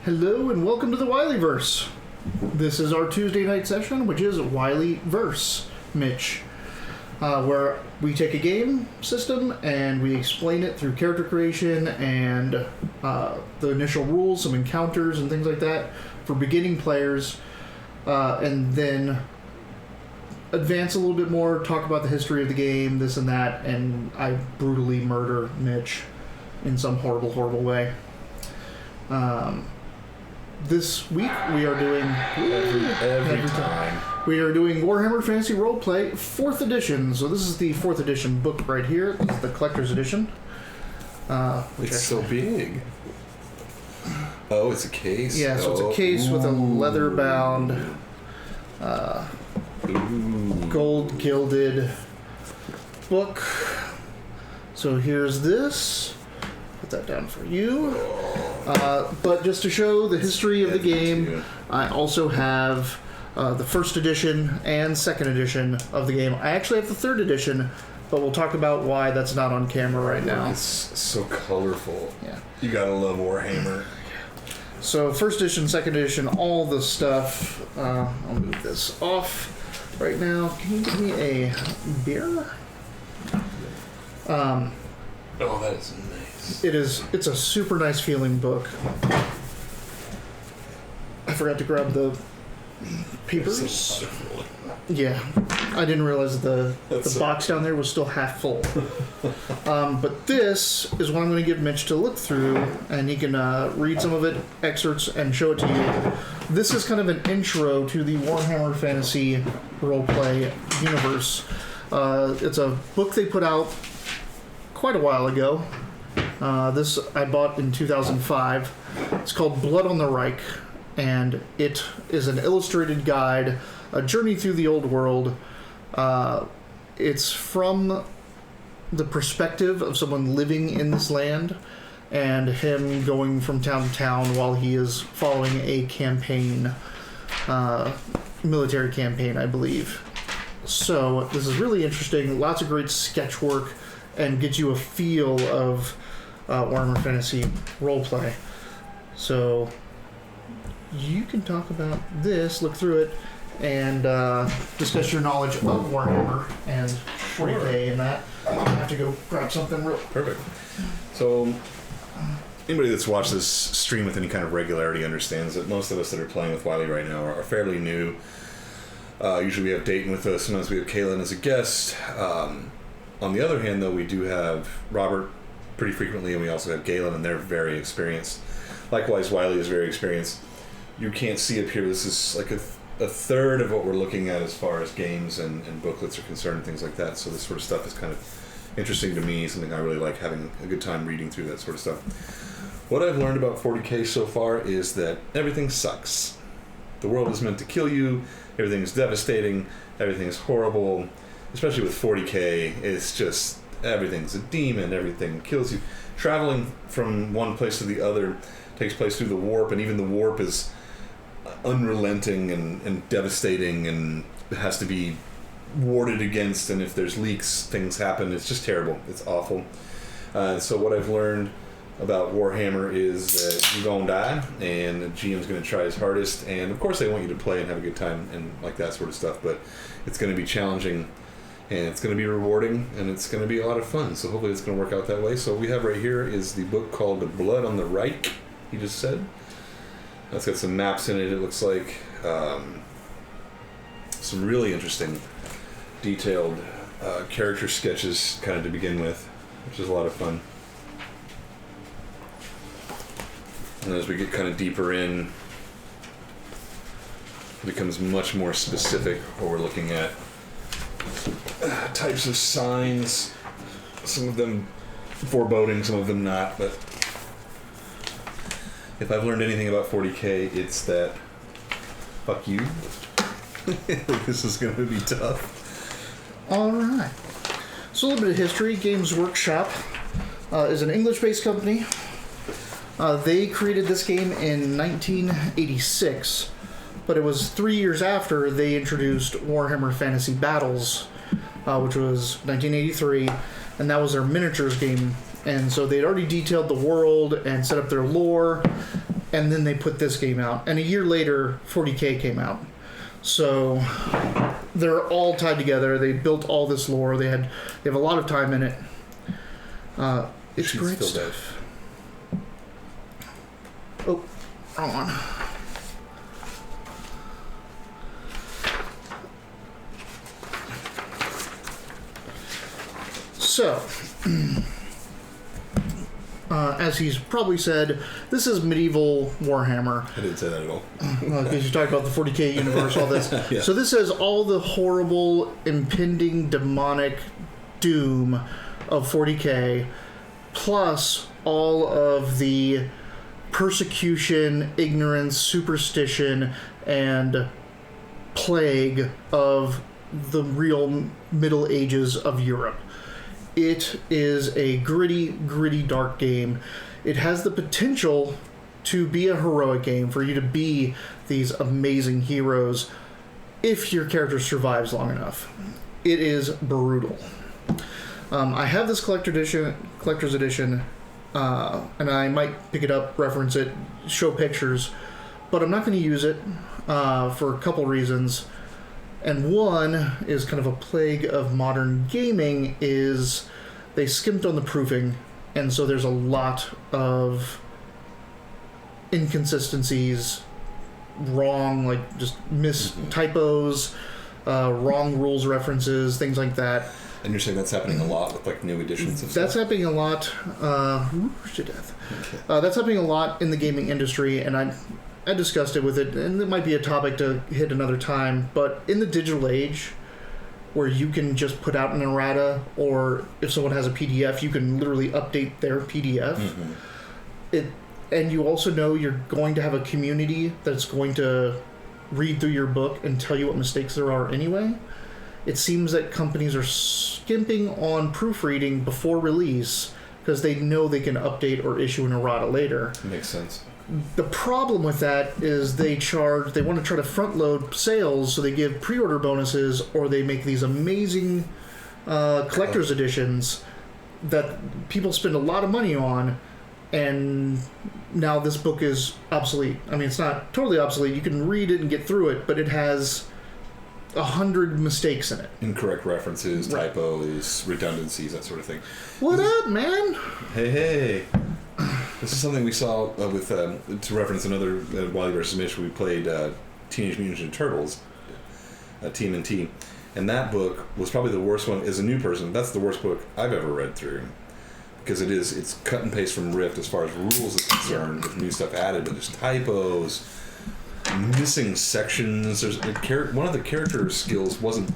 Hello and welcome to the Wileyverse. This is our Tuesday night session, which is Wileyverse, Mitch, where we take a game system and we explain it through character creation and the initial rules, some encounters and things like that for beginning players, and then advance a little bit more, talk about the history of the game, this and that, and I brutally murder Mitch in some horrible, horrible way. This week we are doing every time we are doing Warhammer Fantasy Roleplay 4th edition. So this is the 4th edition book right here. This is the collector's edition. It's so big. Oh, it's a case. Yeah, so it's a case with a leather bound, gold gilded book. So here's this. Put that down for you. But just to show the history of the game, I also have the 1st edition and 2nd edition of the game. I actually have the 3rd edition, but we'll talk about why that's not on camera right now. It's so colorful. Yeah. You gotta love Warhammer. So 1st edition, 2nd edition, all the stuff. I'll move this off right now. Can you give me a beer? Oh, that is nice. It's a super nice feeling book. I forgot to grab the papers. Yeah, I didn't realize the box down there was still half full. But this is what I'm going to give Mitch to look through, and he can read some of it, excerpts, and show it to you. This is kind of an intro to the Warhammer Fantasy Roleplay universe. It's a book they put out quite a while ago. This I bought in 2005. It's called Blood on the Reich, and it is an illustrated guide, a journey through the old world. It's from the perspective of someone living in this land and him going from town to town while he is following a campaign, military campaign, I believe. So this is really interesting. Lots of great sketch work and gets you a feel of Warhammer Fantasy Roleplay. So you can talk about this, look through it, and discuss your knowledge of Warhammer and 40K and that. I have to go grab something real perfect. So anybody that's watched this stream with any kind of regularity understands that most of us that are playing with Wiley right now are fairly new. Usually we have Dayton with us, sometimes we have Kaylin as a guest. On the other hand, though, we do have Robert pretty frequently, and we also have Galen, and they're very experienced. Likewise, Wiley is very experienced. You can't see up here, this is like a third of what we're looking at as far as games and booklets are concerned and things like that. So this sort of stuff is kind of interesting to me, something I really like, having a good time reading through that sort of stuff. What I've learned about 40K so far is that everything sucks. The world is meant to kill you, everything's devastating, everything's horrible. Especially with 40K, it's just everything's a demon, everything kills you. Traveling from one place to the other takes place through the warp, and even the warp is unrelenting and devastating and has to be warded against, and if there's leaks, things happen. It's just terrible. It's awful. So what I've learned about Warhammer is that you're going to die, and the GM's going to try his hardest, and of course they want you to play and have a good time and like that sort of stuff, but it's going to be challenging. And it's going to be rewarding, and it's going to be a lot of fun. So hopefully it's going to work out that way. So what we have right here is the book called Blood on the Reich, he just said. That's got some maps in it, it looks like. Some really interesting, detailed character sketches kind of to begin with, which is a lot of fun. And as we get kind of deeper in, it becomes much more specific what we're looking at. Types of signs, some of them foreboding, some of them not, but if I've learned anything about 40K, it's that fuck you. This is going to be tough. Alright. So a little bit of history. Games Workshop is an English-based company. They created this game in 1986, but it was 3 years after they introduced Warhammer Fantasy Battles, which was 1983, and that was their miniatures game. And so they'd already detailed the world and set up their lore, and then they put this game out. And a year later, 40K came out. So they're all tied together. They built all this lore. They have a lot of time in it. It's great stuff. Oh, wrong one. So, as he's probably said, this is medieval Warhammer. I didn't say that at all. Because you talked about the 40K universe, all this. Yeah. So this has all the horrible, impending, demonic doom of 40K, plus all of the persecution, ignorance, superstition, and plague of the real Middle Ages of Europe. It is a gritty, dark game. It has the potential to be a heroic game, for you to be these amazing heroes if your character survives long enough. It is brutal. I have this collector's edition, and I might pick it up, reference it, show pictures, but I'm not going to use it for a couple reasons. And one is kind of a plague of modern gaming, is they skimped on the proofing, and so there's a lot of inconsistencies, wrong, like just typos, wrong rules references, things like that. And you're saying that's happening a lot with like new editions of stuff? That's happening a lot. To death. Okay. That's happening a lot in the gaming industry, and I discussed it with it, and it might be a topic to hit another time, but in the digital age, where you can just put out an errata, or if someone has a PDF, you can literally update their PDF. Mm-hmm. And you also know you're going to have a community that's going to read through your book and tell you what mistakes there are anyway. It seems that companies are skimping on proofreading before release because they know they can update or issue an errata later. Makes sense. The problem with that is they want to try to front load sales, so they give pre-order bonuses, or they make these amazing collector's editions that people spend a lot of money on, and now this book is obsolete. I mean, it's not totally obsolete. You can read it and get through it, but it has 100 mistakes in it. Incorrect references, typos, redundancies, that sort of thing. What up, man? Hey. This is something we saw with, to reference another Wiley vs. Mitch, we played Teenage Mutant Ninja Turtles, Team and Team. And that book was probably the worst one. As a new person, that's the worst book I've ever read through. Because it's cut and paste from Rift as far as rules is concerned, with new stuff added, but there's typos, missing sections. There's one of the character skills wasn't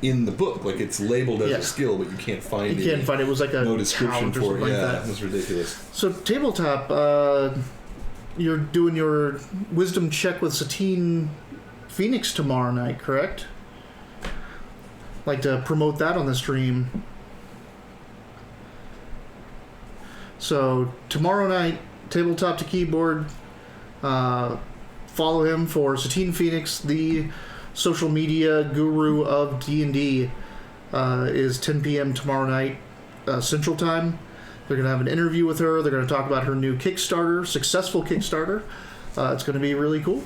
in the book. Like, it's labeled as a skill, but you can't find it. You can't find it. It was like no description for it. Like yeah, that. It was ridiculous. So, Tabletop, you're doing your wisdom check with Satine Phoenix tomorrow night, correct? Like to promote that on the stream. So, tomorrow night, Tabletop to Keyboard, follow him for Satine Phoenix, the social media guru of D&D, is 10 p.m. tomorrow night, Central Time. They're going to have an interview with her. They're going to talk about her new Kickstarter, successful Kickstarter. It's going to be really cool.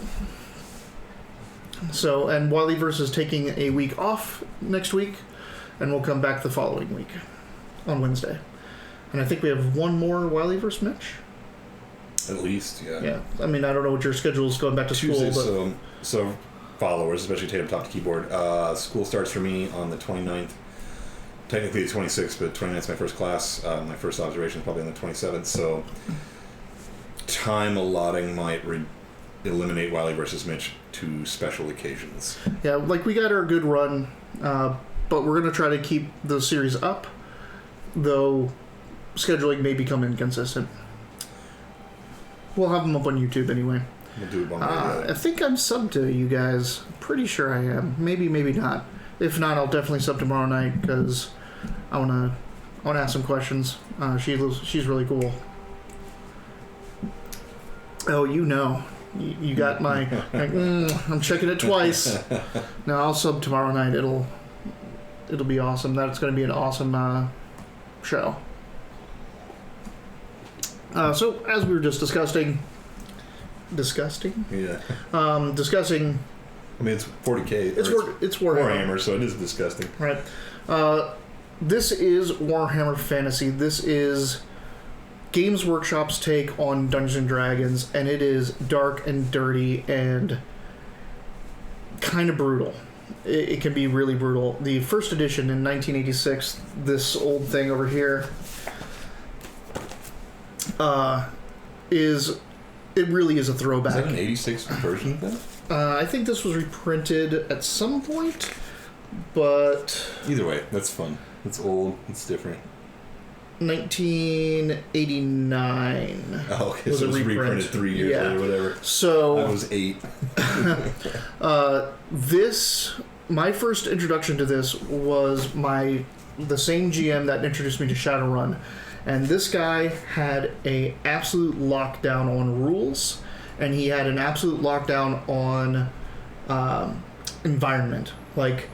So, and Wileyverse is taking a week off next week, and we'll come back the following week on Wednesday. And I think we have one more Wileyverse, Mitch? At least, yeah. Yeah. I mean, I don't know what your schedule is going back to Tuesday, school, but... So followers, especially Tabletop to Keyboard, school starts for me on the 29th. Technically the 26th, but 29th is my first class. My first observation is probably on the 27th, so time allotting might eliminate Wiley versus Mitch to special occasions. Yeah, like, we got our good run, but we're going to try to keep the series up, though scheduling may become inconsistent. We'll have them up on YouTube anyway. We'll do it one way or the other. I think I'm subbed to you guys. Pretty sure I am. Maybe not. If not, I'll definitely sub tomorrow night, because I wanna ask some questions. She's really cool. Oh, you got my. I'm checking it twice. No, I'll sub tomorrow night. It'll be awesome. That's going to be an awesome show. So, as we were just discussing, disgusting. Yeah. Discussing. I mean, it's 40K. It's Warhammer. So it is disgusting. Right. This is Warhammer Fantasy. This is Games Workshop's take on Dungeons & Dragons, and it is dark and dirty and kind of brutal. It can be really brutal. The first edition in 1986, this old thing over here, it really is a throwback. Is that an 86 version of that? I think this was reprinted at some point, but... Either way, that's fun. It's old. It's different. 1989. Oh, okay. So it was reprinted 3 years later, whatever. So... I was 8. My first introduction to this was the same GM that introduced me to Shadowrun. And this guy had a absolute lockdown on rules, and he had an absolute lockdown on environment. Like,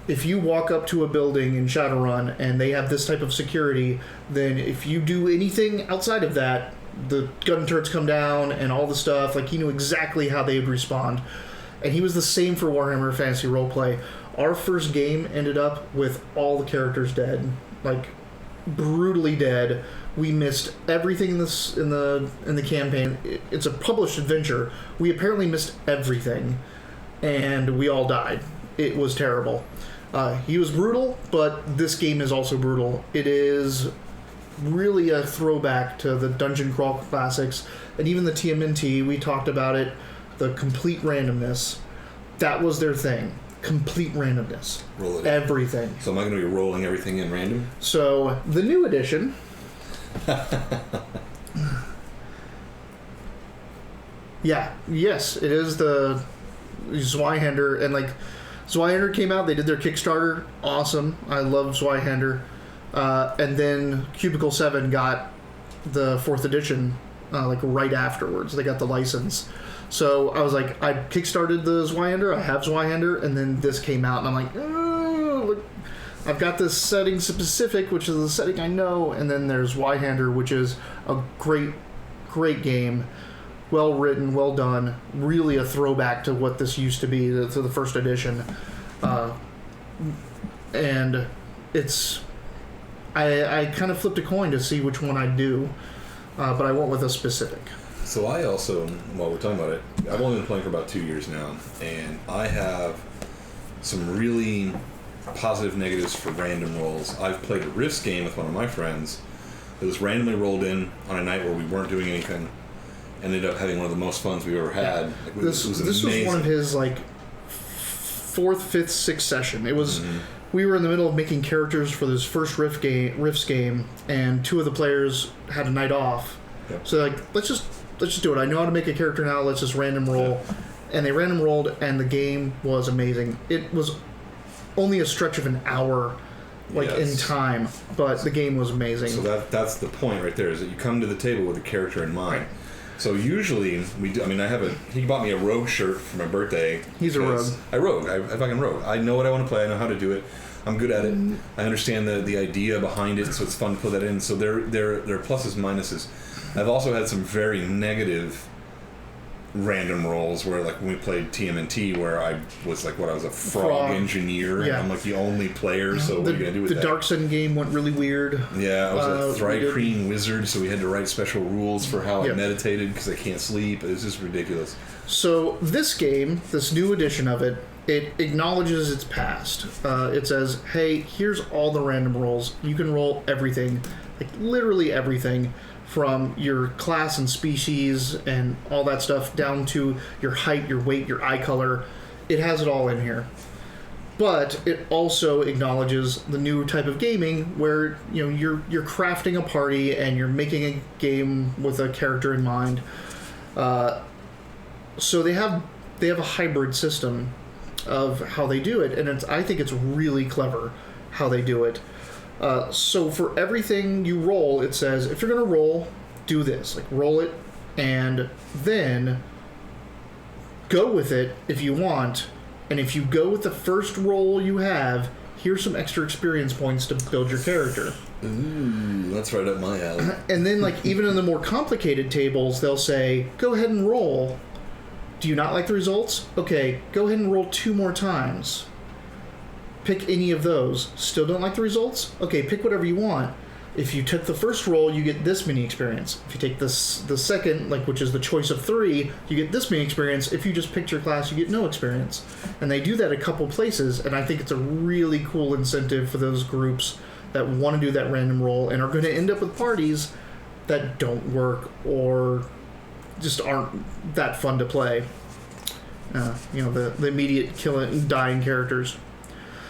if you walk up to a building in Shadowrun and they have this type of security, then if you do anything outside of that, the gun turrets come down and all the stuff. Like, he knew exactly how they would respond. And he was the same for Warhammer Fantasy Roleplay. Our first game ended up with all the characters dead. Like, brutally dead. We missed everything in the campaign. It's a published adventure. We apparently missed everything, and we all died. It was terrible. He was brutal, but this game is also brutal. It is really a throwback to the Dungeon Crawl classics, and even the TMNT. We talked about it. The complete randomness. That was their thing. Complete randomness. Roll it everything. In. So am I going to be rolling everything in random? So the new edition. Yes, it is the Zweihander, and like Zweihander came out. They did their Kickstarter. Awesome. I love Zweihander. And then Cubicle 7 got the 4th edition like right afterwards. They got the license. So I was like, I kickstarted the Zweihander, I have Zweihander, and then this came out, and I'm like, oh, look, I've got this setting specific, which is the setting I know, and then there's Zweihander, which is a great, great game, well written, well done, really a throwback to what this used to be, to the first edition, and it's, I kind of flipped a coin to see which one I'd do, but I went with a specific. So I also, while we're talking about it, I've only been playing for about 2 years now, and I have some really positive negatives for random rolls. I've played a Rifts game with one of my friends that was randomly rolled in on a night where we weren't doing anything, and ended up having one of the most funs we've ever had. Like, this was one of his like 4th, 5th, 6th session. It was we were in the middle of making characters for this first Rifts game, and 2 of the players had a night off. Yep. So like let's just do it. I know how to make a character now. Let's just random roll. Yeah. And they random rolled, and the game was amazing. It was only a stretch of an hour, in time, but the game was amazing. So that's the point right there, is that you come to the table with a character in mind. Right. So usually we do. I mean, he bought me a rogue shirt for my birthday. He's a rogue. I fucking rogue. I know what I want to play. I know how to do it. I'm good at it. I understand the idea behind it, so it's fun to put that in. So there are pluses and minuses. I've also had some very negative random rolls where, like, when we played TMNT, where I was like, I was a frog engineer. Yeah. I'm like the only player, so what are you going to do with that? The Dark Sun game went really weird. Yeah, I was a Thrycreen wizard, so we had to write special rules for how I meditated because I can't sleep. It was just ridiculous. So this game, this new edition of it, it acknowledges its past. It says, hey, here's all the random rolls. You can roll everything, like literally everything, from your class and species and all that stuff down to your height, your weight, your eye color. It has it all in here. But it also acknowledges the new type of gaming where you're crafting a party and you're making a game with a character in mind. So they have a hybrid system of how they do it, and I think it's really clever how they do it. So for everything you roll, it says, if you're going to roll, do this. Like, roll it, and then go with it if you want. And if you go with the first roll you have, here's some extra experience points to build your character. Ooh, that's right up my alley. And then, like, even in the more complicated tables, they'll say, go ahead and roll. Do you not like the results? Okay, go ahead and roll 2 more times. Pick any of those. Still don't like the results? Okay, pick whatever you want. If you took the first roll, you get this many experience. If you take the second, like, which is the choice of 3, you get this many experience. If you just picked your class, you get no experience. And they do that a couple places, and I think it's a really cool incentive for those groups that want to do that random roll and are going to end up with parties that don't work or just aren't that fun to play. The immediate killing, dying characters.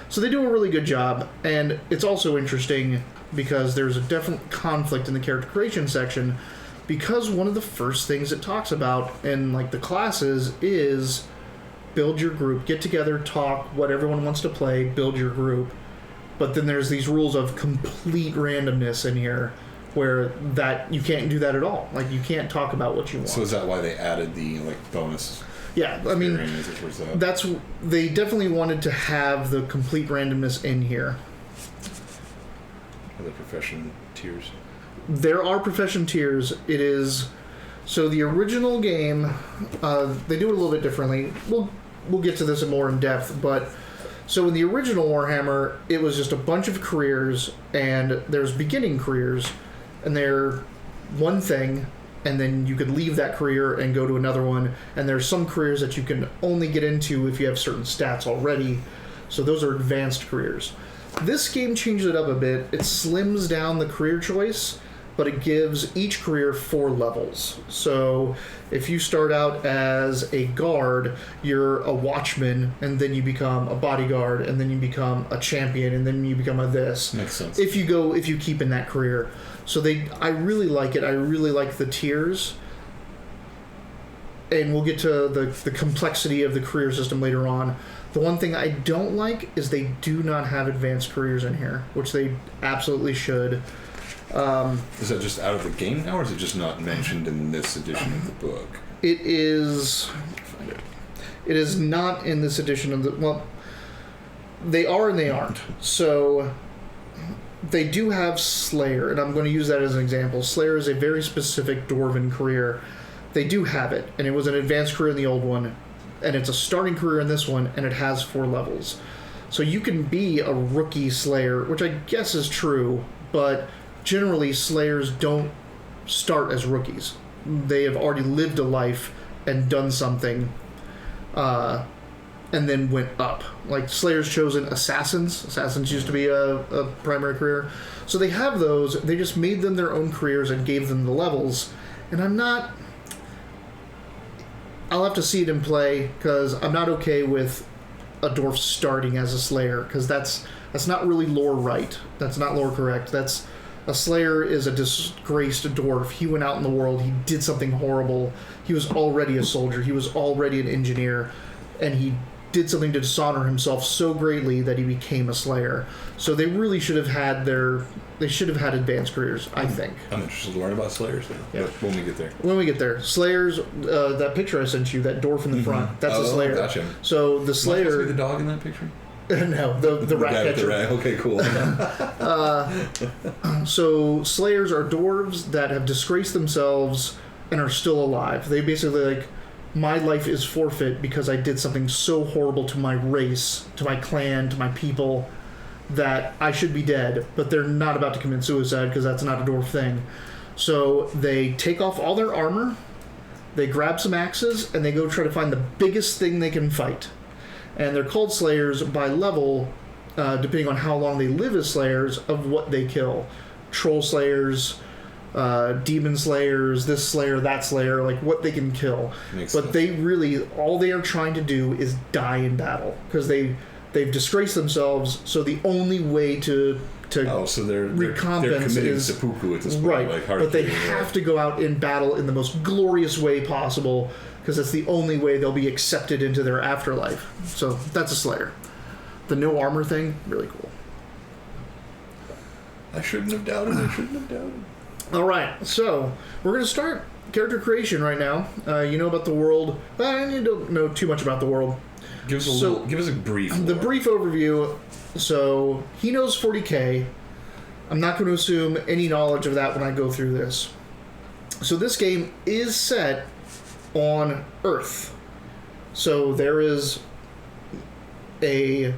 So they do a really good job, and it's also interesting because there's a definite conflict in the character creation section, because one of the first things it talks about in, like, the classes is build your group, get together, talk, what everyone wants to play, build your group. But then there's these rules of complete randomness in here where that you can't do that at all. Like, you can't talk about what you want. So is that why they added the, like, bonus? Yeah, I mean, they definitely wanted to have the complete randomness in here. Are there profession tiers? There are profession tiers. It is... So the original game, they do it a little bit differently. We'll get to this more in depth, but... So in the original Warhammer, it was just a bunch of careers, and there's beginning careers, and they're one thing, and then you could leave that career and go to another one, and there's some careers that you can only get into if you have certain stats already. So those are advanced careers. This game changes it up a bit. It slims down the career choice, but it gives each career 4 levels. So if you start out as a guard, you're a watchman, and then you become a bodyguard, and then you become a champion, and then you become a this. Makes sense. If you keep in that career. So I really like it. I really like the tiers. And we'll get to the complexity of the career system later on. The one thing I don't like is they do not have advanced careers in here, which they absolutely should. Is that just out of the game now, or is it just not mentioned in this edition of the book? It is... It is not in this edition of the... Well, they are and they aren't. So, they do have Slayer, and I'm going to use that as an example. Slayer is a very specific Dwarven career. They do have it, and it was an advanced career in the old one, and it's a starting career in this one, and it has 4 levels. So you can be a rookie Slayer, which I guess is true, but generally Slayers don't start as rookies. They have already lived a life and done something, and then went up. Like, Slayers chosen Assassins. Assassins used to be a primary career. So they have those. They just made them their own careers and gave them the levels. And I'll have to see it in play, because I'm not okay with a Dorf starting as a Slayer, because that's not really lore right. That's not lore correct. A Slayer is a disgraced Dwarf. He went out in the world. He did something horrible. He was already a soldier. He was already an engineer. And he did something to dishonor himself so greatly that he became a Slayer. So they really should have had advanced careers, I think. I'm interested to learn about Slayers now. Yeah. When we get there. When we get there. Slayers, that picture I sent you, that Dwarf in the front, that's a Slayer. Gotcha. So the Slayer... Am I supposed to be the dog in that picture? No, the rat catcher. Okay, cool. So Slayers are dwarves that have disgraced themselves and are still alive. They basically, like, my life is forfeit because I did something so horrible to my race, to my clan, to my people, that I should be dead, but they're not about to commit suicide because that's not a dwarf thing. So they take off all their armor, they grab some axes, and they go try to find the biggest thing they can fight. And they're called Slayers by level, depending on how long they live as Slayers, of what they kill. Troll Slayers, Demon Slayers, this Slayer, that Slayer, like what they can kill. Makes but sense. they really, all they are trying to do is die in battle, because they've disgraced themselves, so the only way to so they're recompense committing is seppuku at this point. right, Like but they have to go out in battle in the most glorious way possible, because that's the only way they'll be accepted into their afterlife. So that's a Slayer. The no armor thing, really cool. I shouldn't have doubted. All right, so we're going to start character creation right now. You know about the world. I don't know too much about the world. Give us a brief. The brief overview. So he knows 40k. I'm not going to assume any knowledge of that when I go through this. So this game is set on Earth. So there is a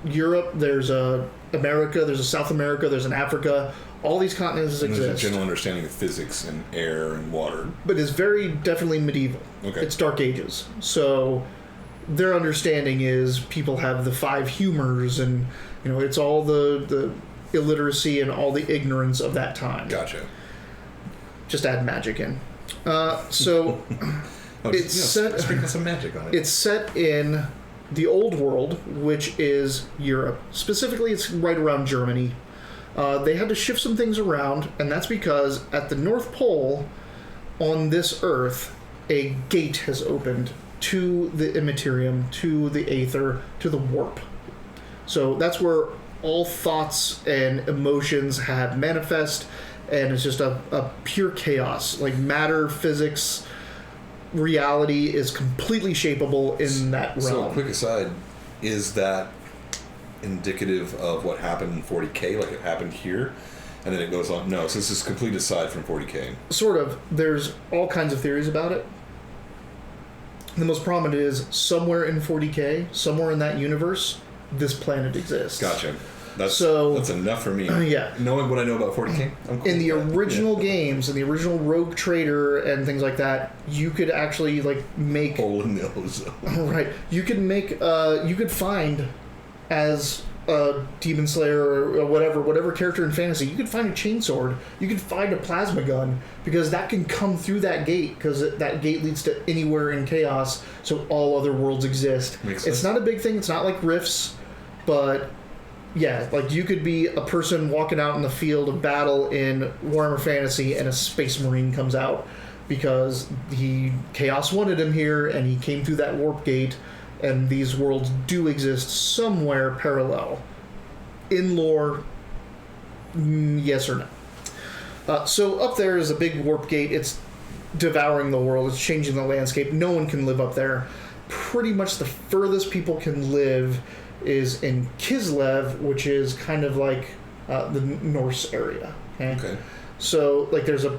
Europe, there's a America, there's a South America, there's an Africa. All these continents exist. There's a general understanding of physics and air and water. But it's very definitely medieval. Okay. It's Dark Ages. So their understanding is people have the 5 humors, and it's all the illiteracy and all the ignorance of that time. Gotcha. Just add magic in. So it's set. Sprinkle some magic on it. It's set in the old world, which is Europe. Specifically, it's right around Germany. They had to shift some things around, and that's because at the North Pole, on this Earth, a gate has opened to the Immaterium, to the Aether, to the Warp. So that's where all thoughts and emotions have manifest, and it's just a pure chaos. Like matter, physics, reality is completely shapeable in that realm. So, quick aside, is that indicative of what happened in 40k? Like it happened here, and then it goes on? No, so this is complete aside from 40k. Sort of. There's all kinds of theories about it. The most prominent is somewhere in 40k, somewhere in that universe, this planet exists. Gotcha. That's enough for me. Yeah. Knowing what I know about 40k, I'm cool in the with that. original games, in the original Rogue Trader and things like that, you could actually make hole in the ozone. Right. You could make. You could find as a demon slayer or whatever character in fantasy. You could find a chainsword. You could find a plasma gun, because that can come through that gate, because that gate leads to anywhere in chaos. So all other worlds exist. Makes sense. It's not a big thing. It's not like rifts, but. Yeah, you could be a person walking out in the field of battle in Warhammer Fantasy, and a Space Marine comes out because Chaos wanted him here, and he came through that warp gate, and these worlds do exist somewhere parallel. In lore, yes or no. So up there is a big warp gate. It's devouring the world. It's changing the landscape. No one can live up there. Pretty much the furthest people can live is in Kislev, which is kind of like the Norse area. Okay. So there's a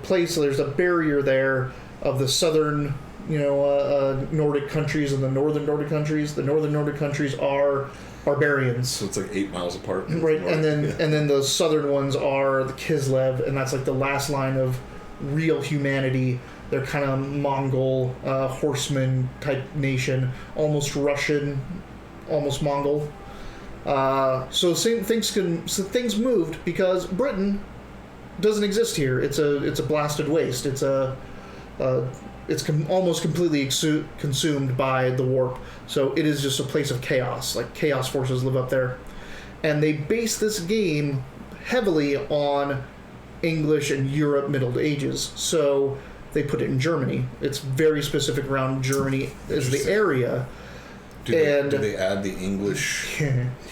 barrier there of the southern, Nordic countries and the northern Nordic countries. The northern Nordic countries are barbarians. So it's 8 miles apart. Right, and then the southern ones are the Kislev, and that's the last line of real humanity. They're kind of Mongol horseman type nation, almost Russian. Almost Mongol. So things moved because Britain doesn't exist here. It's a blasted waste. It's almost completely consumed by the warp. So it is just a place of chaos. Chaos forces live up there, and they base this game heavily on English and Europe Middle Ages. So they put it in Germany. It's very specific around Germany as the area. Do they add the English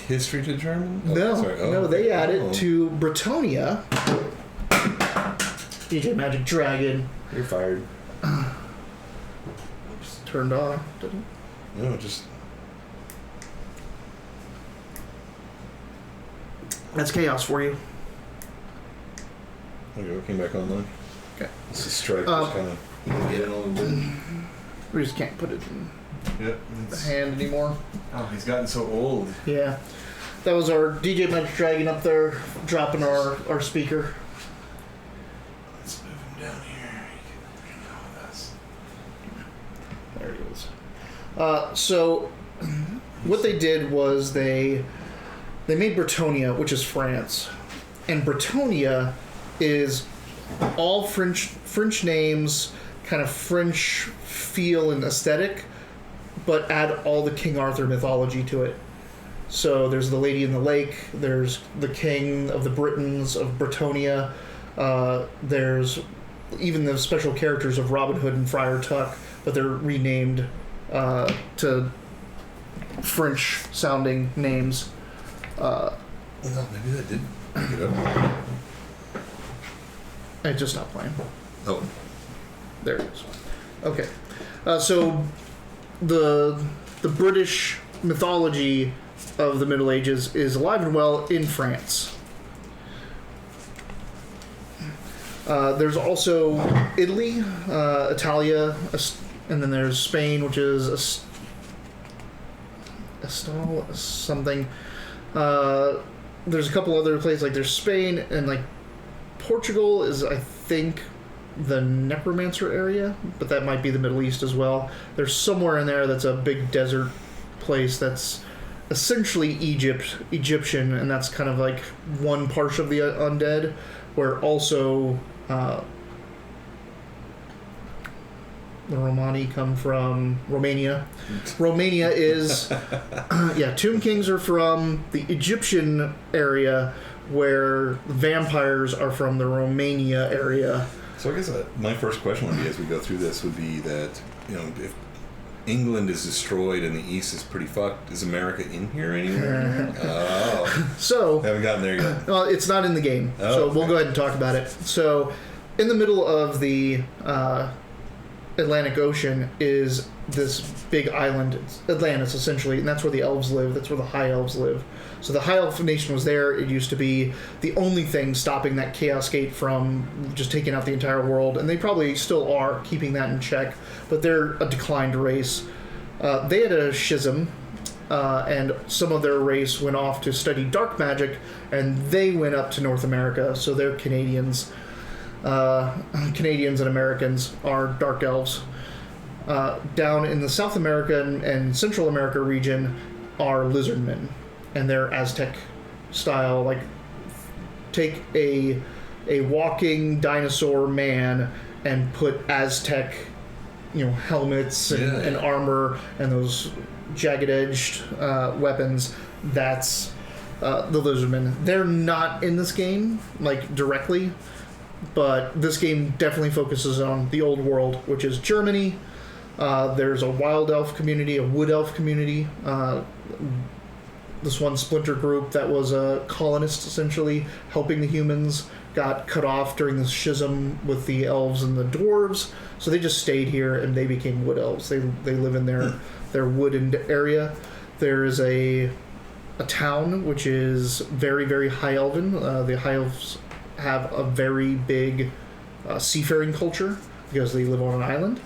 history to German? No, they add it to Bretonia. DJ Magic Dragon. You're fired. Just turned on. No, just... That's chaos for you. Okay, we came back online. Okay. This is strike just kind of get it on the board. We just can't put it in the hand anymore. Oh, he's gotten so old. Yeah. That was our DJ Magic Dragon up there dropping our speaker. Let's move him down here. You can go with us. There he is. So what they did was they made Bretonia, which is France. And Bretonia is all French names, kind of French feel and aesthetic, but add all the King Arthur mythology to it. So there's the Lady in the Lake, there's the King of the Britons of Bretonia, there's even the special characters of Robin Hood and Friar Tuck, but they're renamed to French-sounding names. Well, maybe that did pick it up. I just stopped playing. Oh. There it is. Okay. So the British mythology of the Middle Ages is alive and well in France. There's also Italy, Italia, and then there's Spain, which is something. There's a couple other places, like there's Spain, and like Portugal is, I think, the necromancer area, but that might be the Middle East as well. There's somewhere in there that's a big desert place that's essentially Egyptian, and that's kind of like one part of the undead, where also the Romani come from Romania. Romania is... Tomb Kings are from the Egyptian area, where vampires are from the Romania area. So I guess my first question would be, as we go through this, would be that, if England is destroyed and the East is pretty fucked, is America in here anywhere? So... haven't gotten there yet. Well, it's not in the game, so we'll go ahead and talk about it. So, in the middle of the Atlantic Ocean is this big island, it's Atlantis essentially, and that's where the elves live, that's where the High Elves live. So the High Elf Nation was there. It used to be the only thing stopping that Chaos Gate from just taking out the entire world, and they probably still are keeping that in check, but they're a declined race. They had a schism, and some of their race went off to study dark magic, and they went up to North America, so they're Canadians. Canadians and Americans are dark elves. Down in the South America and Central America region are lizardmen, and they're Aztec style. Like, take a walking dinosaur man and put Aztec, helmets and armor and those jagged-edged weapons. That's the lizardmen. They're not in this game, like, directly, but this game definitely focuses on the old world, which is Germany. There's a wild elf community, a wood elf community. This one splinter group that was a colonist, essentially, helping the humans, got cut off during the schism with the elves and the dwarves, so they just stayed here and they became wood elves. They live in their wooded area. There is a town which is very, very high elven. The high elves have a very big seafaring culture because they live on an island.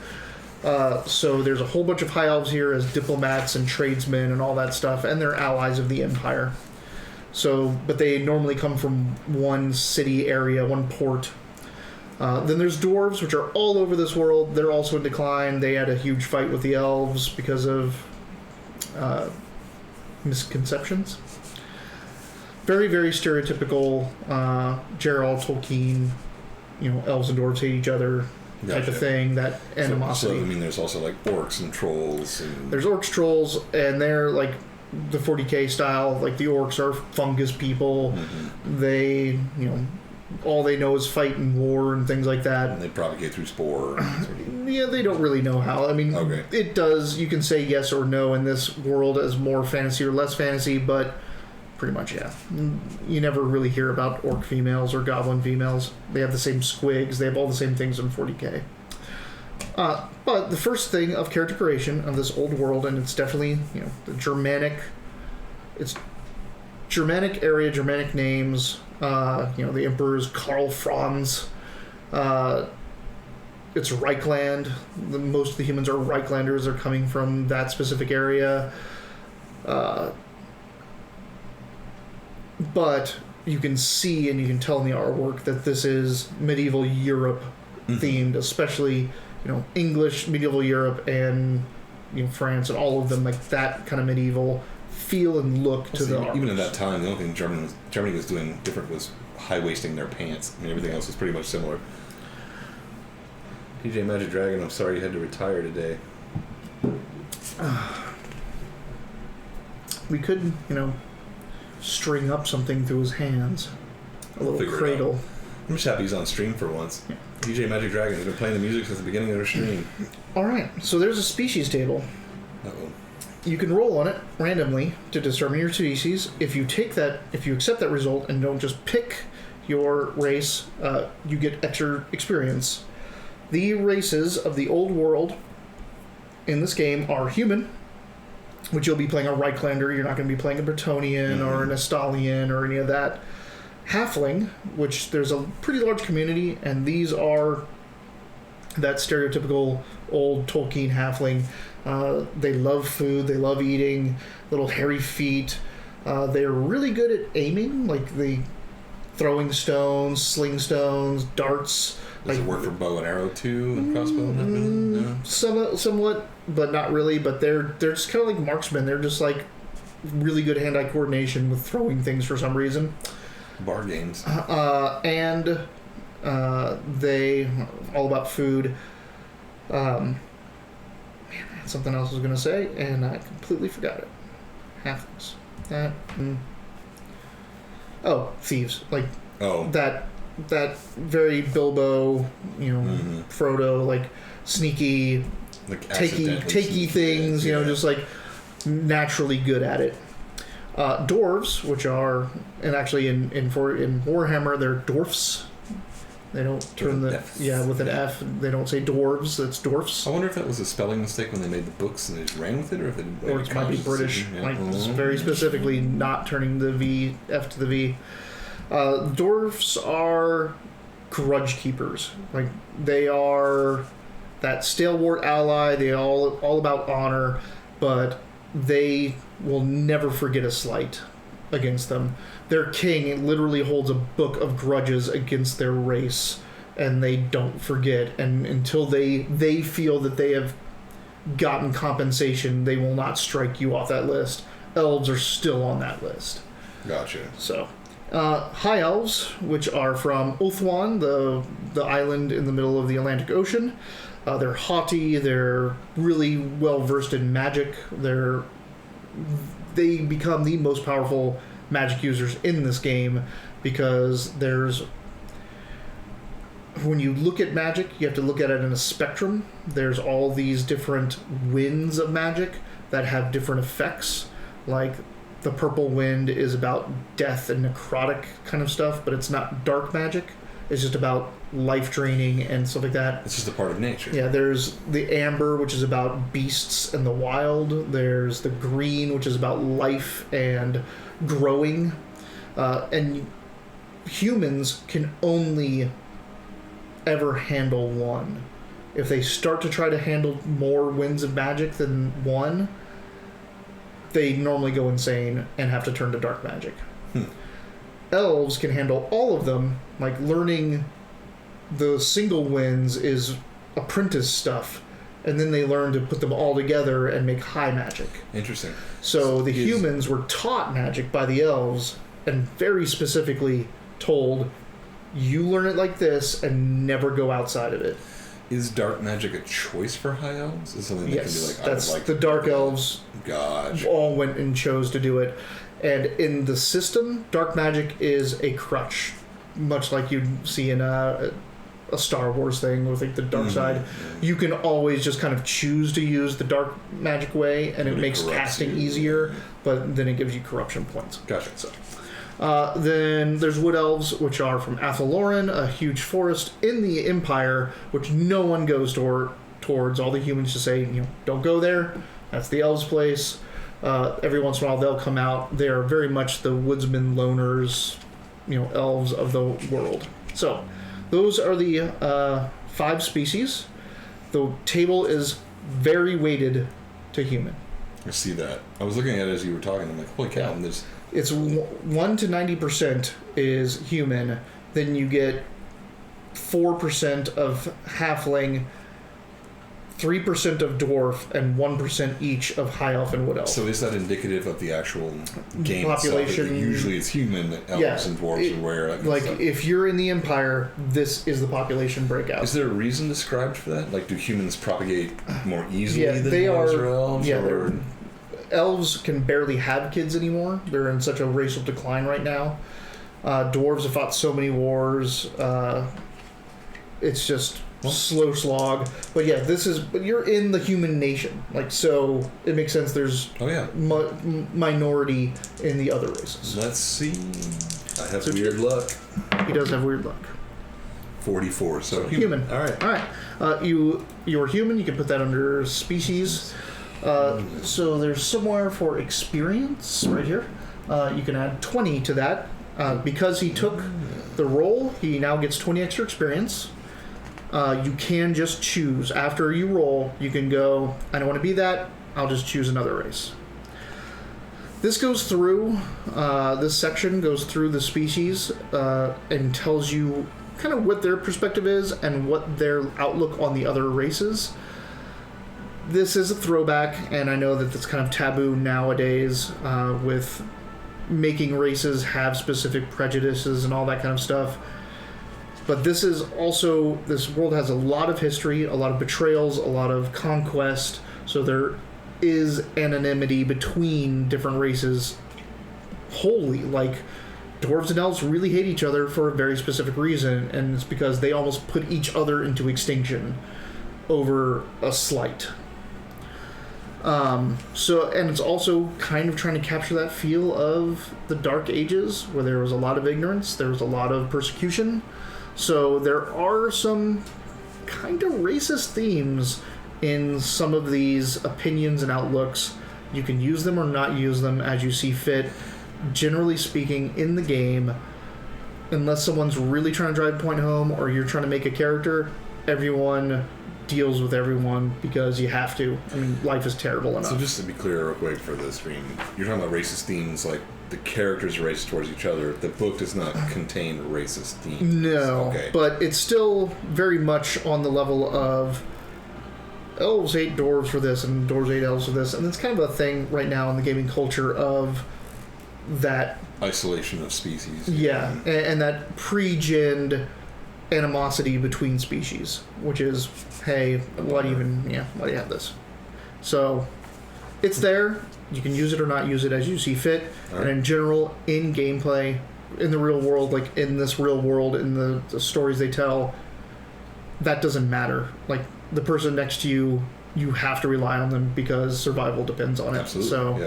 So there's a whole bunch of high elves here as diplomats and tradesmen and all that stuff, and they're allies of the Empire. So, but they normally come from one city area, one port. Then there's dwarves, which are all over this world. They're also in decline. They had a huge fight with the elves because of misconceptions. Very, very stereotypical J.R.R. Tolkien, elves and dwarves hate each other type of thing, that animosity. So, there's also, like, orcs and trolls. There's orcs, trolls, and they're, like, the 40k style. Like, the orcs are fungus people. Mm-hmm. They, all they know is fight and war and things like that. And they propagate through spore. Yeah, they don't really know how. It does. You can say yes or no in this world as more fantasy or less fantasy, but pretty much, yeah. You never really hear about orc females or goblin females. They have the same squigs. They have all the same things in 40k. But the first thing of character creation of this old world, and it's definitely, the Germanic... It's Germanic area, Germanic names. The Emperor's Karl Franz. It's Reichland. Most of the humans are Reichlanders. They're coming from that specific area. But you can see and you can tell in the artwork that this is medieval Europe themed, especially, English, medieval Europe, and France, and all of them, like that kind of medieval feel and look to the artworks. Even at that time, the only thing Germany was doing different was high-waisting their pants. Everything else was pretty much similar. DJ Magic Dragon, I'm sorry you had to retire today. We could, string up something through his hands. A little cradle. I'm just happy he's on stream for once. Yeah. DJ Magic Dragon has been playing the music since the beginning of her stream. Alright, so there's a species table. Uh-oh. You can roll on it randomly to determine your species. If you accept that result and don't just pick your race, you get extra experience. The races of the old world in this game are human, which you'll be playing a Reiklander. You're not going to be playing a Bretonnian or an Estalian or any of that. Halfling, which there's a pretty large community, and these are that stereotypical old Tolkien halfling. They love food, they love eating, little hairy feet. They're really good at aiming, like the throwing stones, sling stones, darts. Does it work for bow and arrow too, and crossbow? No? Somewhat, but not really. But they're just kind of like marksmen. They're just like really good hand-eye coordination with throwing things for some reason. Bar games. And they all about food. Man, I had something else I was going to say, and I completely forgot it. Halflings. Oh, thieves. Like that very Bilbo, Frodo, like sneaky, like takey things, just like naturally good at it. Dwarves, which are, and actually in Warhammer, they're dwarfs. They don't turn with an F. They don't say dwarves. It's dwarfs. I wonder if that was a spelling mistake when they made the books and they just ran with it, or if it might be British, very specifically not turning the F to the V. Dwarfs are grudge keepers. Like they are that stalwart ally. They all about honor, but they will never forget a slight against them. Their king literally holds a book of grudges against their race, and they don't forget. And until they feel that they have gotten compensation, they will not strike you off that list. Elves are still on that list. Gotcha. So, High Elves, which are from Ulthuan, the island in the middle of the Atlantic Ocean. They're haughty. They're really well versed in magic. They become the most powerful magic users in this game because when you look at magic, you have to look at it in a spectrum. There's all these different winds of magic that have different effects. Like the purple wind is about death and necrotic kind of stuff, but it's not dark magic. It's just about life draining and stuff like that. It's just a part of nature. Yeah, there's the amber, which is about beasts and the wild. There's the green, which is about life and growing. And humans can only ever handle one. If they start to try to handle more winds of magic than one, they normally go insane and have to turn to dark magic. Elves can handle all of them. Like learning the single winds is apprentice stuff, and then they learn to put them all together and make high magic. Interesting. So the humans were taught magic by the elves and very specifically told, you learn it like this and never go outside of it. Is dark magic a choice for high elves? Is something they can do like the dark elves all went and chose to do it. And in the system, dark magic is a crutch, much like you'd see in a Star Wars thing with like the dark side. You can always just kind of choose to use the dark magic way, and it makes casting easier, but then it gives you corruption points. Gotcha. So, then there's wood elves, which are from Athaloran, a huge forest in the Empire, which no one goes towards. All the humans just say, don't go there. That's the elves' place. Every once in a while they'll come out. They are very much the woodsman loners, elves of the world. So those are the 5 species. The table is very weighted to human. I see that. I was looking at it as you were talking. I'm like, holy cow! Yeah. It's 1 to 90% is human. Then you get 4% of halfling, 3% of dwarf, and 1% each of high elf and wood elf. So is that indicative of the actual game population? Itself? Usually it's human, elves and dwarves are where. Like if you're in the Empire, this is the population breakout. Is there a reason described for that? Like, do humans propagate more easily than they dwarves or elves? Yeah, elves can barely have kids anymore. They're in such a racial decline right now. Dwarves have fought so many wars. It's just slow slog. But yeah, but you're in the human nation. Like, so it makes sense there's minority in the other races. Let's see. I have weird luck. He does have weird luck. 44, so human. All right. You're human. You can put that under species. So there's somewhere for experience right here. You can add 20 to that. Because he took the roll, he now gets 20 extra experience. You can just choose. After you roll, you can go, I don't want to be that, I'll just choose another race. This goes through, this section goes through the species and tells you kind of what their perspective is and what their outlook on the other races. This is a throwback, and I know that that's kind of taboo nowadays with making races have specific prejudices and all that kind of stuff. But this is also, this world has a lot of history, a lot of betrayals, a lot of conquest, so there is anonymity between different races wholly. Like, dwarves and elves really hate each other for a very specific reason, and it's because they almost put each other into extinction over a slight. And it's also kind of trying to capture that feel of the Dark Ages, where there was a lot of ignorance, there was a lot of persecution. So there are some kind of racist themes in some of these opinions and outlooks. You can use them or not use them as you see fit. Generally speaking, in the game, unless someone's really trying to drive a point home or you're trying to make a character, everyone deals with everyone because you have to. I mean, life is terrible enough. So just to be clear real quick for the stream, you're talking about racist themes, like the characters are racist towards each other. The book does not contain racist themes. No, okay. But it's still very much on the level of elves hate dwarves for this and dwarves hate elves for this, and it's kind of a thing right now in the gaming culture of that isolation of species. Yeah, and that pre-gen animosity between species, which is, hey, why do you have this? So it's there. You can use it or not use it as you see fit. Right. And in general, in gameplay, in the real world, like in this real world, in the stories they tell, that doesn't matter. Like, the person next to you, you have to rely on them because survival depends on it. Absolutely. So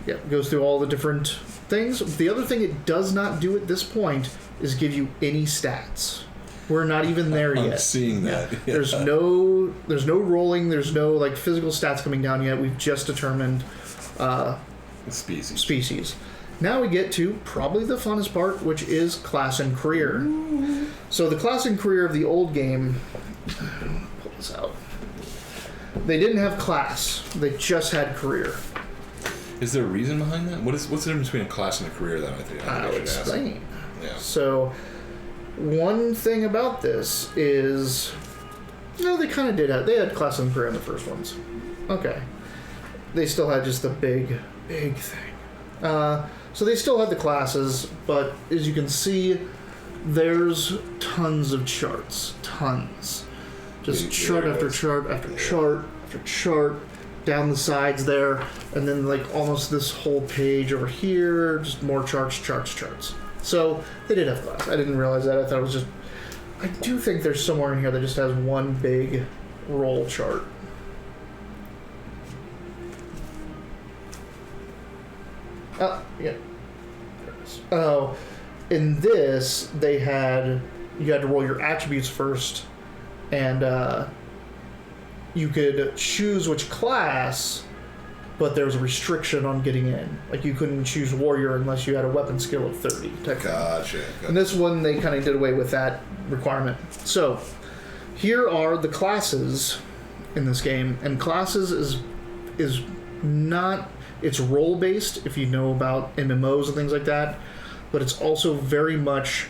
it goes through all the different things. The other thing it does not do at this point is give you any stats. We're not even there yet. I'm seeing that. Yeah. There's no rolling. There's no like physical stats coming down yet. We've just determined species. Now we get to probably the funnest part, which is class and career. Ooh. So the class and career of the old game. Pull this out. They didn't have class. They just had career. Is there a reason behind that? What's the difference between a class and a career? That I think I'll explain. Yeah. So, one thing about this is, they kind of did have. They had class and career in the first ones. Okay. They still had just the big thing. So they still had the classes, but as you can see, there's tons of charts. Tons. Just chart after chart after chart after chart. Down the sides there, and then like almost this whole page over here, just more charts. So they did have class. I didn't realize that. I thought it was just. I do think there's somewhere in here that just has one big roll chart. Oh, yeah. There it is. Oh, in this, you had to roll your attributes first, and you could choose which class, but there was a restriction on getting in. Like, you couldn't choose warrior unless you had a weapon skill of 30. Gotcha. And this one, they kind of did away with that requirement. So, here are the classes in this game, and classes is not... It's role-based, if you know about MMOs and things like that, but it's also very much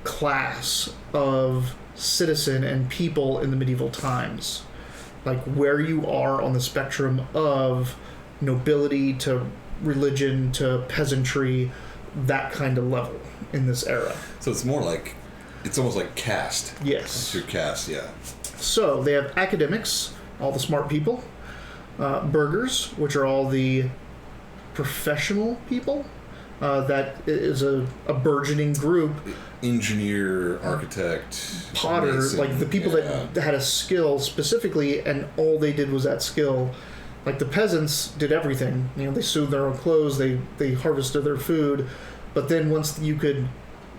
class of citizen and people in the medieval times. Like, where you are on the spectrum of nobility to religion to peasantry, that kind of level in this era. So it's more like, it's almost like caste. Yes. It's your caste, yeah. So they have academics, all the smart people, burghers, which are all the professional people. That is a burgeoning group. Engineer, architect, potter, mason, like the people that had a skill specifically, and all they did was that skill. Like the peasants did everything. They sewed their own clothes, they harvested their food, but then once you could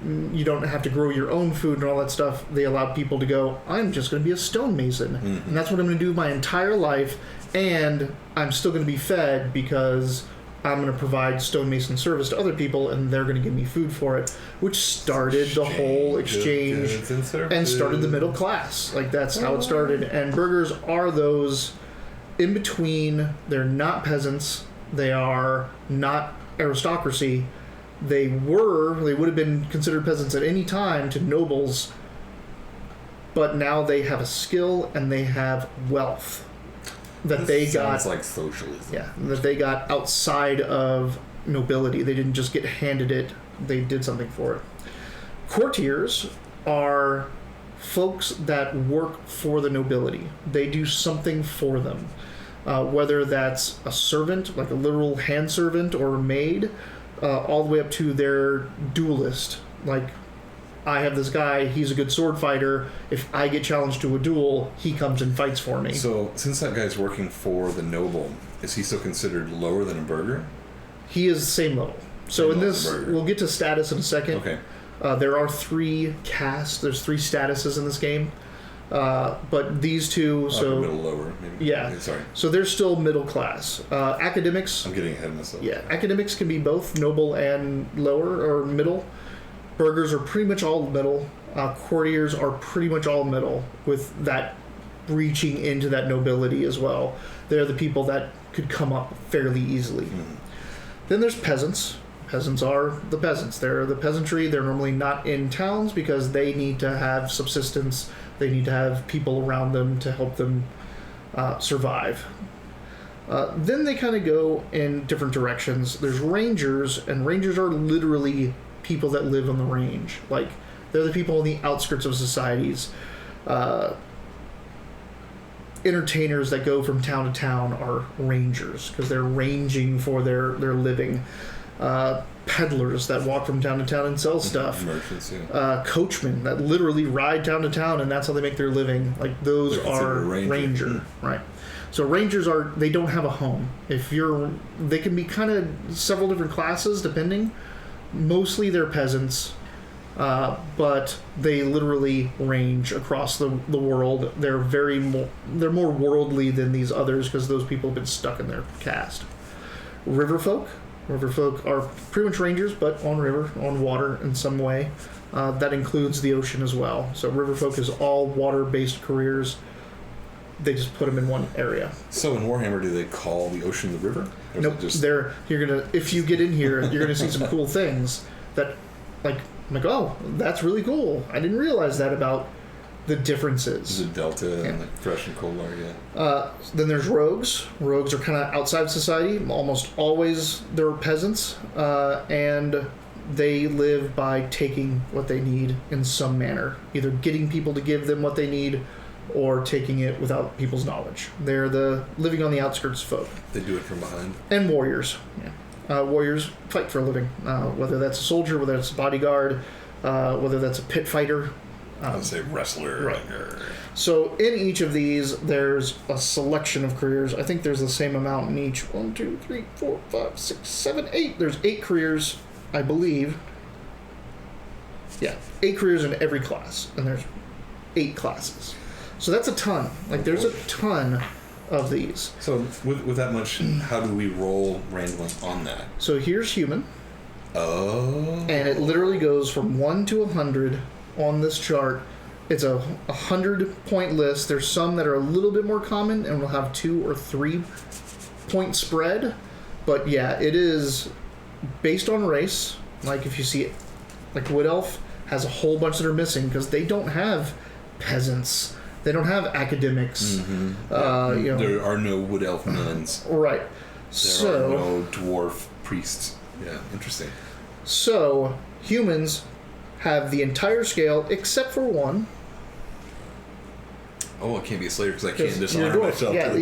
you don't have to grow your own food and all that stuff. They allow people to go, I'm just going to be a stonemason. And that's what I'm going to do my entire life. And I'm still going to be fed because I'm going to provide stonemason service to other people, and they're going to give me food for it, which started the whole exchange and started the middle class. Like, that's how it started. And burghers are those in between. They're not peasants. They are not aristocracy. They would have been considered peasants at any time to nobles, but now they have a skill and they have wealth that they got. Sounds like socialism. Yeah, that they got outside of nobility. They didn't just get handed it, they did something for it. Courtiers are folks that work for the nobility. They do something for them. Whether that's a servant, like a literal hand servant or a maid, all the way up to their duelist. Like, I have this guy, he's a good sword fighter. If I get challenged to a duel, he comes and fights for me. So, since that guy's working for the noble, is he still considered lower than a burgher? He is the same level. So in this, we'll get to status in a second. Okay. There are 3 castes. There's 3 statuses in this game. But these two, Upper, middle, lower, maybe. Yeah. Okay, sorry. So they're still middle class. Academics. I'm getting ahead of myself. Yeah, academics can be both noble and lower or middle. Burghers are pretty much all middle. Courtiers are pretty much all middle, with that reaching into that nobility as well. They're the people that could come up fairly easily. Then there's peasants. Peasants are the peasants. They're the peasantry. They're normally not in towns because they need to have subsistence. They need to have people around them to help them survive. Then they kind of go in different directions. There's rangers, and rangers are literally people that live on the range. Like, they're the people on the outskirts of societies. Entertainers that go from town to town are rangers because they're ranging for their living. Peddlers that walk from town to town and sell stuff. Merchants, yeah. Coachmen that literally ride town to town and that's how they make their living. Like, those are ranger. Right. So rangers they don't have a home. They can be kind of several different classes depending. Mostly they're peasants, but they literally range across the world. They're more worldly than these others because those people have been stuck in their caste. Riverfolk are pretty much rangers, but on river, on water in some way. That includes the ocean as well. So riverfolk is all water-based careers. They just put them in one area. So in Warhammer, do they call the ocean the river? Or nope. If you get in here, you're gonna see some cool things that, I'm like, oh, that's really cool. I didn't realize that about the differences. The delta and the fresh and cold water, yeah. Then there's rogues. Rogues are kind of outside society. Almost always they're peasants, and they live by taking what they need in some manner, either getting people to give them what they need or taking it without people's knowledge. They're the living on the outskirts folk. They do it from behind. And warriors. Yeah. Warriors fight for a living, whether that's a soldier, whether it's a bodyguard, whether that's a pit fighter. I would say wrestler. Right. So in each of these, there's a selection of careers. I think there's the same amount in each. 1, 2, 3, 4, 5, 6, 7, 8. There's 8 careers, I believe. Yeah, 8 careers in every class, and there's 8 classes. So that's a ton. There's a ton of these. So with that much, how do we roll randomly on that? So here's human. Oh. And it literally goes from 1 to 100 on this chart. It's a 100-point list. There's some that are a little bit more common and will have 2 or 3 point spread. But yeah, it is based on race. Like, if you see it, like Wood Elf has a whole bunch that are missing because they don't have peasants. They don't have academics. Mm-hmm. There are no Wood Elf nuns. Right. There are no dwarf priests. Yeah, interesting. So humans have the entire scale except for one. Oh, I can't be a slayer because I can't disarm dwarf. myself. Yeah,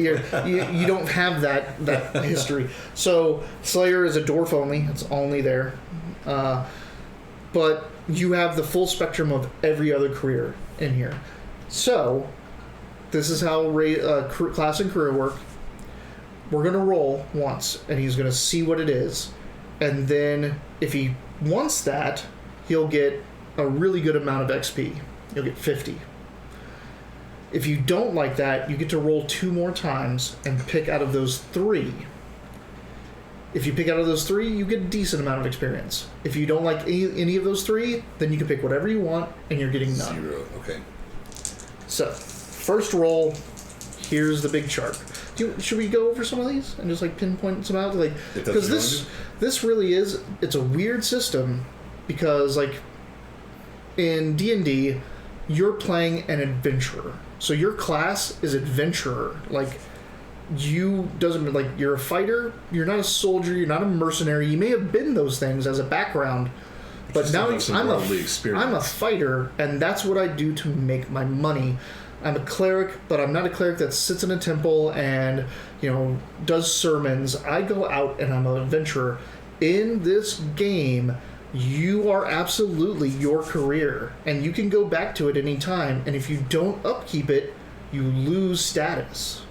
you don't have that history. So Slayer is a dwarf only. It's only there. But you have the full spectrum of every other career in here. So this is how class and career work. We're going to roll once, and he's going to see what it is. And then if he wants that, he'll get a really good amount of XP. You'll get 50. If you don't like that, you get to roll 2 more times and pick out of those 3. If you pick out of those 3, you get a decent amount of experience. If you don't like any of those 3, then you can pick whatever you want, and you're getting none. 0. Okay. So, first roll, here's the big chart. Should we go over some of these and just like pinpoint some out? Like, because this really is, it's a weird system because like in D&D, you're playing an adventurer. So your class is adventurer. Like, you're a fighter, you're not a soldier, you're not a mercenary. You may have been those things as a background, but now I'm a fighter, and that's what I do to make my money. I'm a cleric, but I'm not a cleric that sits in a temple and, does sermons. I go out and I'm an adventurer. In this game, you are absolutely your career, and you can go back to it any time, and if you don't upkeep it, you lose status.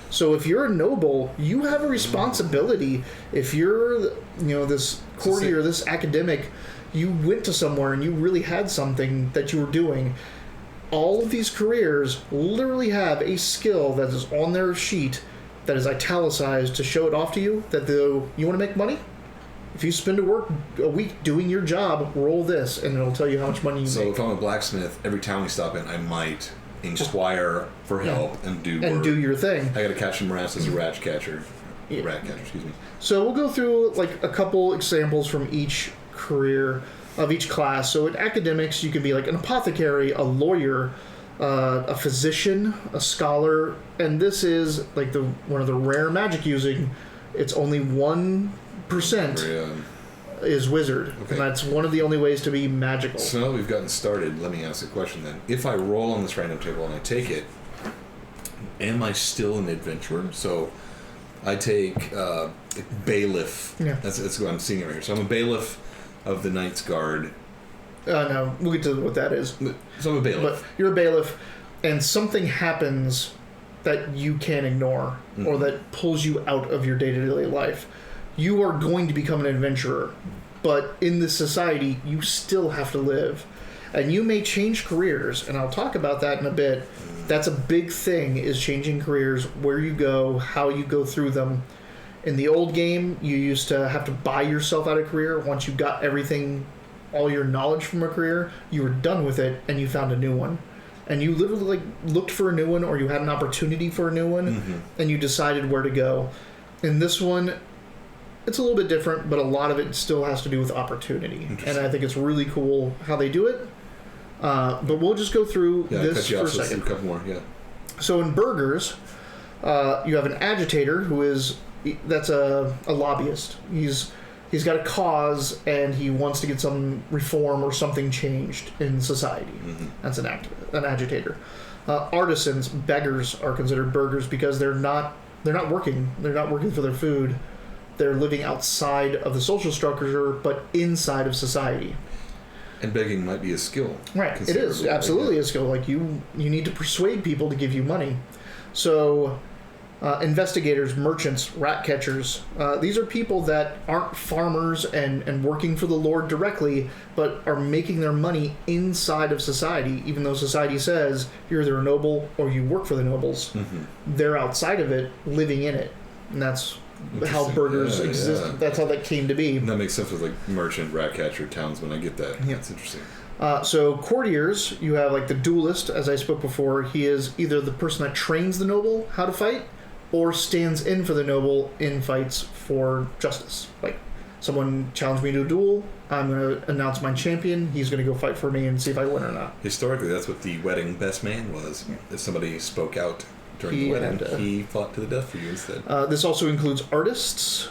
So if you're a noble, you have a responsibility. If you're, this courtier, this academic, you went to somewhere and you really had something that you were doing. All of these careers literally have a skill that is on their sheet that is italicized to show it off to you, that you want to make money? If you spend a week doing your job, roll this, and it'll tell you how much money you make. So if I'm a blacksmith, every town we stop in, I might inquire for help and do work. Do your thing. I got to catch some rats as a rat catcher. Yeah. Rat catcher, excuse me. So we'll go through like a couple examples from each career of each class. So in academics, you can be like an apothecary, a lawyer, a physician, a scholar, and this is like one of the rare magic using. It's only 1% is wizard, okay. And that's one of the only ways to be magical. So now that we've gotten started, let me ask a question then. If I roll on this random table and I take it, am I still an adventurer? So I take Bailiff. Yeah. That's what I'm seeing it right here. So I'm a Bailiff of the Knight's Guard. No, we'll get to what that is. So I'm a Bailiff. But you're a Bailiff, and something happens that you can't ignore, or that pulls you out of your day-to-day life. You are going to become an adventurer, but in this society, you still have to live. And you may change careers, and I'll talk about that in a bit. That's a big thing, is changing careers, where you go, how you go through them. In the old game, you used to have to buy yourself out of career. Once you got everything, all your knowledge from a career, you were done with it, and you found a new one. And you literally looked for a new one, or you had an opportunity for a new one, and you decided where to go. In this one, it's a little bit different, but a lot of it still has to do with opportunity. And I think it's really cool how they do it. But we'll just go through this for a second. A couple more, yeah. So in burgers, you have an agitator that's a lobbyist. He's got a cause, and he wants to get some reform or something changed in society. That's an agitator. Artisans, beggars, are considered burgers because they're not working. They're not working for their food. They're living outside of the social structure, but inside of society. And begging might be a skill. Right, it is absolutely a skill. Like you need to persuade people to give you money. So, investigators, merchants, rat catchers, these are people that aren't farmers and working for the Lord directly, but are making their money inside of society, even though society says you're either a noble or you work for the nobles. They're outside of it, living in it. And that's how burgers exist. Yeah. That's how that came to be. And that makes sense with like merchant, rat catcher, townsman. I get that. Yeah. That's interesting. So courtiers, you have like the duelist, as I spoke before. He is either the person that trains the noble how to fight, or stands in for the noble in fights for justice. Like, someone challenged me to a duel, I'm going to announce my champion, he's going to go fight for me and see if I win or not. Historically, that's what the wedding best man was. Yeah. If somebody spoke out during the wedding, he fought to the death for you instead. This also includes artists,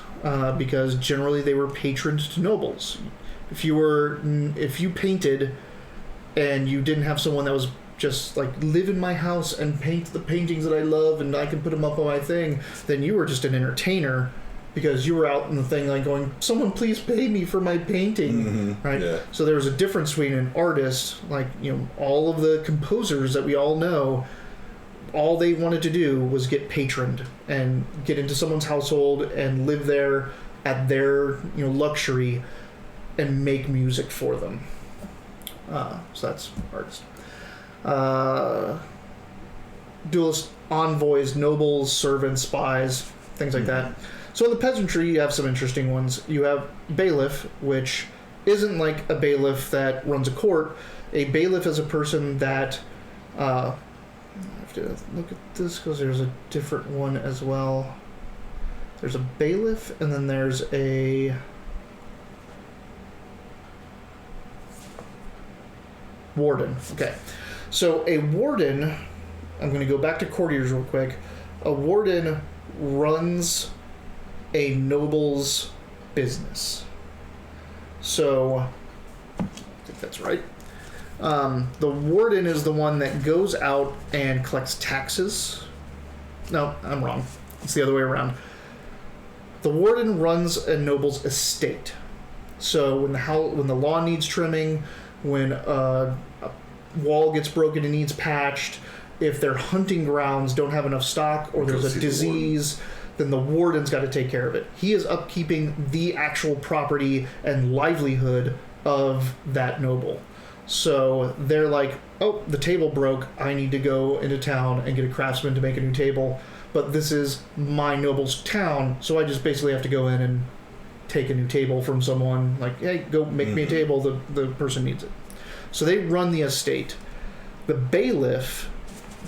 because generally they were patroned to nobles. If you painted and you didn't have someone that was just like, live in my house and paint the paintings that I love and I can put them up on my thing, then you were just an entertainer, because you were out in the thing like going, someone please pay me for my painting, right? Yeah. So there was a difference between an artist, like, all of the composers that we all know, all they wanted to do was get patroned and get into someone's household and live there at their luxury and make music for them. So that's artist. Duelist, envoys, nobles, servants, spies, things like that. So in the peasantry, you have some interesting ones. You have bailiff, which isn't like a bailiff that runs a court. A bailiff is a person that... I have to look at this because there's a different one as well. There's a bailiff, and then there's a... warden. Okay. So a warden... I'm going to go back to courtiers real quick. A warden runs a noble's business. So, I think that's right. The warden is the one that goes out and collects taxes. No, I'm wrong. It's the other way around. The warden runs a noble's estate. So when the lawn needs trimming, when a wall gets broken and needs patched, if their hunting grounds don't have enough stock or there's a disease, then the warden's got to take care of it. He is upkeeping the actual property and livelihood of that noble. So they're like, oh, the table broke. I need to go into town and get a craftsman to make a new table. But this is my noble's town, so I just basically have to go in and take a new table from someone. Like, hey, go make me a table. The person needs it. So they run the estate. The bailiff,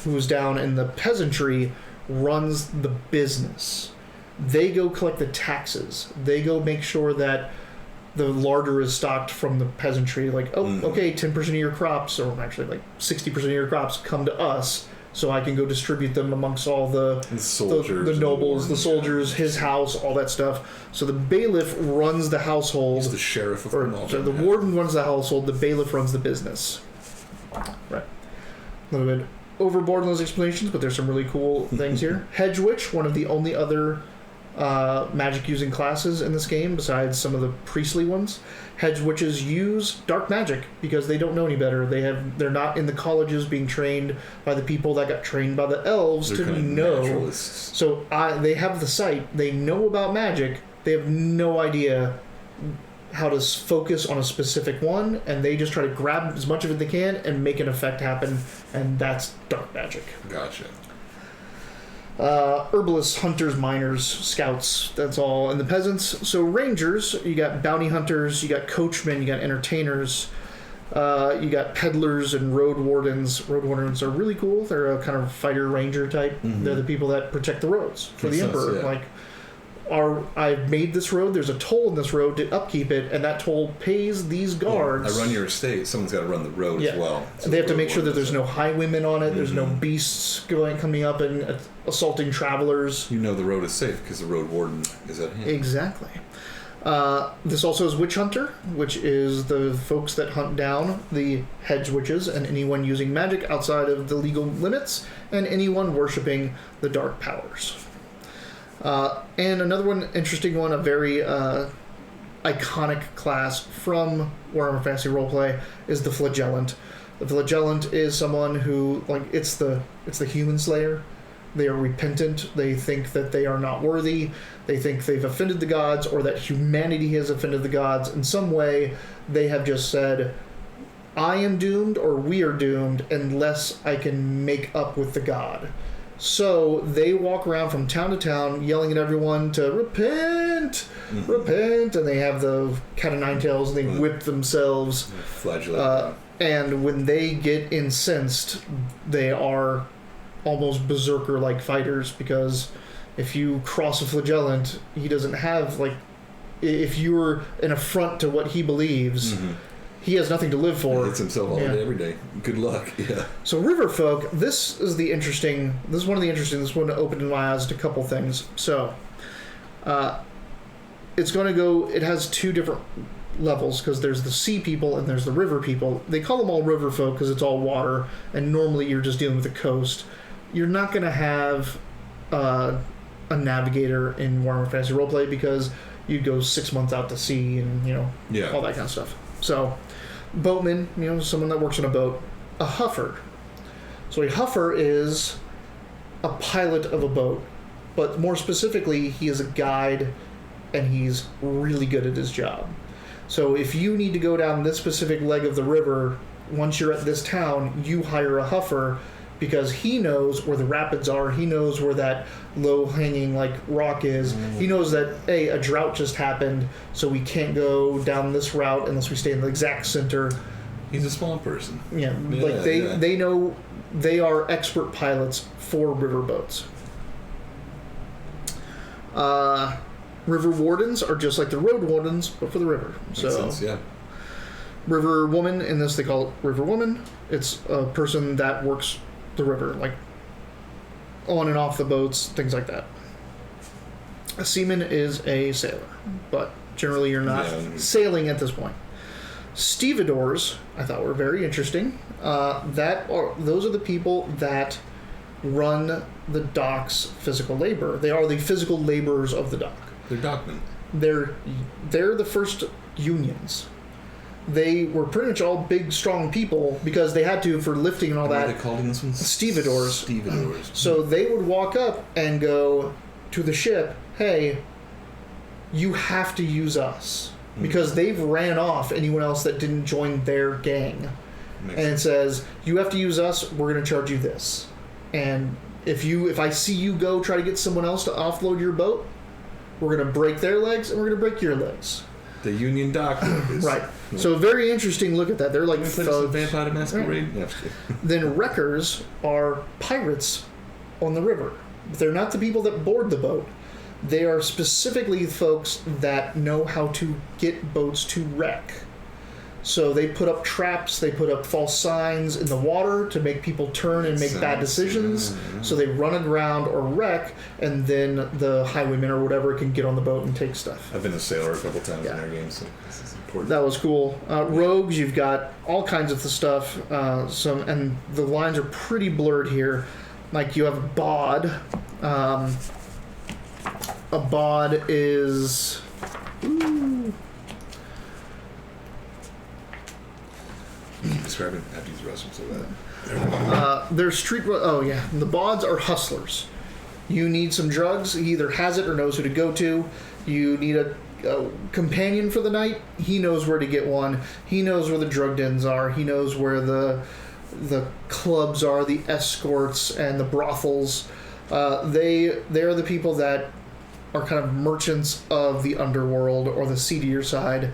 who's down in the peasantry, runs the business. They go collect the taxes. They go make sure that the larder is stocked from the peasantry. Like, okay, 10% of your crops, or actually like 60% of your crops, come to us, so I can go distribute them amongst all the soldiers, the nobles, the soldiers, his house, all that stuff. So the bailiff runs the household. He's the sheriff of them all. So the warden runs the household. The bailiff runs the business. Right. A little bit overboard in those explanations, but there's some really cool things here. Hedge Witch, one of the only other magic using classes in this game besides some of the priestly ones. Hedge Witches use dark magic because they don't know any better. They're not in the colleges being trained by the people that got trained by the elves to know. So they have the sight. They know about magic. They have no idea how to focus on a specific one, and they just try to grab as much of it they can and make an effect happen, and that's dark magic. Gotcha. Herbalists, hunters, miners, scouts, that's all. And the peasants, so rangers, you got bounty hunters, you got coachmen, you got entertainers, you got peddlers and road wardens. Road wardens are really cool. They're a kind of fighter ranger type. They're the people that protect the roads for the emperor. Yeah. Like, I've made this road, there's a toll in this road to upkeep it, and that toll pays these guards. I run your estate, someone's got to run the road as well. So they have to make sure that there's no highwaymen on it, there's no beasts coming up and assaulting travelers. You know the road is safe because the road warden is at hand. Exactly. This also is Witch Hunter, which is the folks that hunt down the hedge witches and anyone using magic outside of the legal limits, and anyone worshipping the dark powers. And another one, interesting one, a very iconic class from Warhammer Fantasy Roleplay is the Flagellant. The Flagellant is someone who, like, it's the human slayer. They are repentant. They think that they are not worthy. They think they've offended the gods, or that humanity has offended the gods. In some way, they have just said, I am doomed, or we are doomed, unless I can make up with the god. So they walk around from town to town yelling at everyone to repent, repent, and they have the cat of nine tails and they whip themselves. Flagellate. And when they get incensed, they are almost berserker-like fighters, because if you cross a flagellant, he doesn't have, like, if you're an affront to what he believes, he has nothing to live for. He hits himself all day, every day. Good luck. Yeah. So river folk, this is one of the interesting, this one opened my eyes to a couple things. So, it has two different levels, because there's the sea people and there's the river people. They call them all river folk because it's all water, and normally you're just dealing with the coast. You're not going to have a navigator in Warhammer Fantasy Roleplay, because you go 6 months out to sea and, all that kind of stuff. So, boatman, someone that works on a boat. A huffer. So a huffer is a pilot of a boat, but more specifically, he is a guide, and he's really good at his job. So if you need to go down this specific leg of the river once you're at this town, you hire a huffer because he knows where the rapids are. He knows where that low-hanging like rock is. He knows that, hey, a drought just happened, so we can't go down this route unless we stay in the exact center. He's a small person. Yeah, like they know, they are expert pilots for riverboats. River wardens are just like the road wardens, but for the river. Makes sense, yeah. River woman, in this they call it river woman. It's a person that works the river, like on and off the boats, things like that. A seaman is a sailor, but generally you're not sailing at this point. Stevedores, I thought were very interesting. Those are the people that run the dock's physical labor. They are the physical laborers of the dock. They're dockmen. They're the first unions. They were pretty much all big, strong people because they had to for lifting and all that. What are they called in this one? Stevedores. Stevedores. So they would walk up and go to the ship, hey, you have to use us. Because they've ran off anyone else that didn't join their gang. And it says, you have to use us, we're going to charge you this. And if I see you go try to get someone else to offload your boat, we're going to break their legs and we're going to break your legs. The Union Dock workers. Right. Yeah. So a very interesting look at that. They're like Vampire the Masquerade. Right. Then wreckers are pirates on the river. They're not the people that board the boat. They are specifically folks that know how to get boats to wreck. So they put up traps, they put up false signs in the water to make people turn and make bad decisions. So they run aground or wreck, and then the highwaymen or whatever can get on the boat and take stuff. I've been a sailor a couple times in our game, so this is important. That was cool. Rogues, you've got all kinds of the stuff. And the lines are pretty blurred here. Like you have a bod. A bod is... Ooh. Describing. I have to use the restroom so bad. They're street... Oh, yeah. The bods are hustlers. You need some drugs. He either has it or knows who to go to. You need a companion for the night. He knows where to get one. He knows where the drug dens are. He knows where the clubs are, the escorts, and the brothels. They are the people that are kind of merchants of the underworld or the seedier side.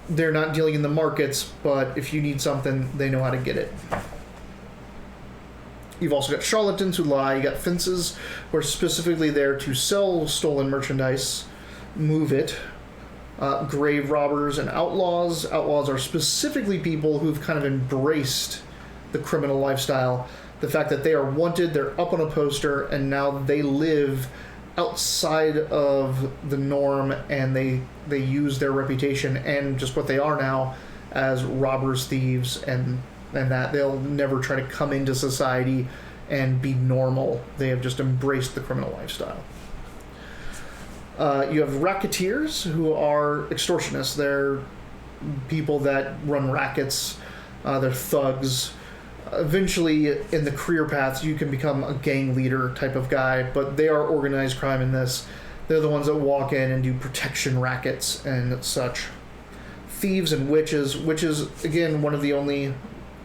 They're not dealing in the markets, but if you need something, they know how to get it. You've also got charlatans who lie. You got fences who are specifically there to sell stolen merchandise, move it. Grave robbers and outlaws. Outlaws are specifically people who've kind of embraced the criminal lifestyle. The fact that they are wanted, they're up on a poster, and now they live outside of the norm, and they use their reputation and just what they are now as robbers, thieves, and that they'll never try to come into society and be normal. They have just embraced the criminal lifestyle. You have racketeers, who are extortionists. They're people that run rackets. They're thugs. Eventually, in the career paths, you can become a gang leader type of guy, but they are organized crime in this. They're the ones that walk in and do protection rackets and such. Thieves and witches. Witches, again, one of the only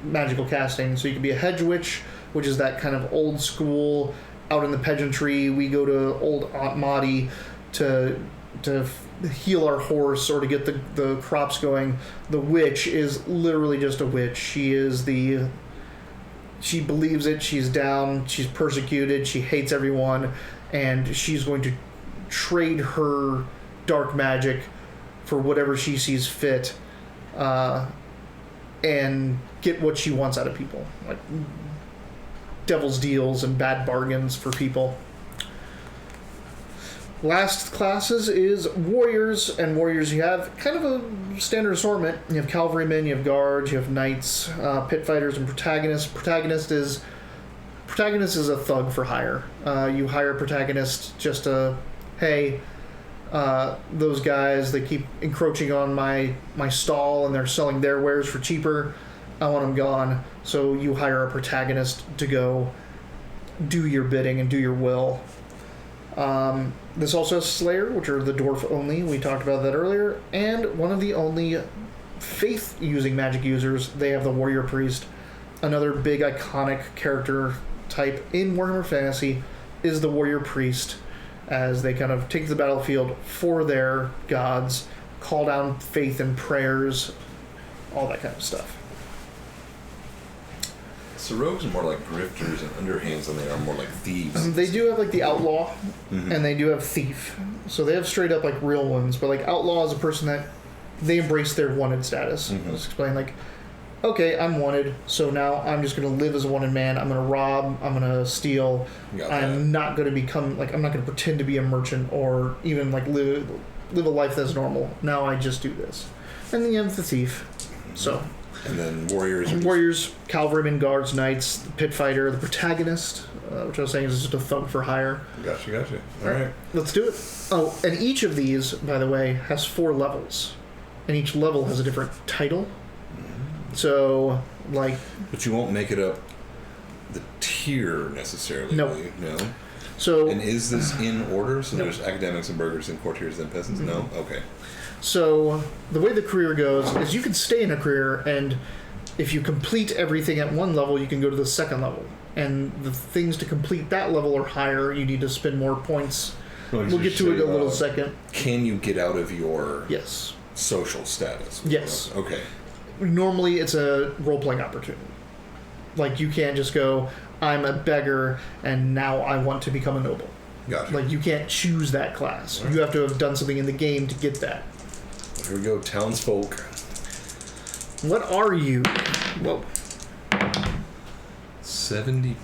magical castings. So you can be a hedge witch, which is that kind of old school, out in the pageantry, we go to old Aunt Maudie to heal our horse or to get the crops going. The witch is literally just a witch. She believes it, she's down, she's persecuted, she hates everyone, and she's going to trade her dark magic for whatever she sees fit, and get what she wants out of people. Like devil's deals and bad bargains for people. Last classes is warriors, and warriors you have kind of a standard assortment. You have cavalrymen, you have guards, you have knights, pit fighters, and protagonists. Protagonist is a thug for hire. You hire a protagonist just to, hey, those guys, they keep encroaching on my stall and they're selling their wares for cheaper. I want them gone. So you hire a protagonist to go do your bidding and do your will. This also has Slayer, which are the Dorf only. We talked about that earlier. And one of the only faith-using magic users, they have the warrior priest. Another big iconic character type in Warhammer Fantasy is the warrior priest, as they kind of take to the battlefield for their gods, call down faith and prayers, all that kind of stuff. So rogues are more like grifters and underhands than they are more like thieves. They do have like the outlaw, and they do have thief. So they have straight up like real ones, but like outlaw is a person that they embrace their wanted status. Just explain like, okay, I'm wanted, so now I'm just going to live as a wanted man. I'm going to rob, I'm going to steal. I'm not going to become like, I'm not going to pretend to be a merchant or even like live a life that's normal. Now I just do this. And then you have the thief. So. And then warriors. Warriors, cavalrymen, guards, knights, the pit fighter, the protagonist, which I was saying is just a thug for hire. Gotcha. All right. Let's do it. Oh, and each of these, by the way, has 4 levels. And each level has a different title. So, like... But you won't make it up the tier necessarily. No. So, and is this in order? So there's academics and burghers and courtiers and peasants? No? Okay. So, the way the career goes is you can stay in a career, and if you complete everything at one level, you can go to the second level. And the things to complete that level or higher, you need to spend more points. We'll get to it in a little second. Can you get out of your yes social status? Yes. Okay. Normally, it's a role-playing opportunity. Like, you can't just go, I'm a beggar, and now I want to become a noble. Gotcha. Like, you can't choose that class. Right. You have to have done something in the game to get that. Here we go, townsfolk. What are you? Whoa. 72.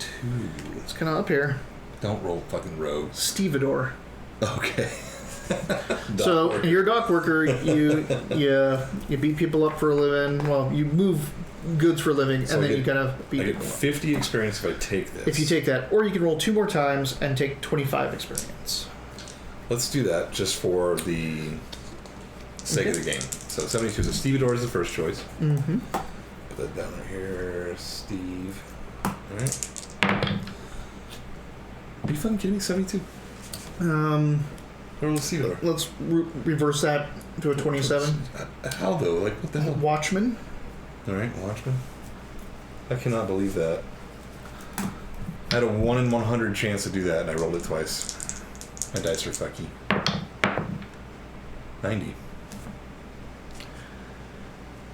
It's kind of up here. Don't roll fucking rogue. Stevedore. Okay. So you're a dock worker. You beat people up for a living. Well, you move goods for a living, so and then you kind of beat I get people 50 experience if I take this. If you take that, or you can roll 2 more times and take 25 experience. Let's do that just for the sake of the game. So 72. So Stevedore is the first choice. Mm-hmm. Put that down right here, Steve. All right. Are you fucking kidding me? 72. Or let's see. Let's reverse that to a 27. How though? Like what the hell? Watchman. All right, Watchman. I cannot believe that. I had a 1 in 100 chance to do that, and I rolled it twice. My dice are fucky. 90.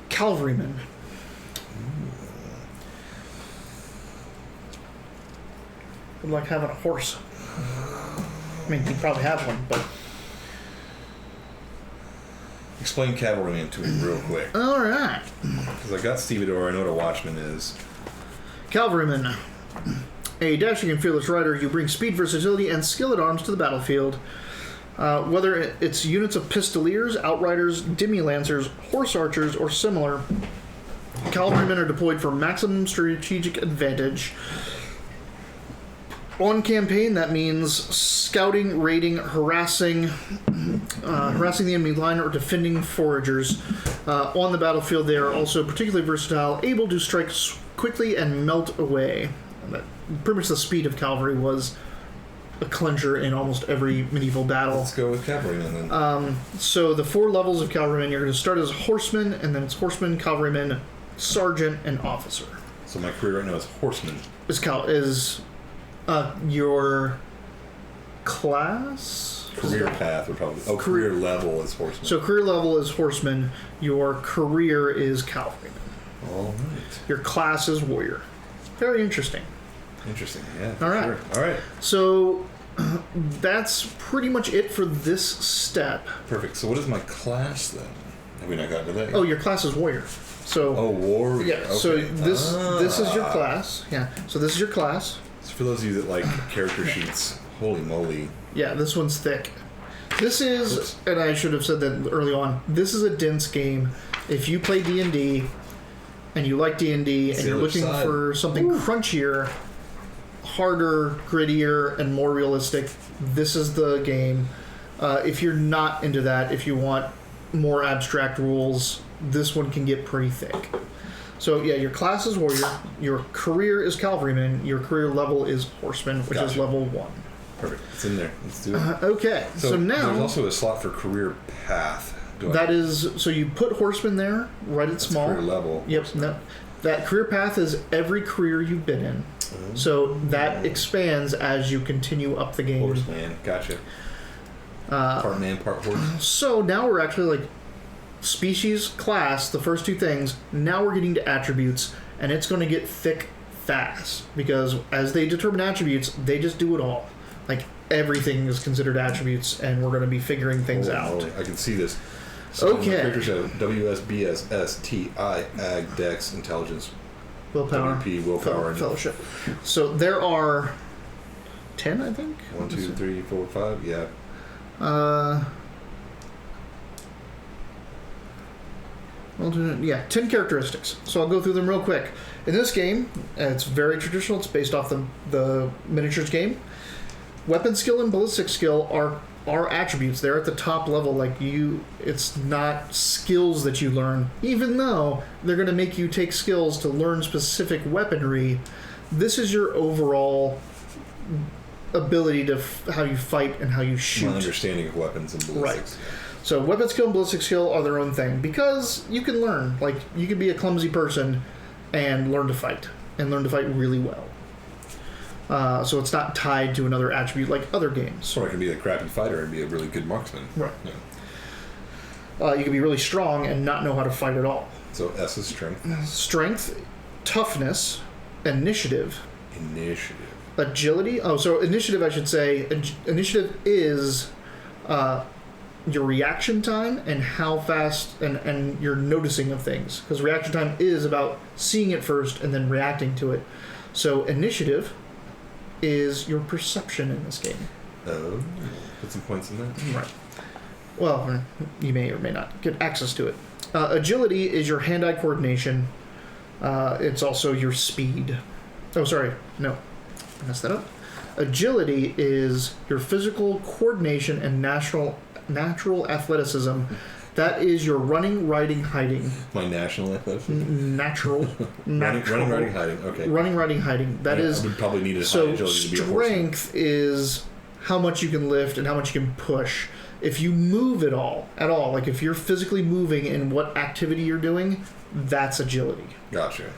Cavalryman. Would like having a horse. I mean, you probably have one, but... Explain cavalryman to me real quick. All right. Because I got Stevedore, I know what a watchman is. Cavalryman. A dashing and fearless rider, you bring speed, versatility, and skill at arms to the battlefield. Whether it's units of pistoliers, outriders, demi-lancers, horse archers, or similar, cavalrymen are deployed for maximum strategic advantage. On campaign, that means scouting, raiding, harassing the enemy line, or defending foragers. On the battlefield, they are also particularly versatile, able to strike quickly and melt away. Pretty much the speed of cavalry was a clincher in almost every medieval battle. Let's go with cavalryman then. So the 4 levels of cavalryman, you're going to start as horseman, and then it's horseman, cavalryman, sergeant, and officer. So my career right now is horseman. Is your class? Career path would probably... Oh, career level is horseman. So career level is horseman. Your career is cavalryman. All right. Your class is warrior. Very interesting. Interesting, yeah. All right. Sure. All right. So that's pretty much it for this step. Perfect. So what is my class then? Have we not gotten to that yet? Oh, your class is warrior. So warrior. Yeah. Okay. So this is your class. Yeah. So this is your class. So for those of you that like character sheets, holy moly. Yeah, this one's thick. This is, and I should have said that early on, this is a dense game. If you play D&D and you like D&D and you're looking for something crunchier, harder, grittier, and more realistic, this is the game. If you're not into that, if you want more abstract rules, this one can get pretty thick. So yeah, your class is warrior, your career is cavalryman, your career level is horseman, which is level 1. Perfect. It's in there. Let's do it. Okay, so now... There's also a slot for career path. That is, so you put horseman there, right at small. Career level. Yep. That career path is every career you've been in. So that expands as you continue up the game. Horseman, gotcha. Part man, part horse. So now we're actually like species, class, the first two things. Now we're getting to attributes, and it's going to get thick fast because as they determine attributes, they just do it all. Like everything is considered attributes, and we're going to be figuring things out. I can see this. So okay. Characters have WS, BS, S, T, I, Ag, Dex, Intelligence, Willpower, WP, Willpower, and Fellowship. So there are 10, I think. 1, 2, 3, 4, 5. Yeah. Yeah, 10 characteristics. So I'll go through them real quick. In this game, it's very traditional. It's based off the miniatures game. Weapon skill and ballistic skill are attributes. They're at the top level. It's not skills that you learn, even though they're going to make you take skills to learn specific weaponry. This is your overall ability to how you fight and how you shoot. My understanding of weapons and ballistics. Right. So weapon skill and ballistic skill are their own thing because you can learn. Like, you can be a clumsy person and learn to fight really well. So it's not tied to another attribute like other games. Or I can be a crappy fighter and be a really good marksman. Right. Yeah. You can be really strong and not know how to fight at all. So S is strength. Strength, toughness, initiative. Agility. Oh, so initiative, I should say. Initiative is your reaction time and how fast and your noticing of things. Because reaction time is about seeing it first and then reacting to it. So initiative is your perception in this game. Oh, put some points in that. Right. Well, you may or may not get access to it. Agility is your hand-eye coordination. It's also your speed. Oh, sorry. No. I messed that up. Agility is your physical coordination and natural athleticism. That is your running, riding, hiding. My national athleticism? Natural. Running, riding, hiding. Okay. Running, riding, hiding. That is. I would probably need a high so agility to be a strength is how much you can lift and how much you can push. If you move at all, like if you're physically moving in what activity you're doing, that's agility. Gotcha.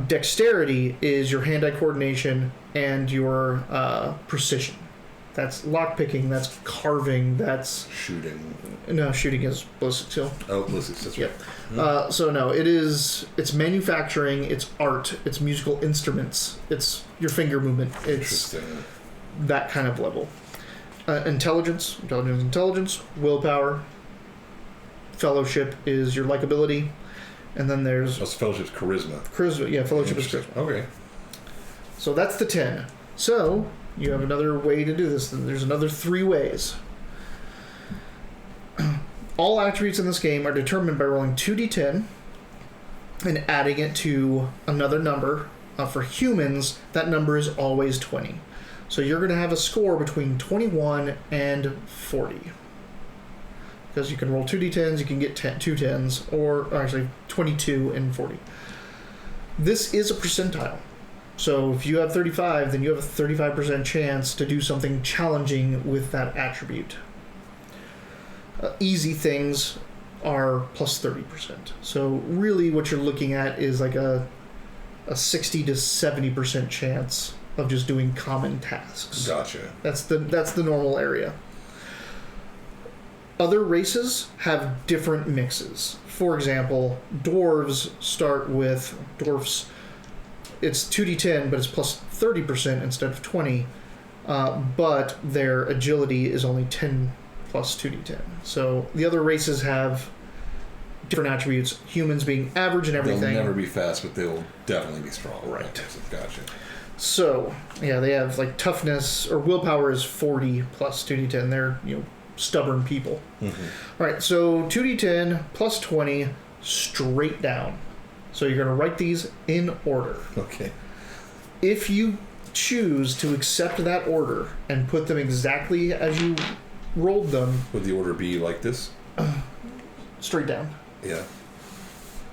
Dexterity is your hand-eye coordination and your precision. That's lockpicking, that's carving, that's... Shooting. No, shooting is ballistic skill. Oh, ballistic, that's right. Yep. So no, it's manufacturing, it's art, it's musical instruments, it's your finger movement. It's interesting. That kind of level. Intelligence, willpower. Fellowship is your likability. And then there's... Oh, so fellowship's charisma. Charisma, yeah, fellowship is charisma. Okay. So that's the 10. So... you have another way to do this. There's another 3 ways. All attributes in this game are determined by rolling 2d10 and adding it to another number. For humans, that number is always 20. So you're going to have a score between 21 and 40. Because you can roll 2d10s, you can get 2 10s, or actually 22 and 40. This is a percentile. So if you have 35, then you have a 35% chance to do something challenging with that attribute. Easy things are plus 30%. So really what you're looking at is like a 60 to 70% chance of just doing common tasks. Gotcha. That's the normal area. Other races have different mixes. For example, dwarves start with dwarfs. It's 2d10, but it's plus 30% instead of 20. But their agility is only 10 plus 2d10. So the other races have different attributes. Humans being average and everything. They'll never be fast, but they'll definitely be strong. Right. Gotcha. So yeah, they have like toughness or willpower is 40 plus 2d10. They're stubborn people. Mm-hmm. All right. So 2d10 plus 20 straight down. So you're going to write these in order. Okay. If you choose to accept that order and put them exactly as you rolled them... would the order be like this? Straight down. Yeah.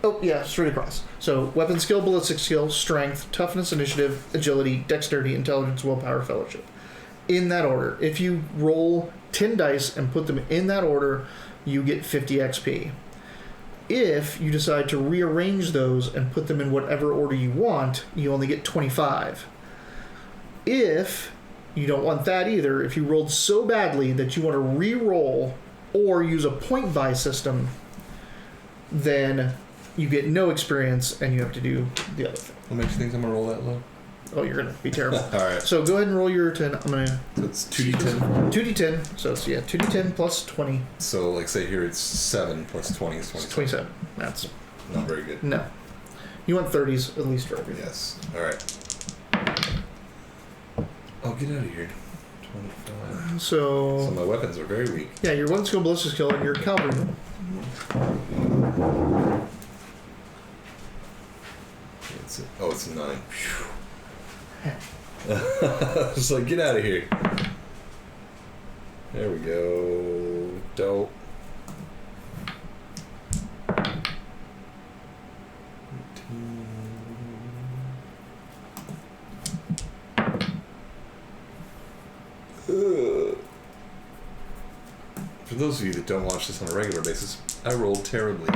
Oh, yeah, straight across. So weapon skill, ballistic skill, strength, toughness, initiative, agility, dexterity, intelligence, willpower, fellowship. in that order. If you roll 10 dice and put them in that order, you get 50 XP. If you decide to rearrange those and put them in whatever order you want, you only get 25. If you don't want that either, if you rolled so badly that you want to re-roll or use a point buy system, then you get no experience and you have to do the other thing. What makes you think I'm going to roll that low? Oh, you're going to be terrible. Alright. So go ahead and roll your 10. I'm going to... So it's 2d10. 2d10. So it's, 2d10 plus 20. So, like, say here it's 7 plus 20 is 27. 27. That's... Not very good. No. You want 30s at least for everything. Yes. Alright. Oh, get out of here. 25. So my weapons are very weak. yeah, your one skill ballistic skill and your cavalry. It's a 9. It's like, get out of here. There we go. Dope. For those of you that don't watch this on a regular basis, I rolled terribly.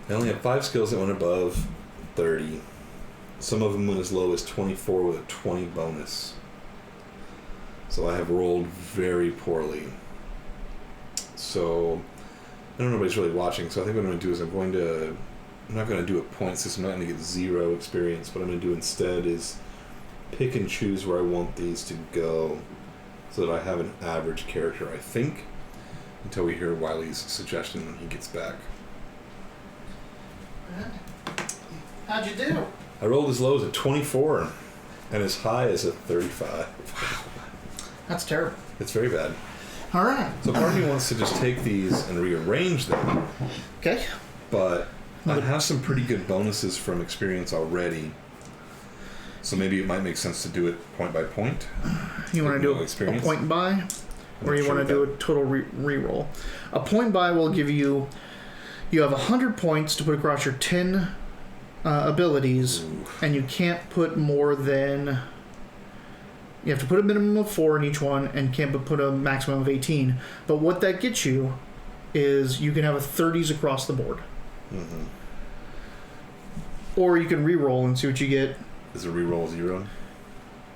I only have 5 skills that went above 30. Some of them went as low as 24 with a 20 bonus. So I have rolled very poorly. So I know nobody's really watching, so I think what I'm going to do is I'm not going to do a point system. I'm not going to get 0 experience. What I'm going to do instead is pick and choose where I want these to go so that I have an average character, I think, until we hear Wiley's suggestion when he gets back. How'd you do? I rolled as low as a 24 and as high as a 35. That's terrible. It's very bad. All right. So part of me wants to just take these and rearrange them, Okay. but I have some pretty good bonuses from experience already. So maybe it might make sense to do it point by point. You want to do No a experience? point buy, or you Sure want to with do a total re-roll? A point buy will give you... You have 100 points to put across your 10 abilities, and you can't put more than... You have to put a minimum of 4 in each one, and can't put a maximum of 18. But what that gets you is you can have a 30s across the board. Mm-hmm. Or you can re-roll and see what you get. Is a reroll 0?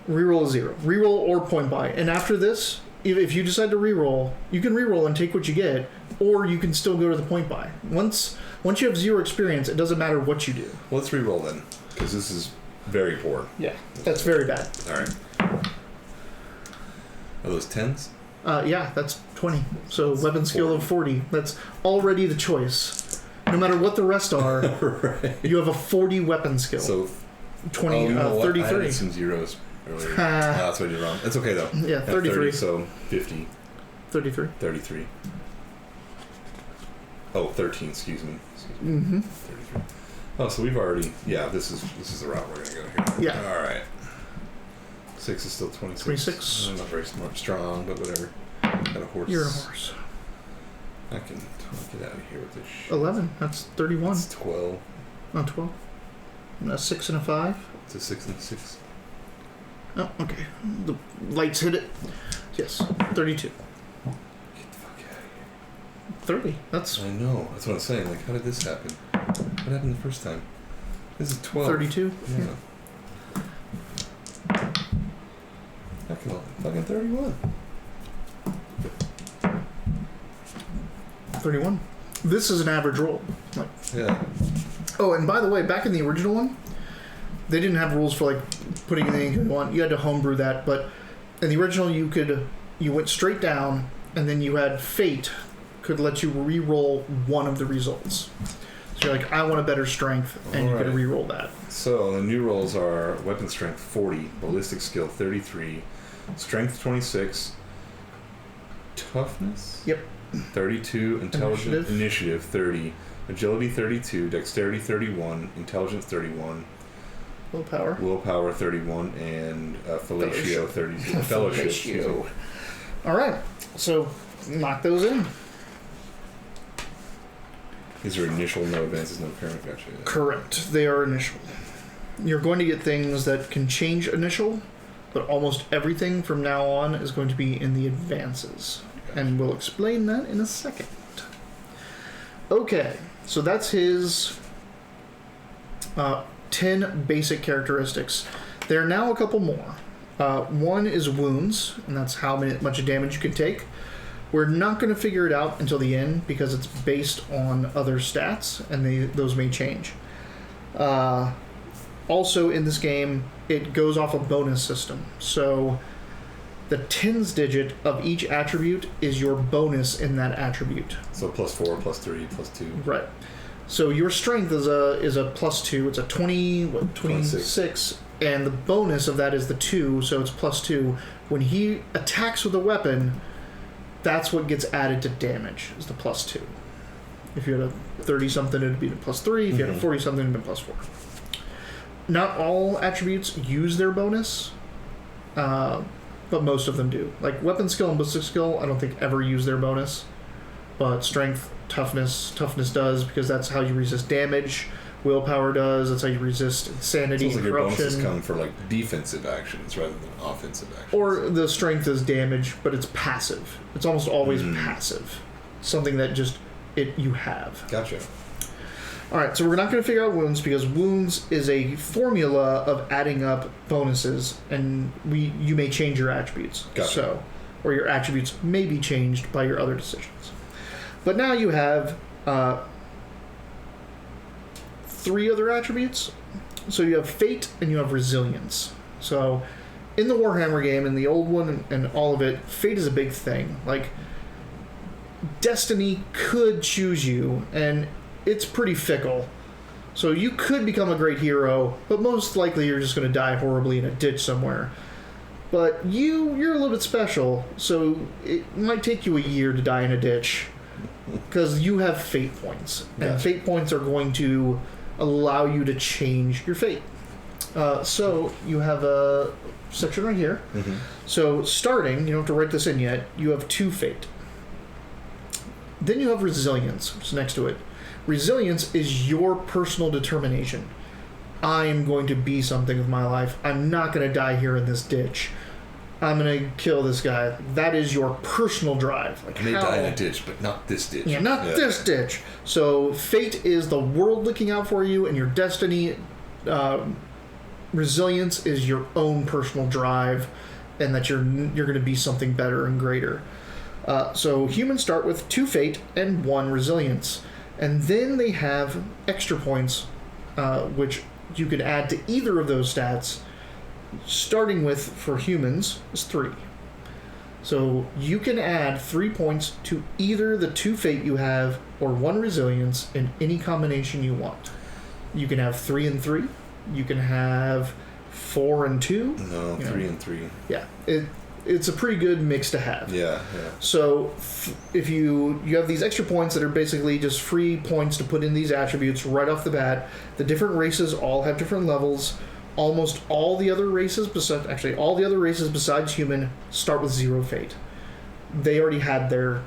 Reroll 0. Reroll or point buy. And after this, if you decide to reroll, you can reroll and take what you get, or you can still go to the point buy. Once you have 0 experience, it doesn't matter what you do. Well, let's reroll then, because this is very poor. Yeah, that's very bad. All right. Are those 10s? Yeah, that's 20. So weapon skill of 40. That's already the choice. No matter what the rest are, Right. you have a 40 weapon skill. So 20, you know what? 33. I added some zeros earlier. That's what I did wrong. It's okay though. Yeah, I have 33. 30, so 50. 33. 33. Oh, 13, excuse me. Mm-hmm. 33. Oh, so we've already... Yeah, this is the route we're going to go here. Yeah. All right. 6 is still 26. 26. I'm not very strong, but whatever. Got a horse. You're a horse. I can get out of here with this shit. 11. That's 31. It's 12. Not 12. And a 6 and a 5. It's a 6 and a 6. Oh, okay. The lights hit it. Yes. 32. Get the fuck out of here. 30. That's I know. That's what I'm saying. Like, how did this happen? What happened the first time? This is 12. 32. Yeah. Fucking 31. 31. This is an average roll. Like, Yeah. oh, and by the way, back in the original one, they didn't have rules for like putting anything you want. You had to homebrew that, but in the original, you went straight down, and then you had fate could let you re-roll one of the results. So you're like, I want a better strength, and you could re-roll that. So the new rolls are weapon strength 40, ballistic skill 33, strength 26, toughness. Yep. 32 initiative 30, agility 32, dexterity 31, intelligence 31, willpower 31, and fellatio 32. Fellowship. All right, so knock those in. These are initial, no advances, no parent. Gotcha. Correct. They are initial. You're going to get things that can change initial, but almost everything from now on is going to be in the advances. Gotcha. And we'll explain that in a second. Okay, so that's his 10 basic characteristics. There are now a couple more. One is wounds, and that's how much damage you can take. We're not going to figure it out until the end because it's based on other stats, and those may change. Also, in this game, it goes off a bonus system. So the tens digit of each attribute is your bonus in that attribute. So +4, +3, +2. Right. So your strength is a +2. It's a 26. And the bonus of that is the 2, so it's +2. When he attacks with a weapon, that's what gets added to damage, is the +2. If you had a 30-something, it'd be the +3. If you had a 40-something, it'd be +4. Not all attributes use their bonus, but most of them do. Like weapon skill and ballistic skill, I don't think ever use their bonus. But strength, toughness does, because that's how you resist damage. Willpower does. That's how you resist insanity and corruption. Your bonuses come for like defensive actions rather than offensive actions. Or the strength is damage, but it's passive. It's almost always passive. Something that just you have. Gotcha. All right, so we're not going to figure out wounds because wounds is a formula of adding up bonuses, and you may change your attributes. Gotcha. Or your attributes may be changed by your other decisions. But now you have 3 other attributes. So you have fate and you have resilience. So in the Warhammer game, in the old one and all of it, fate is a big thing. Like, destiny could choose you, and it's pretty fickle. So you could become a great hero, but most likely you're just going to die horribly in a ditch somewhere. But you're a little bit special, so it might take you a year to die in a ditch because you have fate points. And Gotcha. Fate points are going to allow you to change your fate. So you have a section right here. Mm-hmm. So starting, you don't have to write this in yet, you have 2 fate. Then you have resilience, which is next to it. Resilience is your personal determination. I am going to be something with my life. I'm not going to die here in this ditch. I'm going to kill this guy. That is your personal drive. Like, I may die in a ditch, but not this ditch. Yeah, not this ditch. So fate is the world looking out for you, and your destiny. Resilience is your own personal drive, and that you're going to be something better and greater. So humans start with 2 fate and 1 resilience. And then they have extra points, which you can add to either of those stats, starting with, for humans, is 3. So you can add 3 points to either the 2 fate you have or 1 resilience in any combination you want. You can have 3 and 3. You can have 4 and 2. No, 3 and 3. Yeah. It's a pretty good mix to have. Yeah. So if you have these extra points that are basically just free points to put in these attributes right off the bat. The different races all have different levels. Almost all the other races, besides human, start with 0 fate. They already had their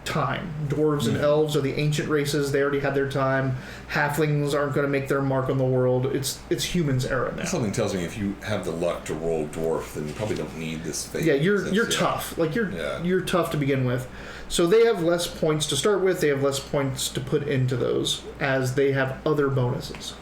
time. Dwarves and elves are the ancient races. They already had their time. Halflings aren't going to make their mark on the world. It's humans' era now. Something tells me if you have the luck to roll dwarf, then you probably don't need this fate. Yeah, you're tough. Like you're tough to begin with. So they have less points to start with. They have less points to put into those, as they have other bonuses.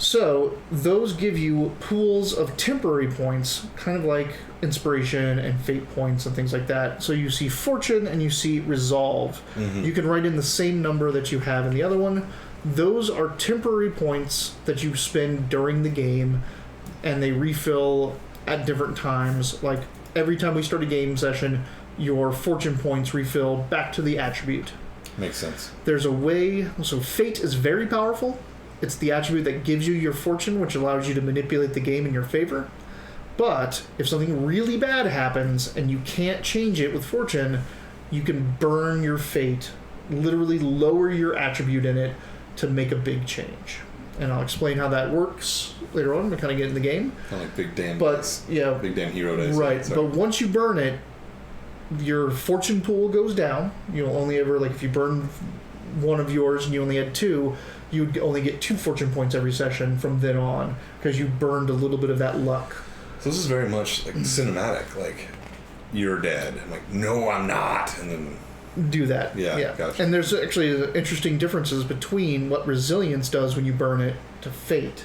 So those give you pools of temporary points, kind of like inspiration and fate points and things like that. So you see fortune and you see resolve. Mm-hmm. You can write in the same number that you have in the other one. Those are temporary points that you spend during the game, and they refill at different times. Like every time we start a game session, your fortune points refill back to the attribute. Makes sense. There's a way. So fate is very powerful. It's the attribute that gives you your fortune, which allows you to manipulate the game in your favor. But if something really bad happens and you can't change it with fortune, you can burn your fate, literally lower your attribute in it to make a big change. And I'll explain how that works later on. We're kind of getting in the game. Kind of like big damn dice. Yeah, big damn hero dice. Right, but once you burn it, your fortune pool goes down. You'll only ever, like, if you burn one of yours and you only had 2, you'd only get 2 fortune points every session from then on, because you burned a little bit of that luck. So this is very much like cinematic, like, you're dead. I'm like, no, I'm not. And then do that. Yeah, gotcha. And there's actually interesting differences between what resilience does when you burn it to fate,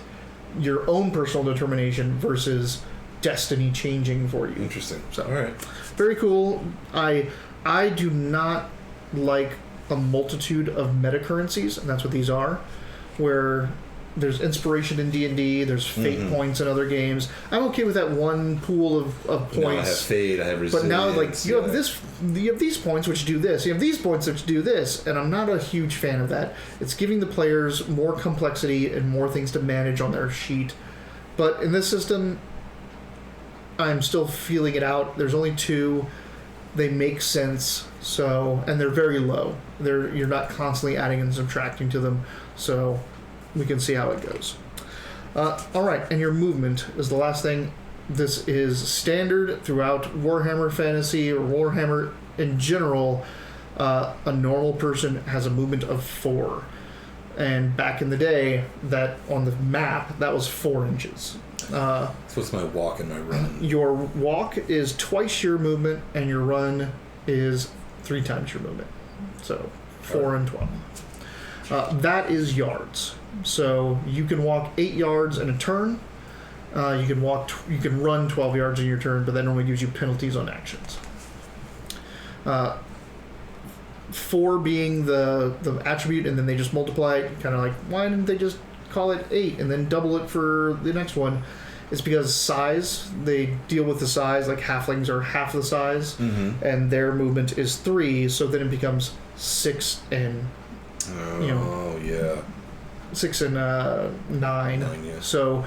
your own personal determination versus destiny changing for you. Interesting. So, all right. Very cool. I do not like a multitude of meta currencies, and that's what these are, where there's inspiration in D&D, there's fate points in other games. I'm okay with that one pool of points. Now I have fate, I have resilience. But now, like, you have these points which do this, you have these points which do this, and I'm not a huge fan of that. It's giving the players more complexity and more things to manage on their sheet. But in this system, I'm still feeling it out. There's only 2. They make sense, and they're very low. You're not constantly adding and subtracting to them, so we can see how it goes. All right, and your movement is the last thing. This is standard throughout Warhammer Fantasy or Warhammer in general. A normal person has a movement of 4, and back in the day, that on the map that was 4 inches. So what's my walk and my run? Your walk is twice your movement, and your run is 3 times your movement. So 4 and 12. That is yards. So you can walk 8 yards in a turn. You can run 12 yards in your turn, but that normally gives you penalties on actions. 4 being the attribute, and then they just multiply it. Kind of like, why didn't they just call it 8 and then double it for the next one? It's because size, they deal with the size, like halflings are half the size, and their movement is 3, so then it becomes 6 and 6 and 9. Yeah. So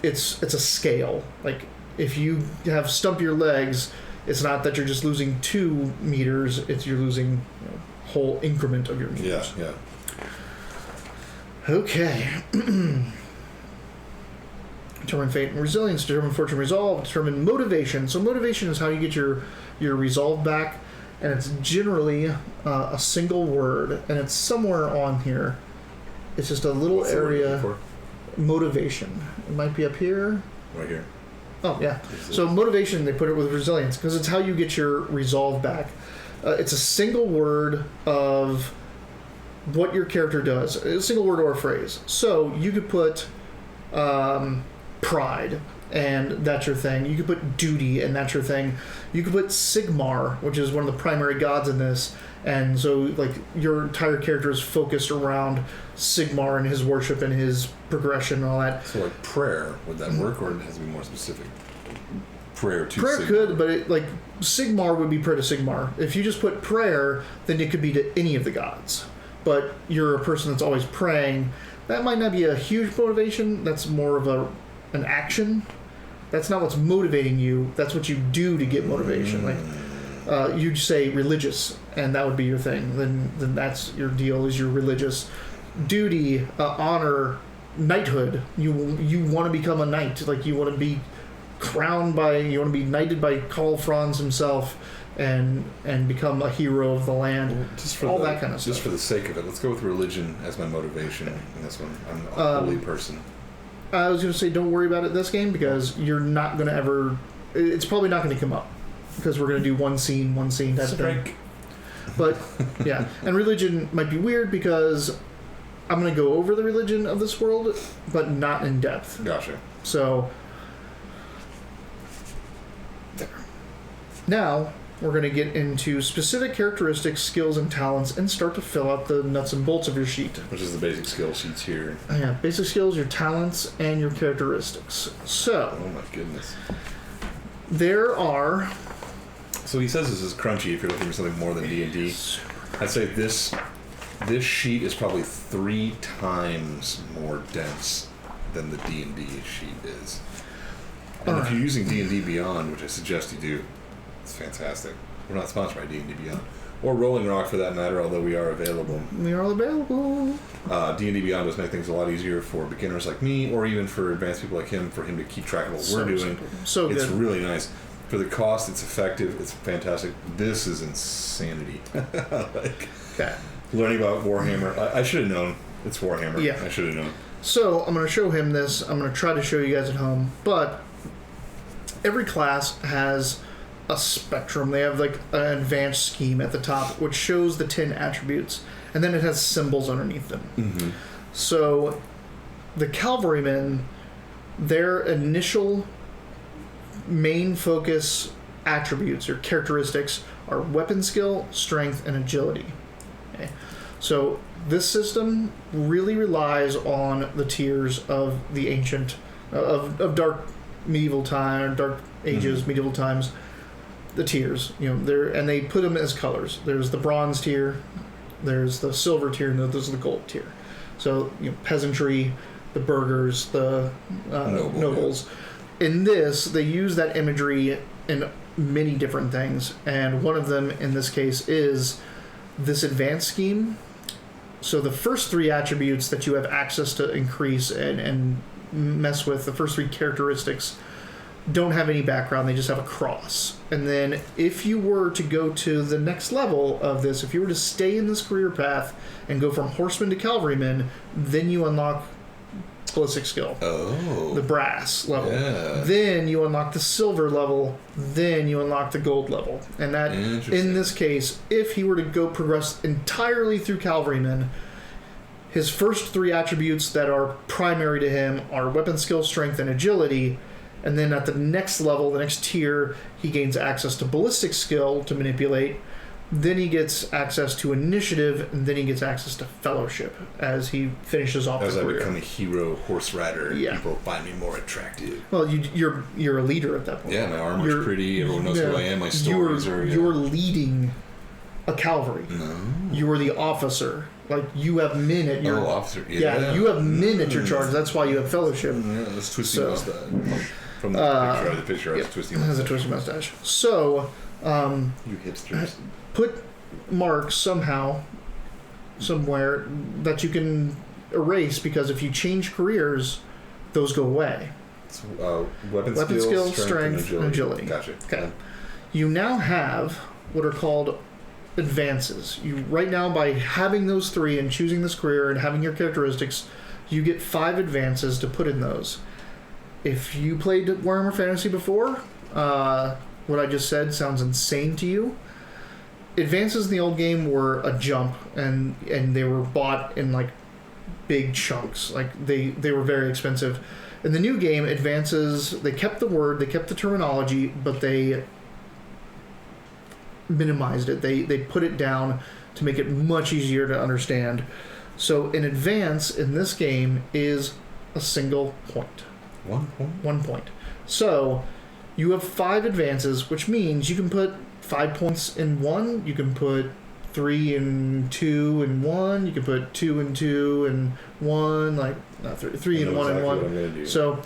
it's a scale. Like, if you have stump your legs, it's not that you're just losing 2 meters, it's you're losing whole increment of your meters. Yeah. Okay. Determine fate and resilience, determine fortune resolve, determine motivation. So motivation is how you get your resolve back, and it's generally a single word, and it's somewhere on here. It's just a little area. Motivation. It might be up here. Right here. Oh, yeah. So motivation, they put it with resilience, because it's how you get your resolve back. It's a single word of what your character does. A single word or a phrase. So you could put pride, and that's your thing. You could put duty, and that's your thing. You could put Sigmar, which is one of the primary gods in this, and so, like, your entire character is focused around Sigmar and his worship and his progression and all that. So, like, prayer, would that work, or it has to be more specific? Prayer Sigmar could, but Sigmar would be prayer to Sigmar. If you just put prayer, then it could be to any of the gods. But you're a person that's always praying. That might not be a huge motivation. That's more of an action. That's not what's motivating you. That's what you do to get motivation. Like, you'd say religious, and that would be your thing. Then that's your deal, is your religious. Duty, honor, knighthood. You want to become a knight. Like, you want to be crowned by, you want to be knighted by Karl Franz himself, and become a hero of the land. All that kind of stuff. Just for the sake of it, let's go with religion as my motivation in this one. I'm a holy person. I was going to say, don't worry about it this game, because you're not going to ever... It's probably not going to come up, because we're going to do one scene type of thing. But, yeah. And religion might be weird, because I'm going to go over the religion of this world, but not in depth. Gotcha. So, there. Now, we're going to get into specific characteristics, skills, and talents, and start to fill out the nuts and bolts of your sheet. Which is the basic skill sheets here. Yeah, basic skills, your talents, and your characteristics. So... Oh my goodness. There are... So he says this is crunchy if you're looking for something more than D&D. I'd say this sheet is probably 3 times more dense than the D&D sheet is. And if you're using D&D Beyond, which I suggest you do, it's fantastic. We're not sponsored by D&D Beyond. Or Rolling Rock, for that matter, although we are available. We are available. D&D Beyond does make things a lot easier for beginners like me, or even for advanced people like him, for him to keep track of what we're doing. Simple. So it's good. really nice. For the cost, it's effective. It's fantastic. This is insanity. Okay. Learning about Warhammer. I should have known. It's Warhammer. Yeah. I should have known. So I'm going to show him this. I'm going to try to show you guys at home. But every class has a spectrum. They have like an advanced scheme at the top, which shows the 10 attributes, and then it has symbols underneath them. Mm-hmm. So the cavalrymen, their initial main focus attributes or characteristics are weapon skill, strength, and agility. Okay. So this system really relies on the tiers of the ancient, of dark medieval time, dark ages, medieval times. The tiers, and they put them as colors. There's the bronze tier, there's the silver tier, and there's the gold tier. So, peasantry, the burghers, the nobles. In this, they use that imagery in many different things, and one of them, in this case, is this advanced scheme. So the first 3 attributes that you have access to increase and mess with, the first 3 characteristics, don't have any background. They just have a cross. And then if you were to go to the next level of this, if you were to stay in this career path and go from horseman to cavalryman, then you unlock ballistic skill. Oh. The brass level. Yeah. Then you unlock the silver level. Then you unlock the gold level. And that, in this case, if he were to go progress entirely through cavalryman, his first 3 attributes that are primary to him are weapon skill, strength, and agility. And then at the next level, the next tier, he gains access to ballistic skill to manipulate. Then he gets access to initiative, and then he gets access to fellowship as he finishes off As the I career. become a hero horse rider, Yeah. people find me more attractive. Well, you're a leader at that point. Yeah, my armor's pretty. Everyone knows who I am. My stories are. You're leading a cavalry. No. You are the officer. Like, you have men at your... officer. Yeah, you have men at your charge. That's why you have fellowship. Yeah, that's twisty So- mustache. From the picture, I was twisty It has a mustache. twisted mustache. So, You hipsters. put marks somehow, somewhere, that you can erase, because if you change careers, those go away. So, weapon Weapon skill, strength, and agility. Gotcha. Okay. You now have what are called advances. You right now, by having those 3 and choosing this career and having your characteristics, you get 5 advances to put in those. If you played Warhammer Fantasy before, what I just said sounds insane to you. Advances in the old game were a jump, and they were bought in like big chunks. Like they were very expensive. In the new game, advances, they kept the word, they kept the terminology, but they minimized it. They put it down to make it much easier to understand. So an advance in this game is a single point. 1 point? 1 point. So you have 5 advances, which means you can put 5 points in 1, you can put 3 and 2 and 1, you can put 2 and 2 and 1, like not 3 and 1 and 1. So,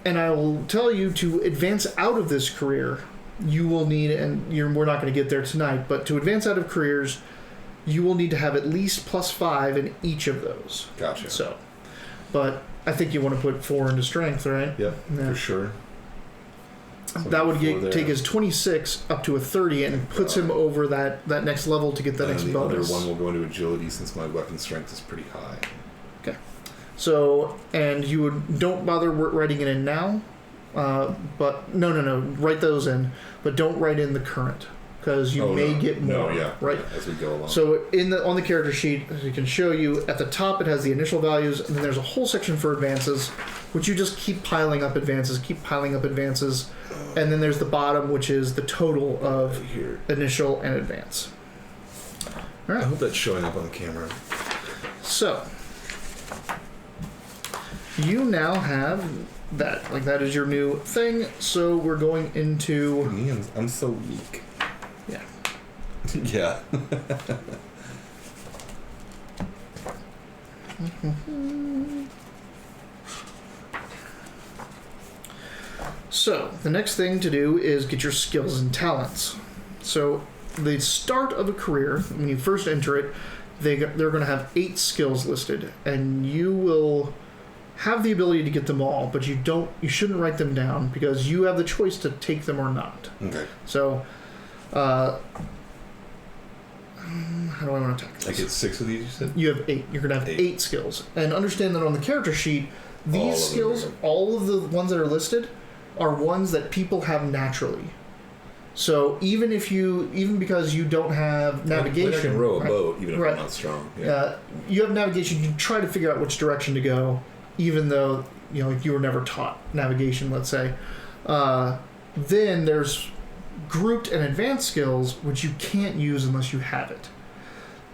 and I will tell you, to advance out of this career, you will need, and we're not going to get there tonight, but to advance out of careers, you will need to have at least +5 in each of those. Gotcha. So, but I think you want to put 4 into strength, right? Yep, Yeah. for sure. That would take his 26 up to a 30 and puts him over that next level to get the next the bonus. other one will go into agility since my weapon strength is pretty high. Okay. So, and don't bother writing it in now, but no, write those in, but don't write in the current, because you may get more. No, yeah, right. As we go along. So on the character sheet, as you can show you, at the top it has the initial values, and then there's a whole section for advances, which you just keep piling up advances, and then there's the bottom, which is the total of here. initial and advance. All I right. hope that's showing up on camera. So you now have that. Like, that is your new thing. So we're going into... Me, I'm so weak. Yeah. Yeah. So, the next thing to do is get your skills and talents. So, the start of a career, when you first enter it, they're going to have 8 skills listed, and you will have the ability to get them all, but you shouldn't write them down because you have the choice to take them or not. Okay. So, how do I want to tackle this? I get 6 of these, you said? You have 8. You're going to have 8 skills. And understand that on the character sheet, these skills, all of the ones that are listed, are ones that people have naturally. So even because you don't have navigation, I can row a boat even if right. I'm not strong. Yeah. You have navigation. You try to figure out which direction to go, even though you were never taught navigation. Let's say. Then there's grouped and advanced skills, which you can't use unless you have it,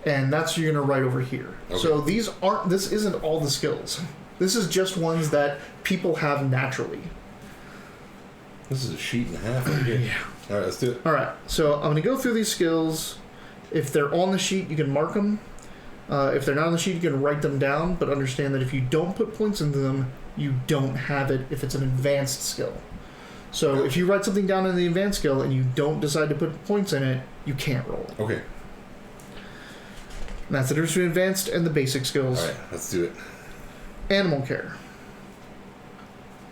and that's what you're going to write over here. Okay. So this isn't all the skills. This is just ones that people have naturally. This is a sheet and a half right here. Yeah. All right, let's do it. All right, so I'm going to go through these skills. If they're on the sheet, you can mark them. If they're not on the sheet, you can write them down, but understand that if you don't put points into them, you don't have it if it's an advanced skill. So if you write something down in the advanced skill and you don't decide to put points in it, you can't roll it. Okay. And that's the difference between advanced and the basic skills. All right, let's do it. Animal care.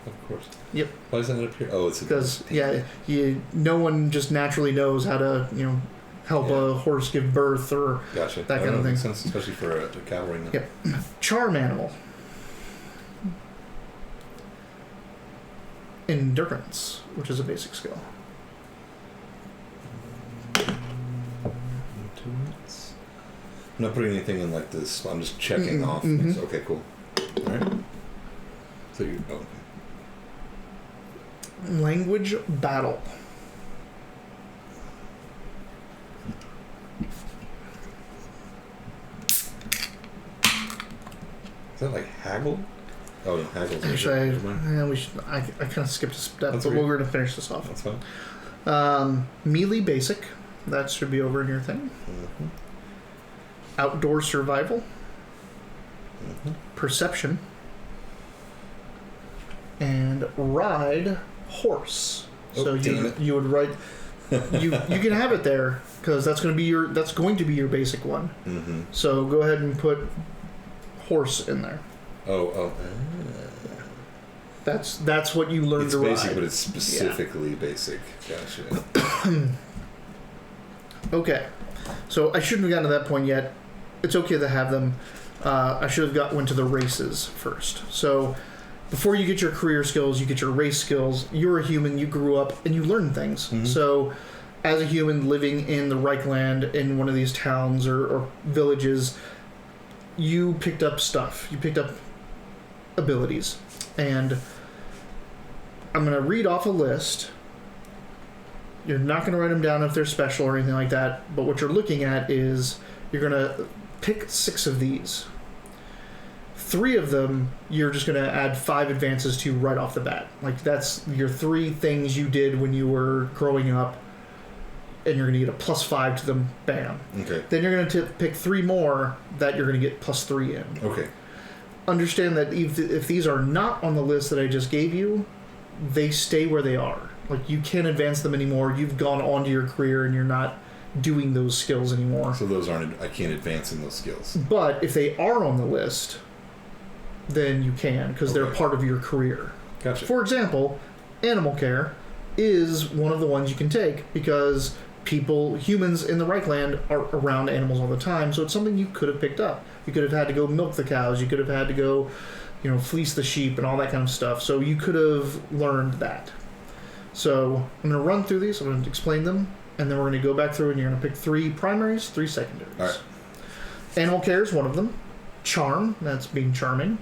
Of course. Yep. Why is that up here? Oh, it's because no one just naturally knows how to help a horse give birth or gotcha. that kind of thing. Makes sense, especially for a cavalry. Yep. Charm animal. Endurance, which is a basic skill. Endurance. I'm not putting anything in like this. I'm just checking off. Mm-hmm. Okay, cool. All right. So you. Oh, okay. Language battle. Is that like haggle? Oh no, haggle's actually, I kind of skipped a step, but we're going to finish this off. That's fine. Melee basic. That should be over in your thing. Mm-hmm. Outdoor survival. Mm-hmm. Perception. And ride horse. Oh, so you would write. You can have it there because that's going to be your basic one. Mm-hmm. So go ahead and put horse in there. Oh. That's what you learned to ride. It's basic, but it's specifically basic. Gotcha. Okay, so I shouldn't have gotten to that point yet. It's okay to have them. I should have went to the races first. So before you get your career skills, you get your race skills. You're a human. You grew up and you learn things. Mm-hmm. So as a human living in the Reichland in one of these towns or villages, you picked up stuff. You picked up abilities. And I'm going to read off a list. You're not going to write them down if they're special or anything like that. But what you're looking at is you're going to pick 6 of these. 3 of them, you're just going to add 5 advances to right off the bat. Like that's your 3 things you did when you were growing up. And you're going to get a +5 to them. Bam. Okay. Then you're going to pick 3 more that you're going to get +3 in. Okay. Understand that if these are not on the list that I just gave you, they stay where they are. Like you can't advance them anymore. You've gone on to your career and you're not doing those skills anymore. So those aren't. I can't advance in those skills. But if they are on the list, then you can because they're part of your career. Gotcha. For example, animal care is one of the ones you can take because humans in the Reichland are around animals all the time, so it's something you could have picked up. You could have had to go milk the cows. You could have had to go, fleece the sheep and all that kind of stuff. So you could have learned that. So I'm going to run through these. I'm going to explain them, and then we're going to go back through, and you're going to pick 3 primaries, 3 secondaries. All right. Animal care is one of them. Charm, that's being charming.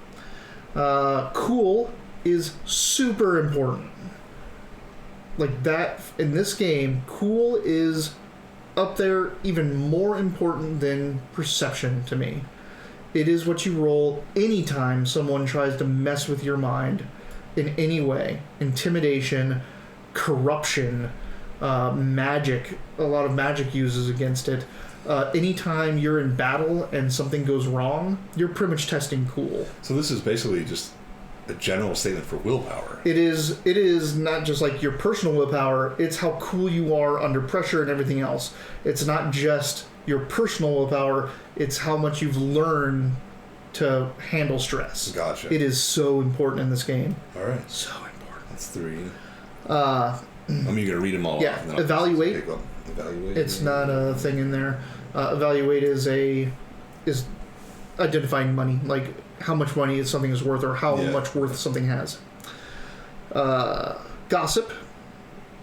Cool is super important. Like that, in this game, cool is up there even more important than perception to me. It is what you roll anytime someone tries to mess with your mind in any way. Intimidation, corruption, magic. A lot of magic uses against it. Anytime you're in battle and something goes wrong, you're pretty much testing cool. So this is basically just a general statement for willpower. It is not just like your personal willpower, it's how cool you are under pressure and everything else. It's not just your personal willpower, it's how much you've learned to handle stress. Gotcha. It is so important in this game. All right. So important. That's 3. I mean, you're going to read them all yeah, off. And then I'll evaluate. pick up. Evaluate. It's not a thing in there. Evaluate is identifying money, like how much money something is worth or how much worth something has. Gossip.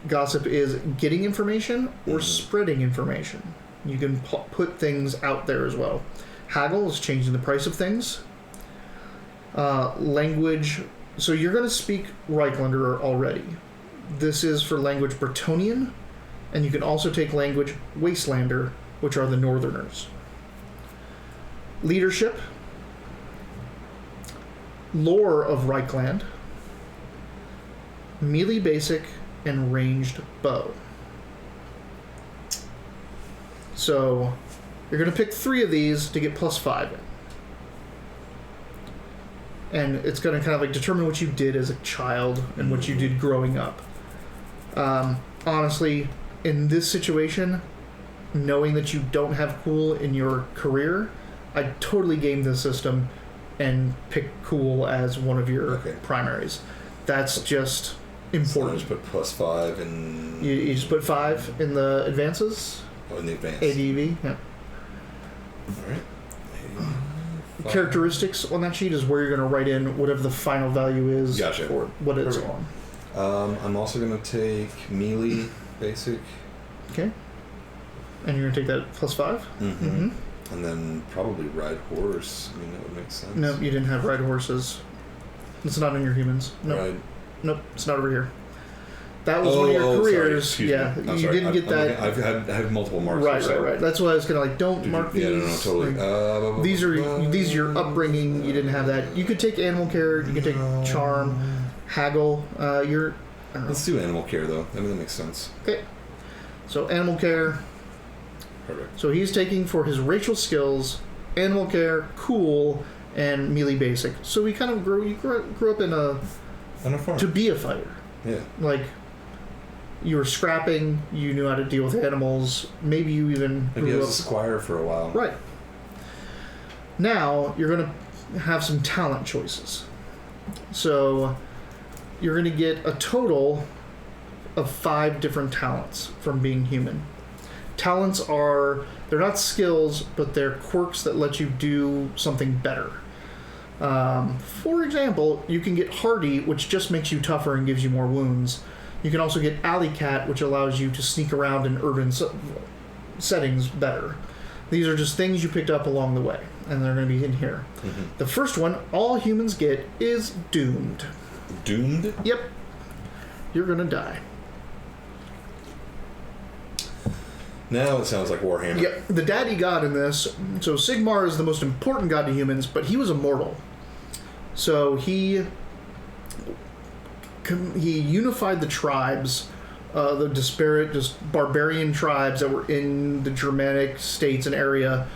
Gossip is getting information or spreading information. You can put things out there as well. Haggle is changing the price of things. Language. So you're going to speak Reichlander already. This is for language Bretonnian, and you can also take language Wastelander, which are the Northerners. Leadership. Lore of Reichland. Melee basic and ranged bow. So you're going to pick 3 of these to get +5 in. And it's going to kind of like determine what you did as a child and what you did growing up. Honestly, in this situation, knowing that you don't have cool in your career, I'd totally game this system and pick cool as one of your primaries. That's just important. So just put +5 and... You just put 5 in the advances? Oh, in the advance. ADV, yeah. Alright. Characteristics on that sheet is where you're going to write in whatever the final value is for what it's on. I'm also going to take melee basic. Okay. And you're going to take that +5? Mm-hmm. And then probably ride horse. I mean, that would make sense. Nope, you didn't have ride horses. It's not in your humans. Nope. Nope, it's not over here. That was one of your careers. Sorry. Yeah, you didn't get that. I have multiple marks. Right. That's why I was kind of like, don't mark these. Yeah, no, totally. Like, these are your upbringing. You didn't have that. You could take animal care. You could take charm, haggle. Let's do animal care though. I mean, that makes sense. Okay. So animal care. Perfect. So he's taking for his racial skills, animal care, cool, and melee basic. So he kind of grew up in on a farm to be a fighter. Yeah. Like, you were scrapping, you knew how to deal with animals, maybe you even maybe he was a squire for a while. Right. Now, you're going to have some talent choices. So, you're going to get a total of 5 different talents from being human. Talents they're not skills, but they're quirks that let you do something better. For example, you can get Hardy, which just makes you tougher and gives you more wounds. You can also get Alley Cat, which allows you to sneak around in urban settings better. These are just things you picked up along the way, and they're going to be in here. Mm-hmm. The first one all humans get is Doomed. Doomed? Yep. You're going to die. Now it sounds like Warhammer. Yep. The daddy god in this, so Sigmar is the most important god to humans, but he was immortal. So he unified the tribes, the disparate, just barbarian tribes that were in the Germanic states and area,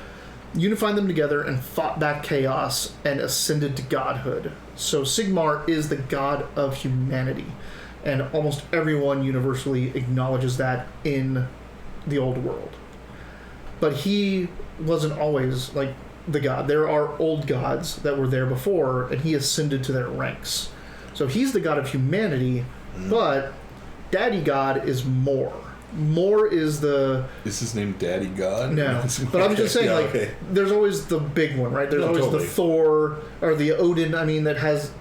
unified them together and fought back chaos and ascended to godhood. So Sigmar is the god of humanity, and almost everyone universally acknowledges that in the old world. But he wasn't always like the god. There are old gods that were there before, and he ascended to their ranks. So he's the god of humanity, but Daddy God is Mor. Mor is the... Is his name Daddy God? No. But I'm just saying, there's always the big one, right? There's always the Thor, or the Odin, that has...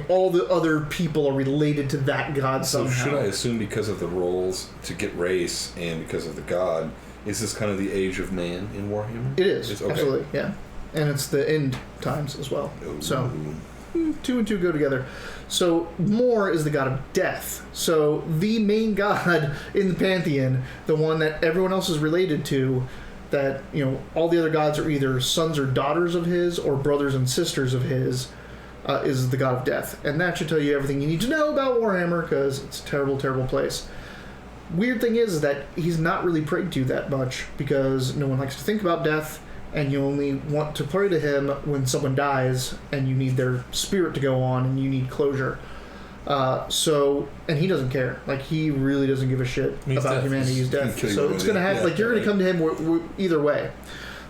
all the other people are related to that god somehow. So should I assume because of the roles to get race and because of the god, is this kind of the age of man in Warhammer? It is, absolutely, yeah. And it's the end times as well. Ooh. So 2 and 2 go together. So Mor is the god of death. So the main god in the pantheon, the one that everyone else is related to, that all the other gods are either sons or daughters of his or brothers and sisters of his, is the god of death. And that should tell you everything you need to know about Warhammer, because it's a terrible, terrible place. Weird thing is that he's not really prayed to that much, because no one likes to think about death, and you only want to pray to him when someone dies and you need their spirit to go on and you need closure. And he doesn't care. Like, he really doesn't give a shit about humanity. He's death. So it's going to have, like, you're going to come to him either way.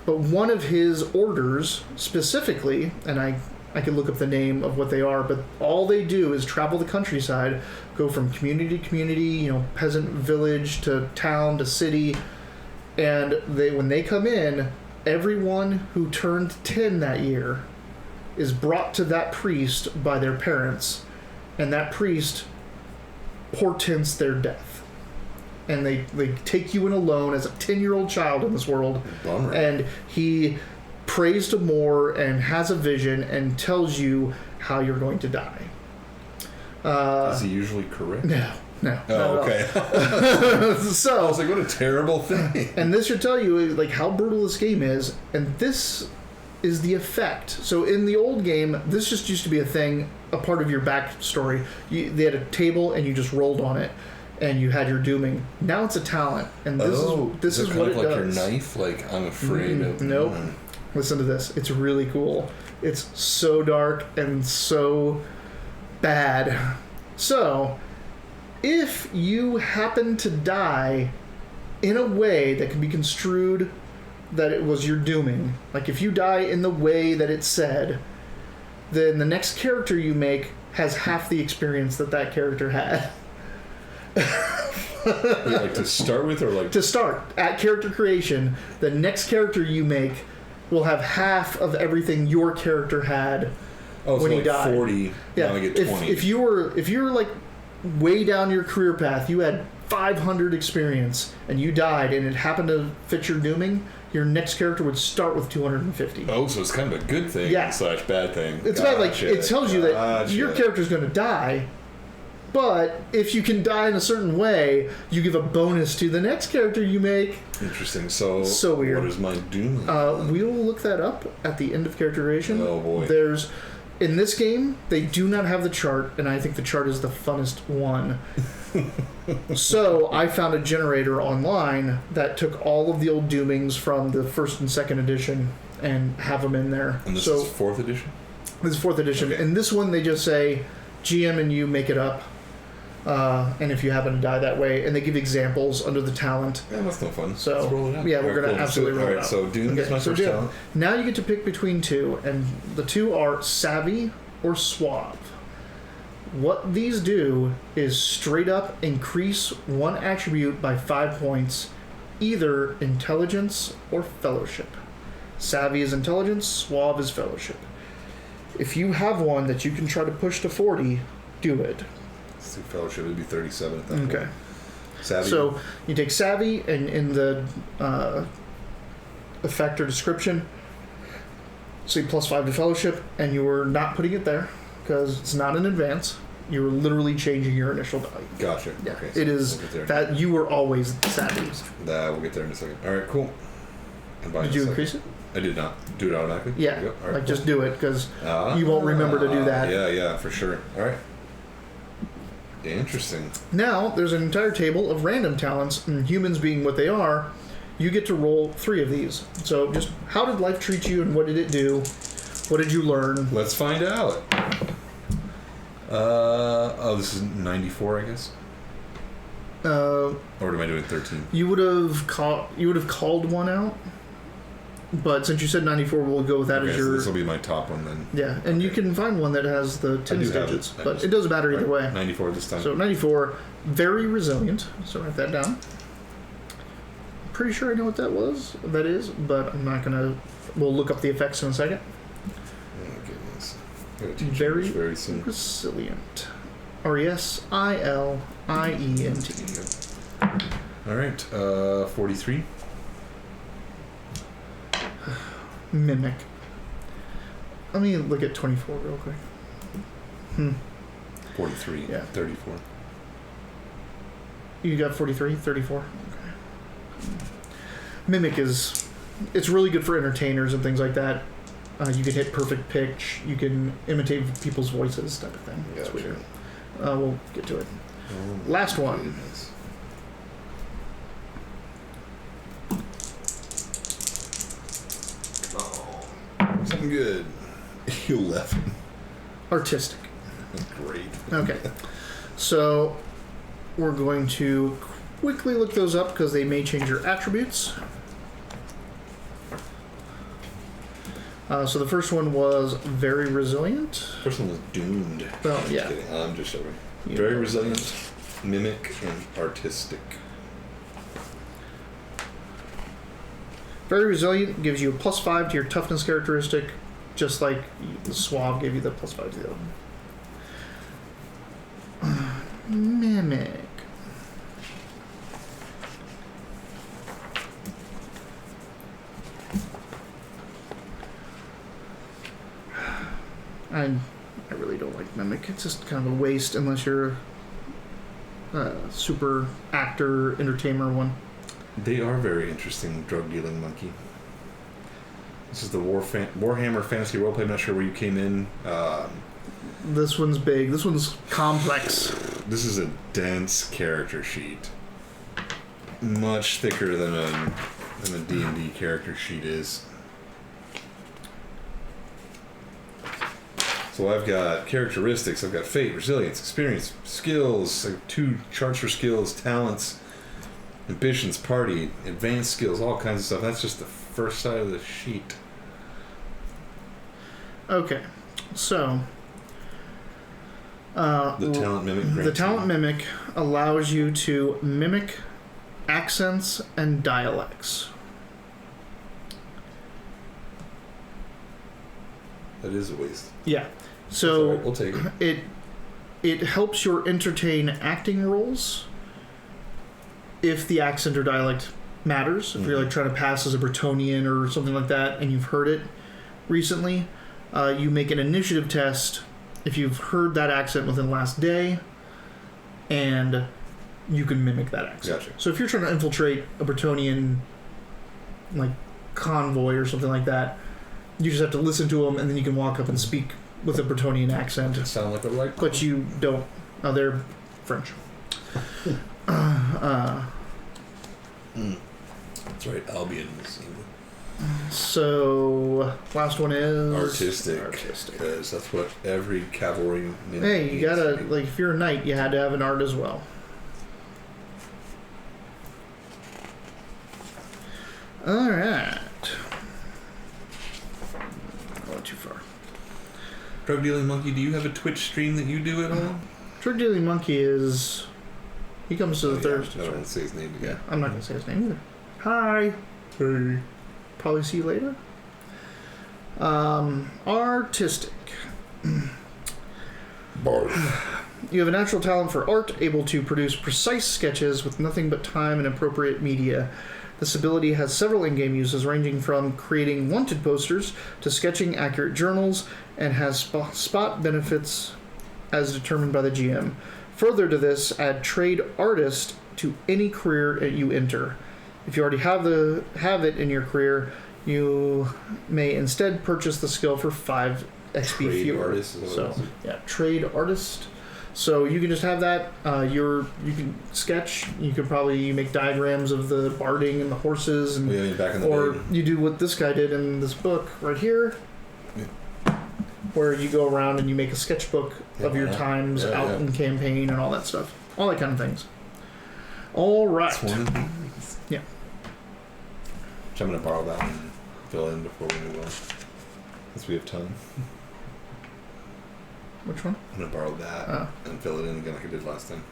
But one of his orders specifically, and I can look up the name of what they are, but all they do is travel the countryside, go from community to community, peasant village to town to city, and when they come in, everyone who turned 10 that year is brought to that priest by their parents, and that priest portents their death. And they take you in alone as a 10-year-old child in this world. Bummer. And he prays to more and has a vision and tells you how you're going to die. Is he usually correct? No. Oh, okay. So I was like, what a terrible thing. And this should tell you like how brutal this game is, and this is the effect. So in the old game, this just used to be a part of your backstory. They had a table and you just rolled on it, and you had your dooming. Now it's a talent, and this is what it does. Like your knife, like I'm afraid of. Nope. Listen to this. It's really cool. It's so dark and so bad. So, if you happen to die in a way that can be construed that it was your dooming, like if you die in the way that it said, then the next character you make has half the experience that character had. Like to start with, or like to start at character creation, the next character you make will have half of everything your character had when he died. 40. Yeah, now I get 20. If you were like way down your career path, you had 500 experience, and you died, and it happened to fit your dooming, your next character would start with 250. Oh, so it's kind of a good thing slash bad thing. It's bad, like it tells you that your character's going to die. But if you can die in a certain way, you give a bonus to the next character you make. Interesting. So weird. What is my doom? We will look that up at the end of character creation. Oh boy. In this game, they do not have the chart, and I think the chart is the funnest one. So I found a generator online that took all of the old doomings from the first and second edition and have them in there. And this is 4th edition? This is 4th edition. Okay. In this one, they just say, GM and you make it up. And if you happen to die that way, and they give examples under the talent. Yeah, that's no fun. So let's roll it out. Yeah, we're going to absolutely roll it out. So Doom is my first talent. Now you get to pick between two, and the two are Savvy or Suave. What these do is straight up increase one attribute by 5 points, either Intelligence or Fellowship. Savvy is Intelligence, Suave is Fellowship. If you have one that you can try to push to 40, do it. Fellowship would be 37 at that point. Okay. Savvy. So you take Savvy, and in the effect or description, say +5 to Fellowship, and you were not putting it there because it's not an advance. You were literally changing your initial value. Gotcha. Yeah, okay, so it is that you were always Savvy. We'll get there in a second. All right, cool. Did you increase it? I did not. Do it automatically? Yeah. All right, just do it because you won't remember to do that. Yeah, for sure. All right. Interesting. Now, there's an entire table of random talents, and humans being what they are, you get to roll 3 of these. So just how did life treat you, and what did it do? What did you learn? Let's find out. This is 94, I guess. Or am I doing 13? You would have called one out, but since you said 94, we'll go with that as your. So this will be my top one then. Yeah, and you can find one that has the 10 digits, but it doesn't matter either way. 94 this time. So 94, very resilient. So write that down. Pretty sure I know what that is, but I'm not gonna. We'll look up the effects in a second. Oh goodness. Very soon. Resilient. RESILIENT. All right, 43. Mimic. Let me look at 24 real quick. 43. Yeah. 34. You got 43, 34. Okay. Mimic it's really good for entertainers and things like that. You can hit perfect pitch. You can imitate people's voices, type of thing. It's weird. We'll get to it. Last one. Goodness. I'm good. 11. Artistic. Great. Okay. So we're going to quickly look those up because they may change your attributes. So the first one was very resilient. First one was doomed. Well, yeah. Kidding. I'm just joking. Yeah. Very resilient, mimic, and artistic. Very resilient gives you a +5 to your toughness characteristic, just like the suave gave you the +5 to the other one. Mimic. I really don't like mimic. It's just kind of a waste unless you're a super actor, entertainer one. They are very interesting drug-dealing monkey. This is the Warhammer Fantasy Roleplay. I'm not sure where you came in. This one's big. This one's complex. This is a dense character sheet. Much thicker than a D&D character sheet is. So I've got characteristics. I've got fate, resilience, experience, skills. I have 2 charts for skills, talents, ambitions, party, advanced skills, all kinds of stuff. That's just the first side of the sheet. Okay, so The talent mimic. the talent mimic allows you to mimic accents and dialects. That is a waste. Yeah. That's So all right, we'll take it. it helps you entertain acting roles if the accent or dialect matters. If you're like trying to pass as a Bretonian or something like that and you've heard it recently, you make an initiative test if you've heard that accent within the last day, and you can mimic that accent. Gotcha. So if you're trying to infiltrate a Bretonian like convoy or something like that, you just have to listen to them and then you can walk up and speak with a Bretonian accent. Sound like a right. But you don't. Oh, they're French. That's right. Albion is England. So last one is Artistic. Artistic. Because that's what every cavalry. Hey, you gotta like if you're a knight, you had to have an art as well. All right. I went too far. Drug dealing monkey. Do you have a Twitch stream that you do at all? Drug dealing monkey is. He comes to the Thursdays. I don't right? want to say his name again. I'm not gonna say his name either. Hi. Hey. Probably see you later. Artistic. You have a natural talent for art, able to produce precise sketches with nothing but time and appropriate media. This ability has several in-game uses, ranging from creating wanted posters to sketching accurate journals, and has spot benefits as determined by the GM. Further to this, add trade artist to any career that you enter. If you already have it in your career, you may instead purchase the skill for 5 XP Trade fewer. artist is what it is. Yeah, trade artist. So you can just have that. You can sketch. You could probably make diagrams of the barding and the horses, and Back in the or day. you do what this guy did in this book right here, where you go around and you make a sketchbook of your times out in campaign and all that stuff, all that kind of things. All right. That's one of these. Yeah. So I'm going to borrow that one and fill in before we move on. Since we have time. Which one? I'm going to borrow that and fill it in again like I did last time.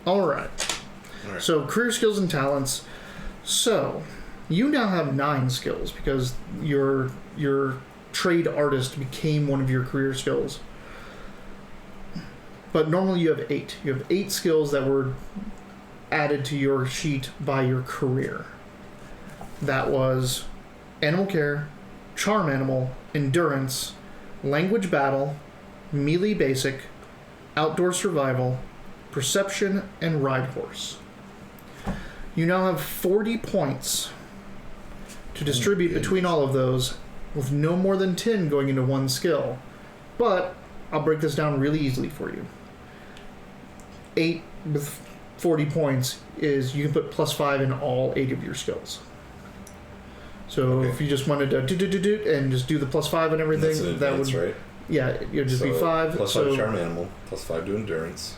All right. So career skills and talents. So you now have 9 skills because your trade artist became one of your career skills. But normally you have 8. You have 8 skills that were added to your sheet by your career. That was animal care, charm animal, endurance, language battle, melee basic, outdoor survival, perception, and ride horse. You now have 40 points to distribute between all of those, with no more than 10 going into one skill. But I'll break this down really easily for you. 8 with 40 points is you can put +5 in all 8 of your skills. So if you just wanted to do and just do the +5 and everything, That's an that advance, would right? Yeah, it would just be 5. +5 so to charm animal, +5 to endurance,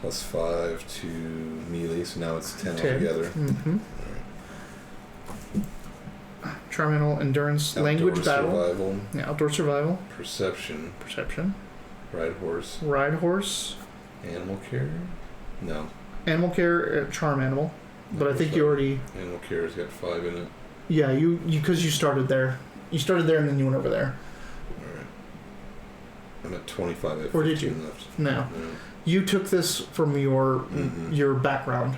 +5 to melee. So now it's 10 altogether. Mm-hmm. Right. Charm animal, endurance, Outdoor language battle, survival, outdoor survival, perception, ride horse, animal care. No, animal care, charm animal. But I think you already. Animal care has got 5 in it. Yeah, you because you started there. You started there and then you went over there. Alright. I'm at 25. I have Or did 15 you? left. No. You took this from your background.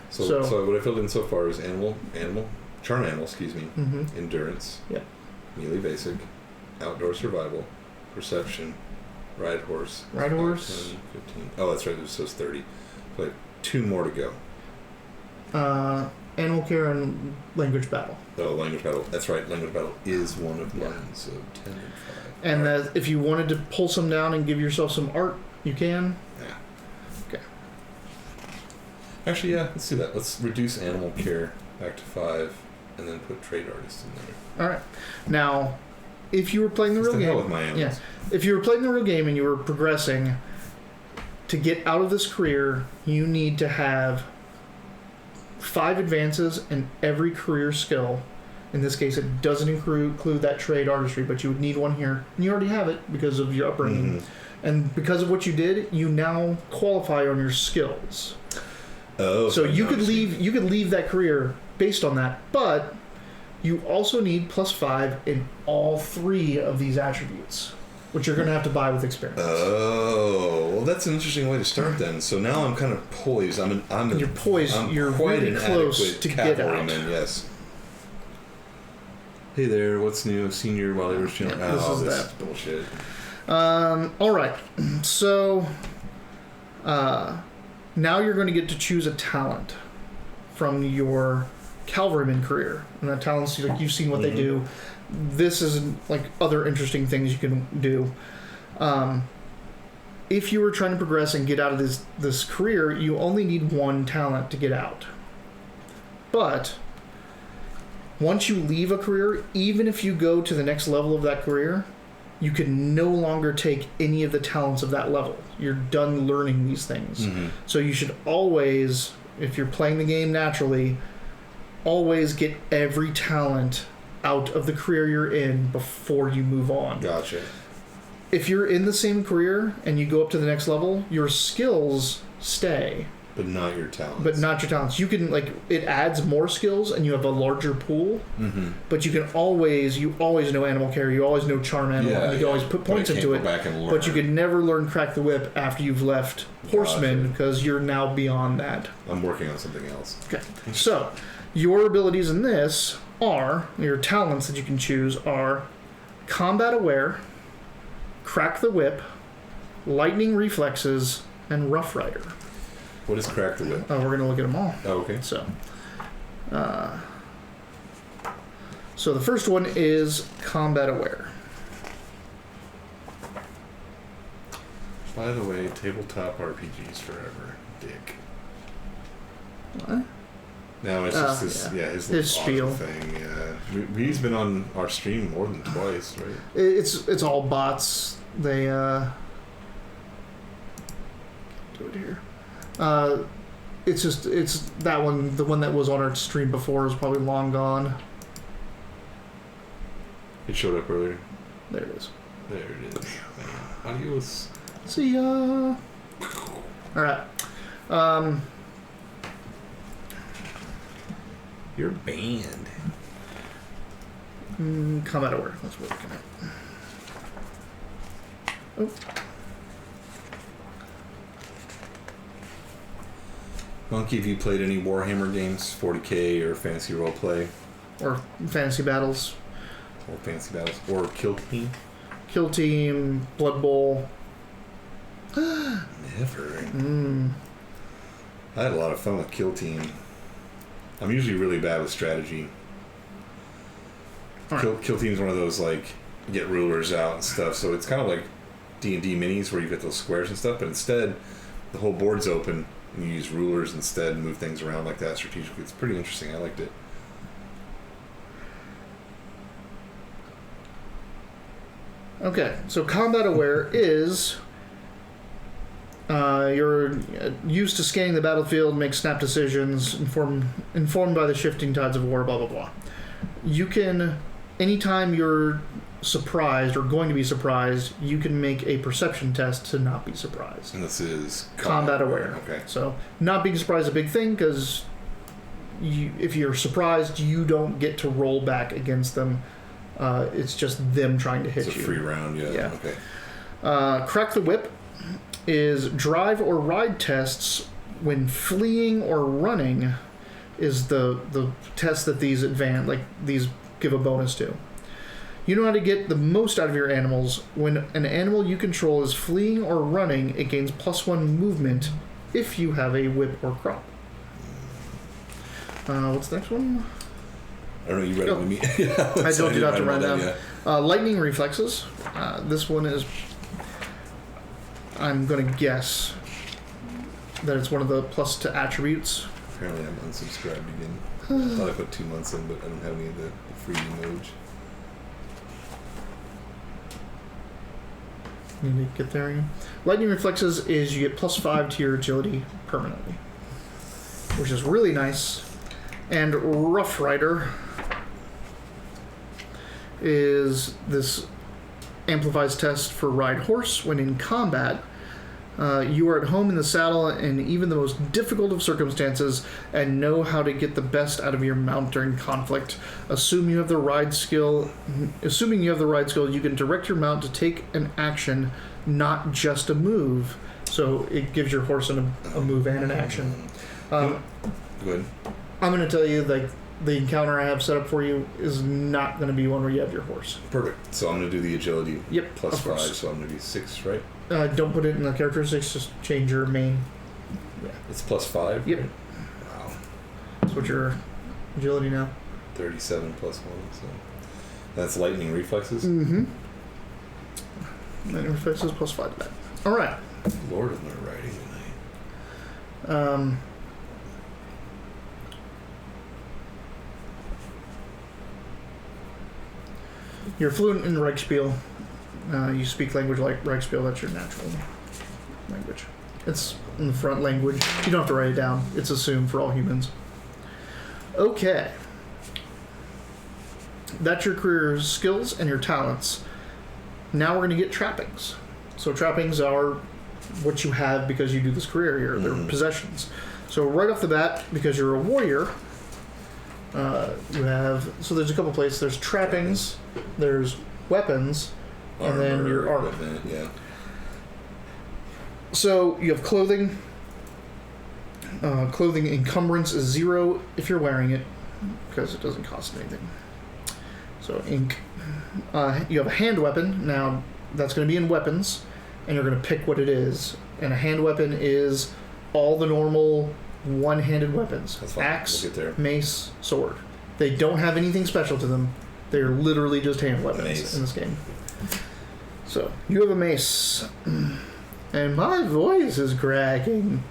So what I filled in so far is charm animal, Mm-hmm. endurance, Yeah. melee basic, outdoor survival, perception, ride horse. 10, 15. Oh, that's right. So it's 30. So I have 2 more to go. Animal care and language battle. Oh, language battle. That's right. Language battle is one of mine. So 10 and 5. And Right. if you wanted to pull some down and give yourself some art, you can. Yeah. Okay. Actually, yeah. Let's do that. Let's reduce animal care back to 5, and then put trade artist in there. All right. Now, if you were playing the Just real to hell game, with my animals. if you were playing the real game and you were progressing, to get out of this career, you need to have 5 advances in every career skill. In this case, it doesn't include that trade artistry, but you would need one here, and you already have it because of your upbringing, and because of what you did, you now qualify on your skills. Oh, So you could leave that career based on that, but you also need +5 in all 3 of these attributes, which you're going to have to buy with experience. Oh, well, that's an interesting way to start then. So now I'm kind of poised. You're poised. You're quite really an close adequate to get out. cavalryman, yes. Hey there, what's new? Senior Wiley Rich Channel. Yeah, this is this that. is bullshit. All right. So now you're going to get to choose a talent from your cavalryman career, and that talent's like you've seen what they do. This is like other interesting things you can do. If you were trying to progress and get out of this career, you only need 1 talent to get out. But once you leave a career, even if you go to the next level of that career, you can no longer take any of the talents of that level. You're done learning these things. So you should always, if you're playing the game naturally, always get every talent out of the career you're in before you move on. Gotcha. If you're in the same career and you go up to the next level, your skills stay. But not your talents. But not your talents. You can, it adds more skills and you have a larger pool. But you always know animal care, you always know charm animal, and you can always put points into it. But you can never learn crack the whip after you've left horseman because you're now beyond that. I'm working on something else. Okay. So, your abilities in this are, your talents that you can choose are combat aware, crack the whip, lightning reflexes, and rough rider. What is crack the whip? We're going to look at them all. Oh, okay. So the first one is combat aware. By the way, tabletop RPGs forever, dick. What? No, it's just his His spiel thing. Yeah, he's been on our stream more than twice, right? It's all bots. They do it here. It's that one. The one that was on our stream before is probably long gone. It showed up earlier. There it is. There it is. Adios. See ya. All right. You're banned. Combat aware. That's what we're looking at. Oh. Monkey, have you played any Warhammer games, 40k or Fantasy Roleplay? Or fantasy battles. Or Fantasy Battles? Or Kill Team? Kill Team, Blood Bowl. Never. I had a lot of fun with Kill Team. I'm usually really bad with strategy. Right. Kill Team's one of those, like, get rulers out and stuff, so it's kind of like D&D minis where you get those squares and stuff, but instead, the whole board's open, and you use rulers instead and move things around like that strategically. It's pretty interesting. I liked it. Okay, so combat aware is you're used to scanning the battlefield, make snap decisions, informed by the shifting tides of war, blah blah blah. You can, anytime you're surprised or going to be surprised, you can make a perception test to not be surprised. And this is combat aware. Okay. So not being surprised is a big thing because if you're surprised, you don't get to roll back against them. It's just them trying to hit you. It's a free round, yeah. Okay. Crack the Whip is drive or ride tests when fleeing or running is the test that these these give a bonus to. You know how to get the most out of your animals. When an animal you control is fleeing or running, it gains +1 movement if you have a whip or crop. What's the next one? I don't know, you read it with me. I told you not to write it down. Yeah. Lightning reflexes. This one is, I'm going to guess that it's one of the plus to attributes. Apparently I'm unsubscribed again. I thought I put 2 months in, but I don't have any of the free emojis. Need to get there again. Lightning reflexes is you get +5 to your agility permanently, which is really nice. And Rough Rider is this amplifies test for ride horse when in combat. You are at home in the saddle in even the most difficult of circumstances and know how to get the best out of your mount during conflict. Assuming you have the ride skill, you can direct your mount to take an action, not just a move. So it gives your horse a move and an action. Good. I'm going to tell you, like, the encounter I have set up for you is not going to be one where you have your horse. Perfect. So I'm going to do the agility. Yep. +5, so I'm going to be 6, right? Don't put it in the characteristics, just change your main. Yeah. It's +5? Yep. Right? Wow. That's what your agility now. 37 +1, so that's lightning reflexes? Mm-hmm. Lightning reflexes +5 to that. Alright. Lord of my writing tonight. You're fluent in Reichspiel. You speak language like Reichspiel. That's your natural language. It's in the front language. You don't have to write it down. It's assumed for all humans. Okay. That's your career skills and your talents. Now we're going to get trappings. So trappings are what you have because you do this career here. They're possessions. So right off the bat, because you're a warrior, you have... So there's a couple places. There's trappings, there's weapons, and then your armor. Equipment, yeah. So you have clothing. Clothing encumbrance is 0 if you're wearing it, because it doesn't cost anything. So ink. You have a hand weapon. Now that's going to be in weapons, and you're going to pick what it is. And a hand weapon is all the normal one-handed weapons. That's fine. Axe, We'll get there. mace, sword. They don't have anything special to them. They're literally just hand weapons Mace. in this game. So you have a mace. And my voice is cracking.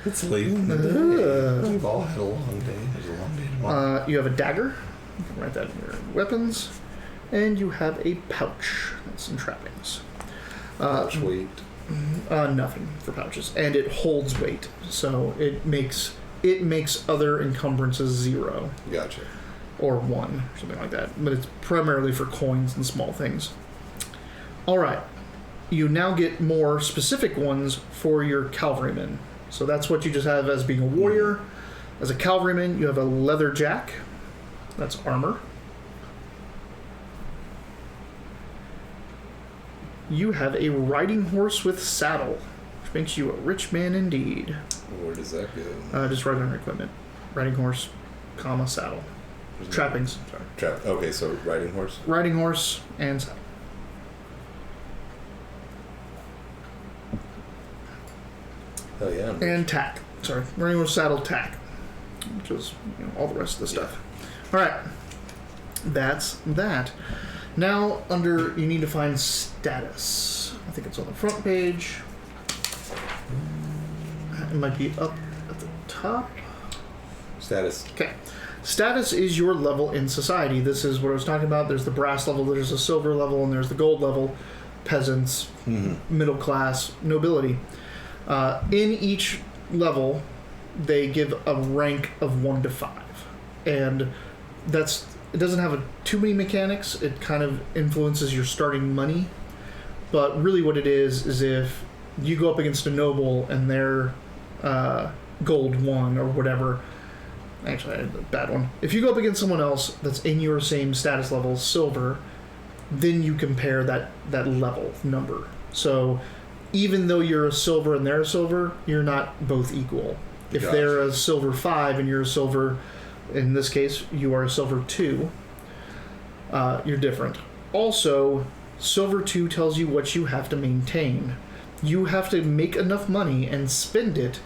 It's late in the day. We've all had a long day. There's a long day tomorrow. You have a dagger. You can write that in your weapons. And you have a pouch. That's some trappings. Pouch weight. Nothing for pouches. And it holds weight. So it makes other encumbrances 0. Gotcha. Or 1, or something like that. But it's primarily for coins and small things. Alright. You now get more specific ones for your cavalrymen. So that's what you just have as being a warrior. As a cavalryman, you have a leather jack. That's armor. You have a riding horse with saddle, which makes you a rich man indeed. Where does that go? Just riding on equipment. Riding horse, comma, saddle. Trappings. Sorry. Okay, so riding horse? Riding horse and saddle. Oh yeah. And tack. Sorry. Riding horse, saddle, tack. Which is all the rest of the stuff. Alright. That's that. Now, you need to find status. I think it's on the front page. It might be up at the top. Status. Okay. Status is your level in society. This is what I was talking about. There's the brass level, there's the silver level, and there's the gold level. Peasants, middle class, nobility. In each level, they give a rank of 1 to 5. And it doesn't have too many mechanics. It kind of influences your starting money. But really what it is if you go up against a noble and they're gold 1 or whatever. Actually, I had a bad one. If you go up against someone else that's in your same status level, silver, then you compare that level number. So even though you're a silver and they're a silver, you're not both equal. If they're a silver 5 and you're a silver, in this case, you are a silver 2, you're different. Also, silver 2 tells you what you have to maintain. You have to make enough money and spend it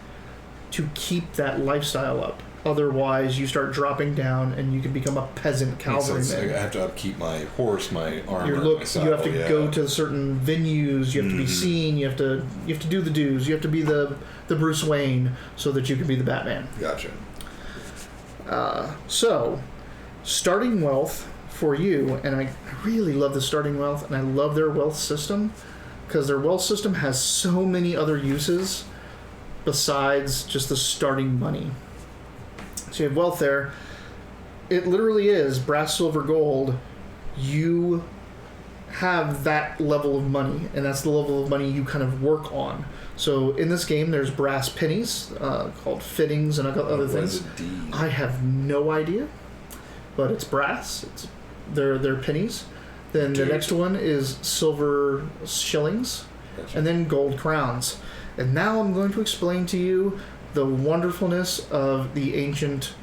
to keep that lifestyle up. Otherwise, you start dropping down, and you can become a peasant cavalryman. I have to upkeep my horse, my armor, Your look. my saddle, You have to go to certain venues. You have to be seen. You have to do the dues. You have to be the Bruce Wayne so that you can be the Batman. Gotcha. So, starting wealth for you, and I really love the starting wealth, and I love their wealth system because their wealth system has so many other uses besides just the starting money. So you have wealth there. It literally is brass, silver, gold. You have that level of money, and that's the level of money you kind of work on. So in this game, there's brass pennies called fittings and other things. I have no idea, but it's brass. They're pennies. Then the next one is silver shillings, and then gold crowns. And now I'm going to explain to you the wonderfulness of the ancient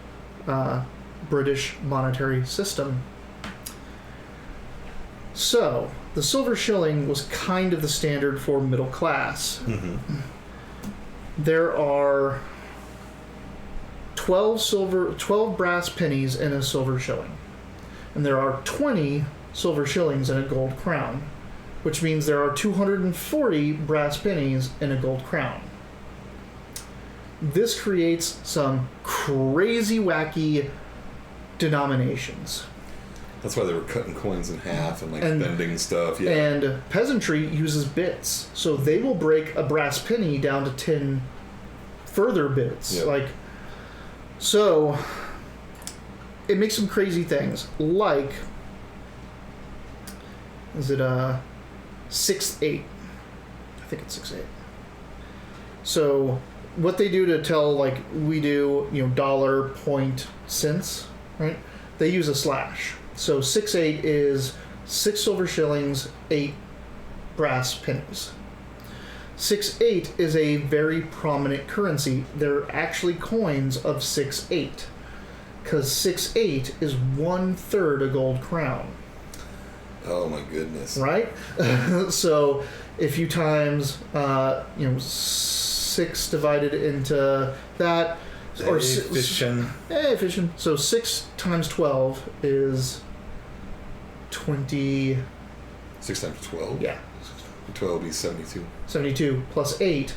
British monetary system. So, the silver shilling was kind of the standard for middle class. There are 12 brass pennies in a silver shilling. And there are 20 silver shillings in a gold crown, which means there are 240 brass pennies in a gold crown. This creates some crazy, wacky denominations. That's why they were cutting coins in half and bending stuff. Yeah. And peasantry uses bits, so they will break a brass penny down to 10 further bits. Yep. So it makes some crazy things. Like, is it 6/8? I think it's 6/8. So what they do to tell, we do, dollar, point, cents, right? They use a slash. So 6/8 is 6 silver shillings, 8 brass pennies. 6/8 is a very prominent currency. They're actually coins of 6/8, because 6/8 is 1/3 a gold crown. Oh my goodness! Right? So if you times 6 divided into that, or efficient. Efficient. So 6 times 12 is 20. 6 times 12. Yeah. 12 would be 72. 72 plus 8.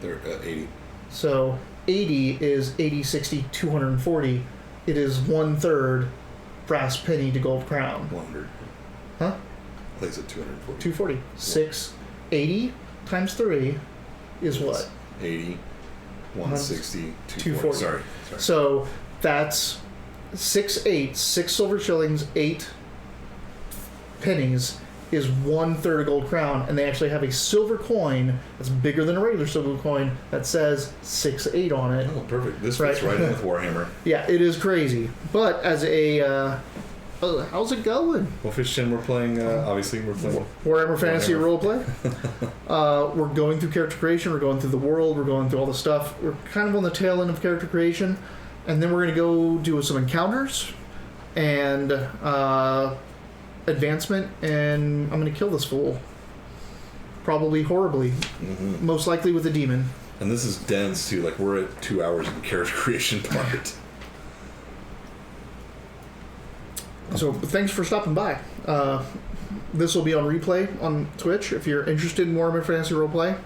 They're 80. So 80 is 80, 60, 240. It is 1/3 brass penny to gold crown. 100. Huh? I think it's 240. 240. 680 times 3 is what? 80, 160, 240. Sorry. So that's 6/8, 6 silver shillings, 8 pennies is 1/3 gold crown, and they actually have a silver coin that's bigger than a regular silver coin that says 6/8 on it. Oh, perfect. This fits right in with Warhammer. Yeah, it is crazy. But as a how's it going? Well, Fishton, we're playing. Obviously, we're playing Warhammer Fantasy Roleplay. We're going through character creation. We're going through the world. We're going through all the stuff. We're kind of on the tail end of character creation, and then we're going to go do some encounters and advancement. And I'm going to kill this fool, probably horribly, most likely with a demon. And this is dense too. We're at 2 hours of the character creation part. So thanks for stopping by. This will be on replay on Twitch if you're interested in Warhammer Fantasy Roleplay.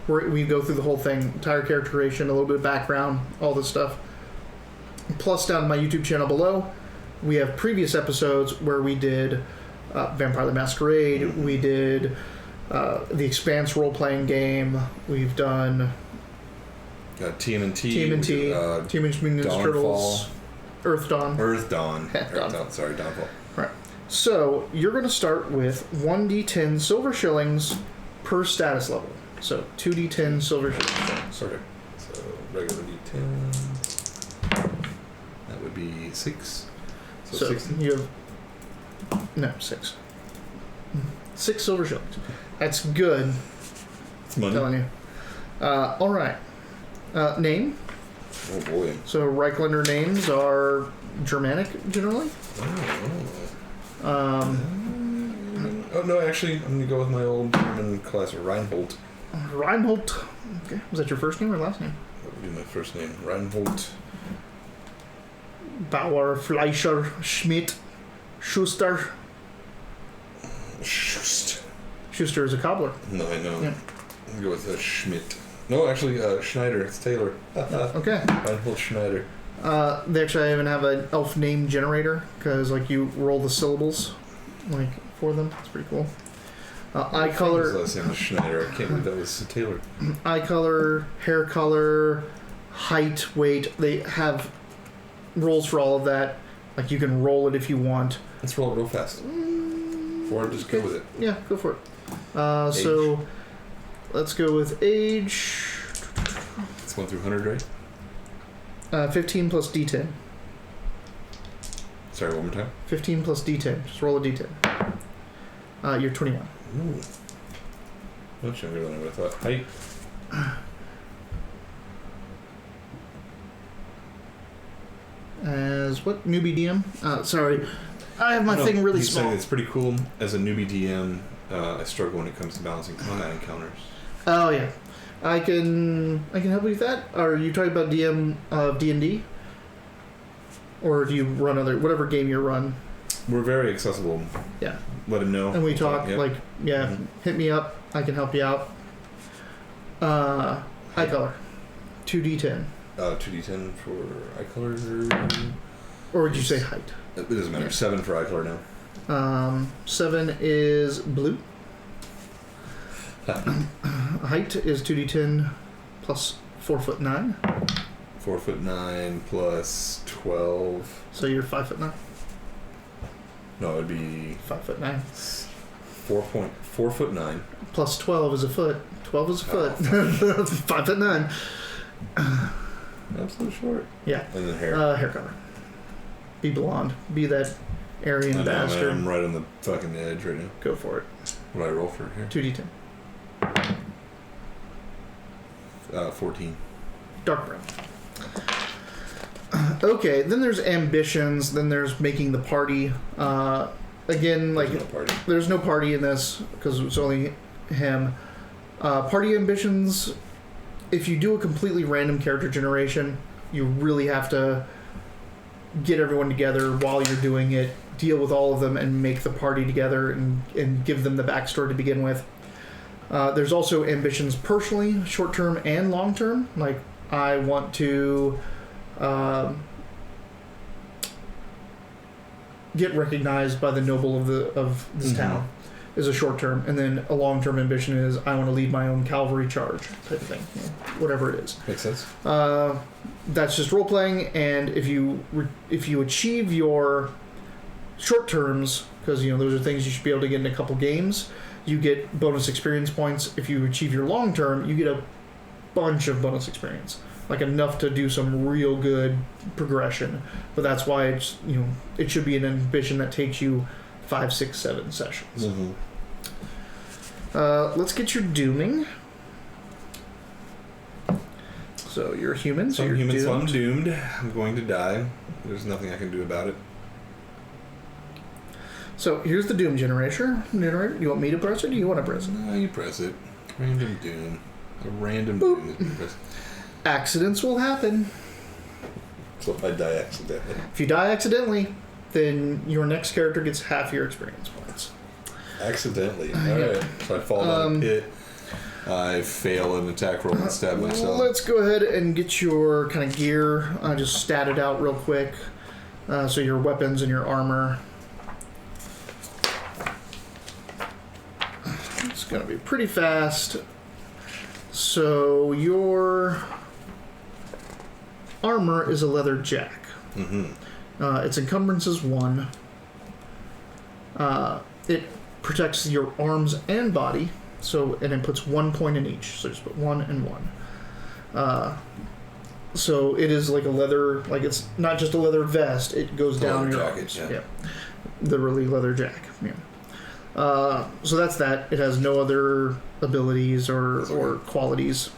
We go through the whole thing, entire character creation, a little bit of background, all this stuff. Plus, down my YouTube channel below, we have previous episodes where we did Vampire the Masquerade, we did the Expanse role-playing game, we've done TMNT, Teenage Mutant Ninja Turtles, Earth Dawn. Sorry, Dawnfall. Right. So, you're going to start with 1d10 silver shillings per status level. So, 2d10 silver shillings. Okay. So, regular d10. That would be 6. So 60? You have... No, 6. 6 silver shillings. That's good. It's money. I'm telling you. Alright. Name? Oh boy. So Reichländer names are Germanic, generally. Oh no, actually, I'm gonna go with my old German class, Reinhold. Reinhold. Okay. Was that your first name or last name? That would be my first name. Reinhold. Bauer, Fleischer, Schmidt, Schuster. Schuster is a cobbler. No, I know. Yeah. I'm gonna go with Schmidt. No, actually, Schneider. It's Taylor. Okay. Reinhold Schneider. They actually even have an elf name generator because, like, you roll the syllables, like, for them. It's pretty cool. Eye color. Last name was Schneider. I can't believe that was Taylor. Eye color, hair color, height, weight. They have rolls for all of that. Like, you can roll it if you want. Let's roll it real fast. Or just go with it. Yeah, go for it. So, let's go with age. It's 1 through 100, right? 15 plus D10. Sorry, one more time. 15 plus D10. Just roll a D10. You're 21. Ooh. Much younger than I would have thought. Height. As what? Newbie DM? Sorry. I have my thing really he's small. saying it's pretty cool. As a newbie DM, I struggle when it comes to balancing combat encounters. Oh, yeah. I can help you with that. Are you talking about DM of D&D? Or do you run whatever game you run? We're very accessible. Yeah. Let him know. And we talk, yeah. like, yeah, Mm-hmm. hit me up. I can help you out. Eye color. 2d10. 2d10 for eye color. Or would you say height? It doesn't matter. Yeah. 7 for eye color now. 7 is blue. Height is 2d10 plus 4'9". 4'9" plus 12. So you're 5'9". No, it'd be 5'9". 4'9". Plus 12 is a foot. 12 is a foot. 5'9". I'm so short. Yeah. And then hair. Hair color. Be blonde. Be that Aryan I know, bastard. man, I'm right on the fucking edge right now. Go for it. What do I roll for here? 2d10. 14. Dark brown. Okay, then there's ambitions. Then there's making the party. Again, like, There's no party. there's no party in this because it's only him. Party ambitions. If you do a completely random character generation, you really have to get everyone together while you're doing it, deal with all of them, and make the party together and give them the backstory to begin with. There's also ambitions personally, short term and long term. Like, I want to get recognized by the noble of this town is a short term, and then a long term ambition is I want to lead my own cavalry charge type of thing, you know, whatever it is. Makes sense. That's just role playing, and if you achieve your short terms, because those are things you should be able to get in a couple games, you get bonus experience points. If you achieve your long term, you get a bunch of bonus experience, like enough to do some real good progression. But that's why it's it should be an ambition that takes you 5, 6, 7 sessions. Let's get your dooming. So you're human. So I'm you're human, doomed. so I'm doomed. I'm going to die. There's nothing I can do about it. So here's the doom generator. You want me to press it, or do you want to press it? No, you press it. Random doom. A random doom is being pressed. Accidents will happen. So if I die accidentally. If you die accidentally, then your next character gets half your experience points. Accidentally. Alright. So I fall down a pit. I fail an attack roll and stab myself. Let's go ahead and get your kind of gear. Just stat it out real quick. So your weapons and your armor. It's going to be pretty fast. So your armor is a leather jack. Its encumbrance is 1. It protects your arms and body. And it puts 1 point in each. So just put 1 and 1. So it is like a leather, like it's not just a leather vest. It goes down your arms. Yeah. Literally leather jack. Yeah. So that's that. It has no other abilities or qualities.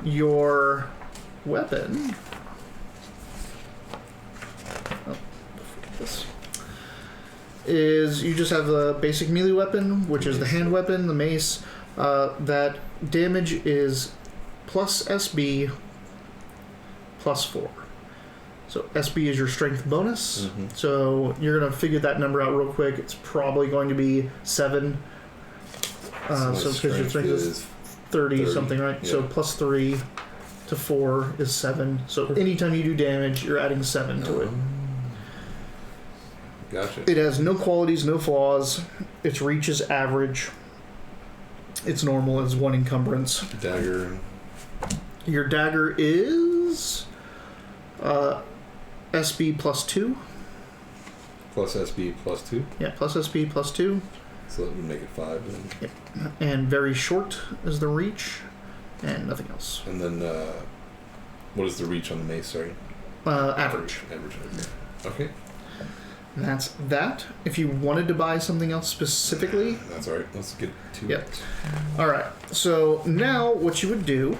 Your weapon. This is you just have a basic melee weapon, which is the hand weapon, the mace. That damage is plus SB plus 4. So SB is your strength bonus. So you're gonna figure that number out real quick. It's probably going to be 7. So because your strength is 30 something, right? Yeah. So plus 3 to 4 is 7. So anytime you do damage, you're adding 7 to it. Gotcha. It has no qualities, no flaws. Its reach is average. It's normal. It's 1 encumbrance. Dagger. Your dagger is SB plus 2. Plus SB plus 2? Yeah, plus SB plus 2. So that would make it 5. Yep. And very short is the reach, and nothing else. And then, what is the reach on the mace, sorry? Average. Average, okay. And that's that. If you wanted to buy something else specifically... That's all right. Let's get to it. All right. So now what you would do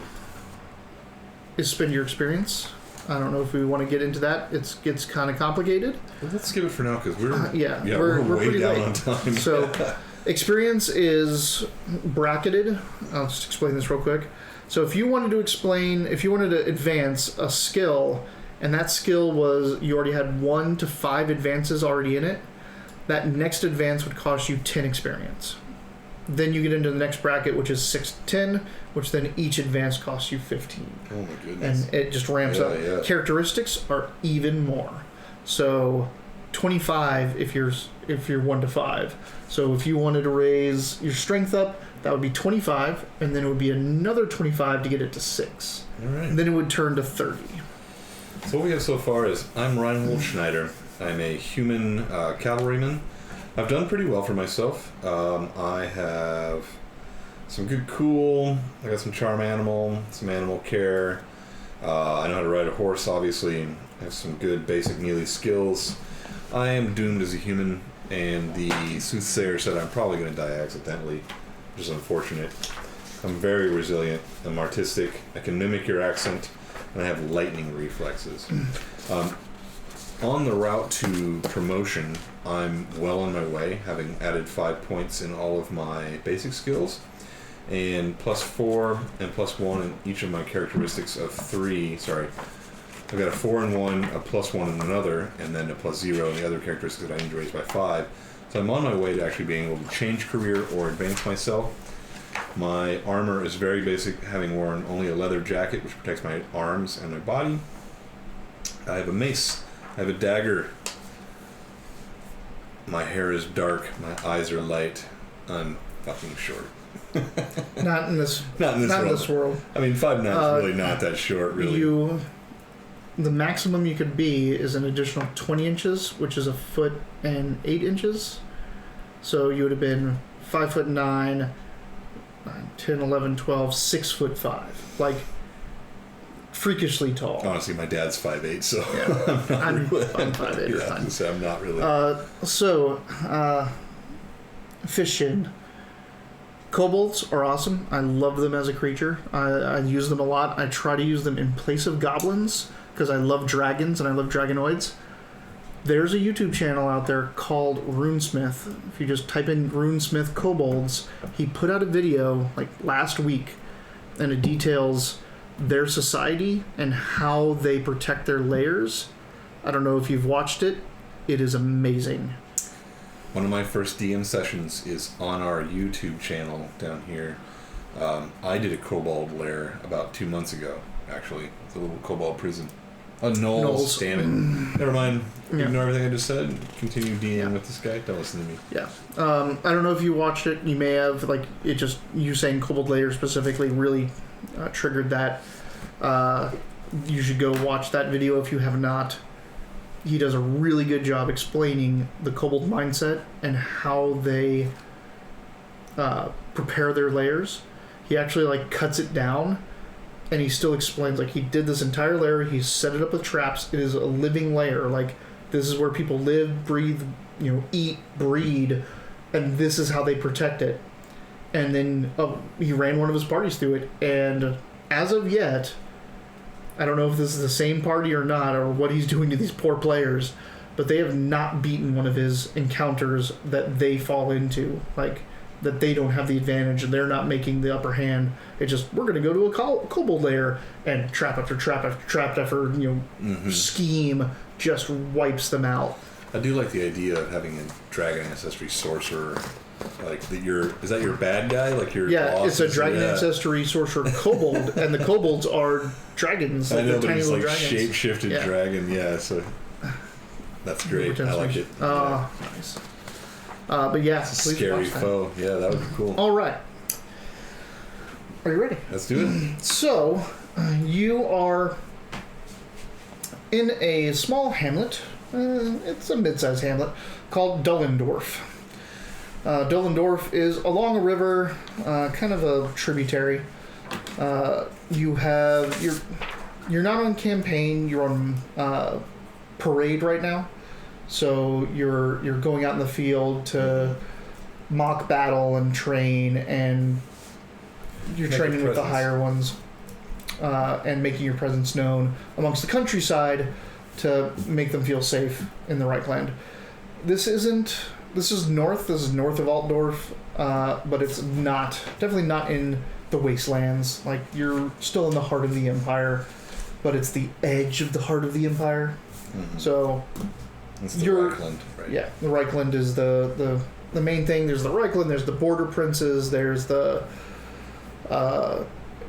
is spend your experience. I don't know if we want to get into that. It gets kind of complicated. Well, let's skip it for now because we're we're way pretty down late on time. So experience is bracketed. I'll just explain this real quick. So if you wanted to advance a skill, and that skill was you already had 1 to 5 advances already in it, that next advance would cost you 10 experience. Then you get into the next bracket, which is 6 to 10, which then each advance costs you 15. Oh my goodness. And it just ramps up. Yeah. Characteristics are even more. So 25 if you're 1 to 5. So if you wanted to raise your strength up, that would be 25, and then it would be another 25 to get it to 6. All right. And then it would turn to 30. So what we have so far is I'm Reinhold Schneider. I'm a human cavalryman. I've done pretty well for myself. I have some good cool. I got some charm animal, some animal care. I know how to ride a horse, obviously. I have some good basic melee skills. I am doomed as a human, and the soothsayer said I'm probably going to die accidentally, which is unfortunate. I'm very resilient. I'm artistic. I can mimic your accent. And I have lightning reflexes. On the route to promotion, I'm well on my way, having added 5 points in all of my basic skills, and plus 4 and plus 1 in each of my characteristics of 3. Sorry, I've got a 4 in one, a plus 1 in another, and then a plus 0 in the other characteristics that I need to raise by 5. So I'm on my way to actually being able to change career or advance myself. My armor is very basic, having worn only a leather jacket, which protects my arms and my body. I have a mace. I have a dagger. My hair is dark. My eyes are light. I'm fucking short. Not in this world. I mean, 5'9" is really not that short, really. The maximum you could be is an additional 20 inches, which is 1 foot and 8 inches. So you would have been 5'9", 9, 10, 11, 12, 6'5". Like, freakishly tall. Honestly, my dad's 5'8", so yeah. I'm 5'8". Yeah, so I'm not really. Fishing. Kobolds are awesome. I love them as a creature. I use them a lot. I try to use them in place of goblins because I love dragons and I love dragonoids. There's a YouTube channel out there called Runesmith. If you just type in Runesmith Kobolds, he put out a video like last week and it details their society and how they protect their lairs. I don't know if you've watched it. It is amazing. One of my first DM sessions is on our YouTube channel down here. I did a kobold lair about 2 months ago, actually. It's a little kobold prison. A Knowles standing. Never mind. Ignore everything I just said. Continue DMing with this guy. Don't listen to me. Yeah. I don't know if you watched it. You may have. Like, it just, you saying kobold lair specifically really triggered that. You should go watch that video if you have not. He does a really good job explaining the kobold mindset and how they prepare their lairs. He actually like cuts it down, and he still explains like he did this entire lair. He set it up with traps. It is a living lair. Like, this is where people live, breathe, eat, breed, and this is how they protect it. And then he ran one of his parties through it, and as of yet, I don't know if this is the same party or not, or what he's doing to these poor players, but they have not beaten one of his encounters that they fall into, like, that they don't have the advantage and they're not making the upper hand. It's just, we're going to go to a kobold lair, and trap after trap after trap after, scheme just wipes them out. I do like the idea of having a dragon ancestry sorcerer. Like, is that your bad guy? Like your boss? It's a dragon ancestry sorcerer kobold, and the kobolds are dragons. I know, but tiny he's like dragons. shape-shifted dragon. Yeah, so that's great. I like it. Nice. But yeah, it's a scary foe. Yeah, that would be cool. All right. Are you ready? Let's do it. So, you are in a small hamlet. It's a mid-sized hamlet called Dullendorf. Dullendorf is along a river, kind of a tributary. You're not on campaign. You're on parade right now. So you're going out in the field to mock battle and train, and you're training with the higher ones, and making your presence known amongst the countryside to make them feel safe in the Reichland. This is north. This is north of Altdorf, but it's definitely not in the wastelands. Like, you're still in the heart of the Empire, but it's the edge of the heart of the Empire. Mm-hmm. So it's the Reichland, right? Yeah, the Reichland is the main thing. There's the Reichland. There's the border princes. There's the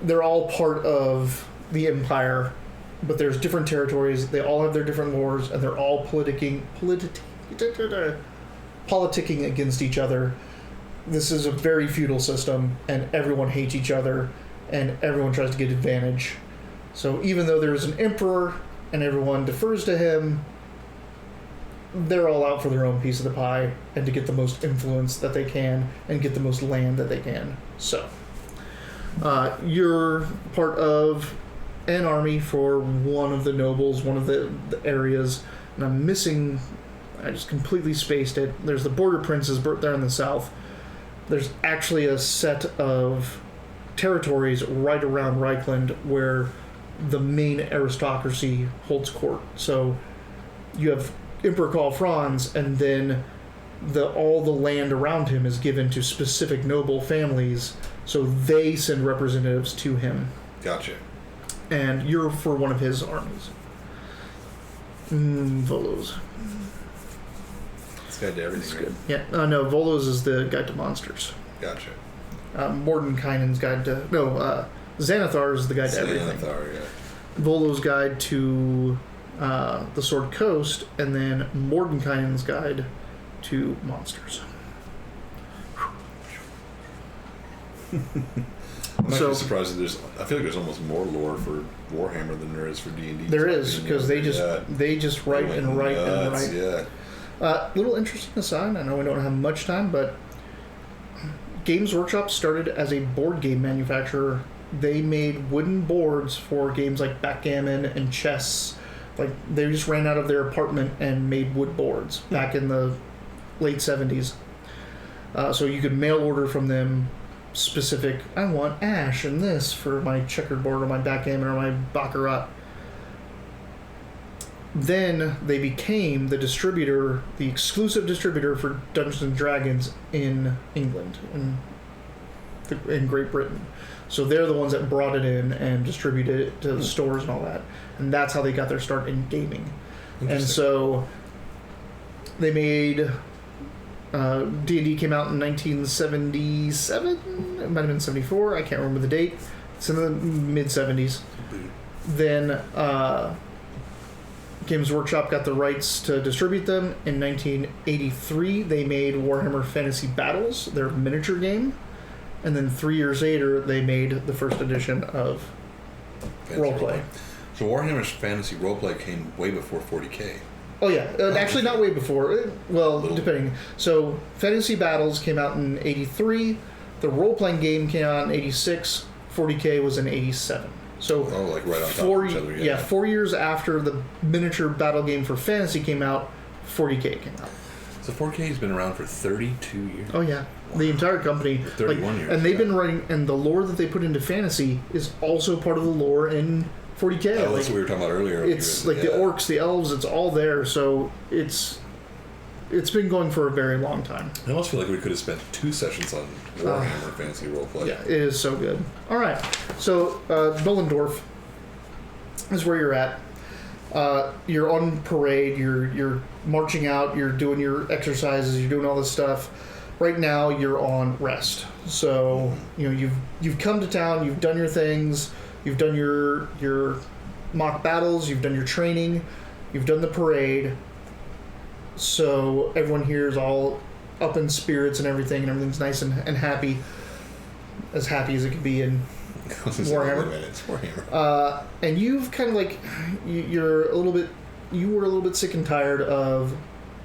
they're all part of the Empire, but there's different territories. They all have their different wars, and they're all politicking against each other. This is a very feudal system, and everyone hates each other, and everyone tries to get advantage. So even though there's an emperor and everyone defers to him, they're all out for their own piece of the pie and to get the most influence that they can and get the most land that they can. So you're part of an army for one of the nobles, one of the areas, and I just completely spaced it. There's the border princes there in the south. There's actually a set of territories right around Reichland where the main aristocracy holds court. So you have Emperor Karl Franz, and then all the land around him is given to specific noble families, so they send representatives to him. Gotcha. And you're for one of his armies. Volos. Guide to everything, right? Yeah, no, Volos is the guide to monsters. Gotcha. Mordenkainen's guide to... No, Xanathar is the guide to everything. Xanathar, yeah. Volo's guide to the Sword Coast, and then Mordenkainen's guide to monsters. I'm actually surprised that I feel like there's almost more lore for Warhammer than there is for D&D. There is, because they just write and write and write. Yeah. Little interesting aside, I know we don't have much time, but Games Workshop started as a board game manufacturer. They made wooden boards for games like backgammon and chess. Like, they just ran out of their apartment and made wood boards back in the late 70s. So you could mail order from them specific, I want ash and this for my checkerboard or my backgammon or my baccarat. Then they became the distributor, the exclusive distributor for Dungeons and Dragons in England, in Great Britain. So they're the ones that brought it in and distributed it to the stores and all that. And that's how they got their start in gaming. And so they made D&D came out in 1977. It might have been 74. I can't remember the date. It's in the mid-70s. Then Games Workshop got the rights to distribute them. In 1983, they made Warhammer Fantasy Battles, their miniature game. And then 3 years later, they made the first edition of Roleplay. So Warhammer's Fantasy Roleplay came way before 40K. Oh, yeah. Actually, not way before. Well, depending. So, Fantasy Battles came out in 83. The role-playing game came out in 86. 40K was in 87. So, like right on top of each other. Yeah, 4 years after the miniature battle game for Fantasy came out, 40K came out. So 4K has been around for 32 years. Oh, yeah. Wow. The entire company. 31 years. And they've been writing, and the lore that they put into Fantasy is also part of the lore in 40K. Oh, that's what we were talking about earlier. It's like the orcs, the elves, it's all there. So it's been going for a very long time. I almost feel like we could have spent 2 sessions on Warhammer Fantasy Roleplay. Yeah, it is so good. All right. So Dorf is where you're at. You're on parade. You're marching out. You're doing your exercises. You're doing all this stuff. Right now, you're on rest. So you've come to town. You've done your things. You've done your mock battles. You've done your training. You've done the parade. So everyone here is all up in spirits and everything's nice and happy. As happy as it could be in Warhammer. It's Warhammer. And you've kind of like you were a little bit sick and tired of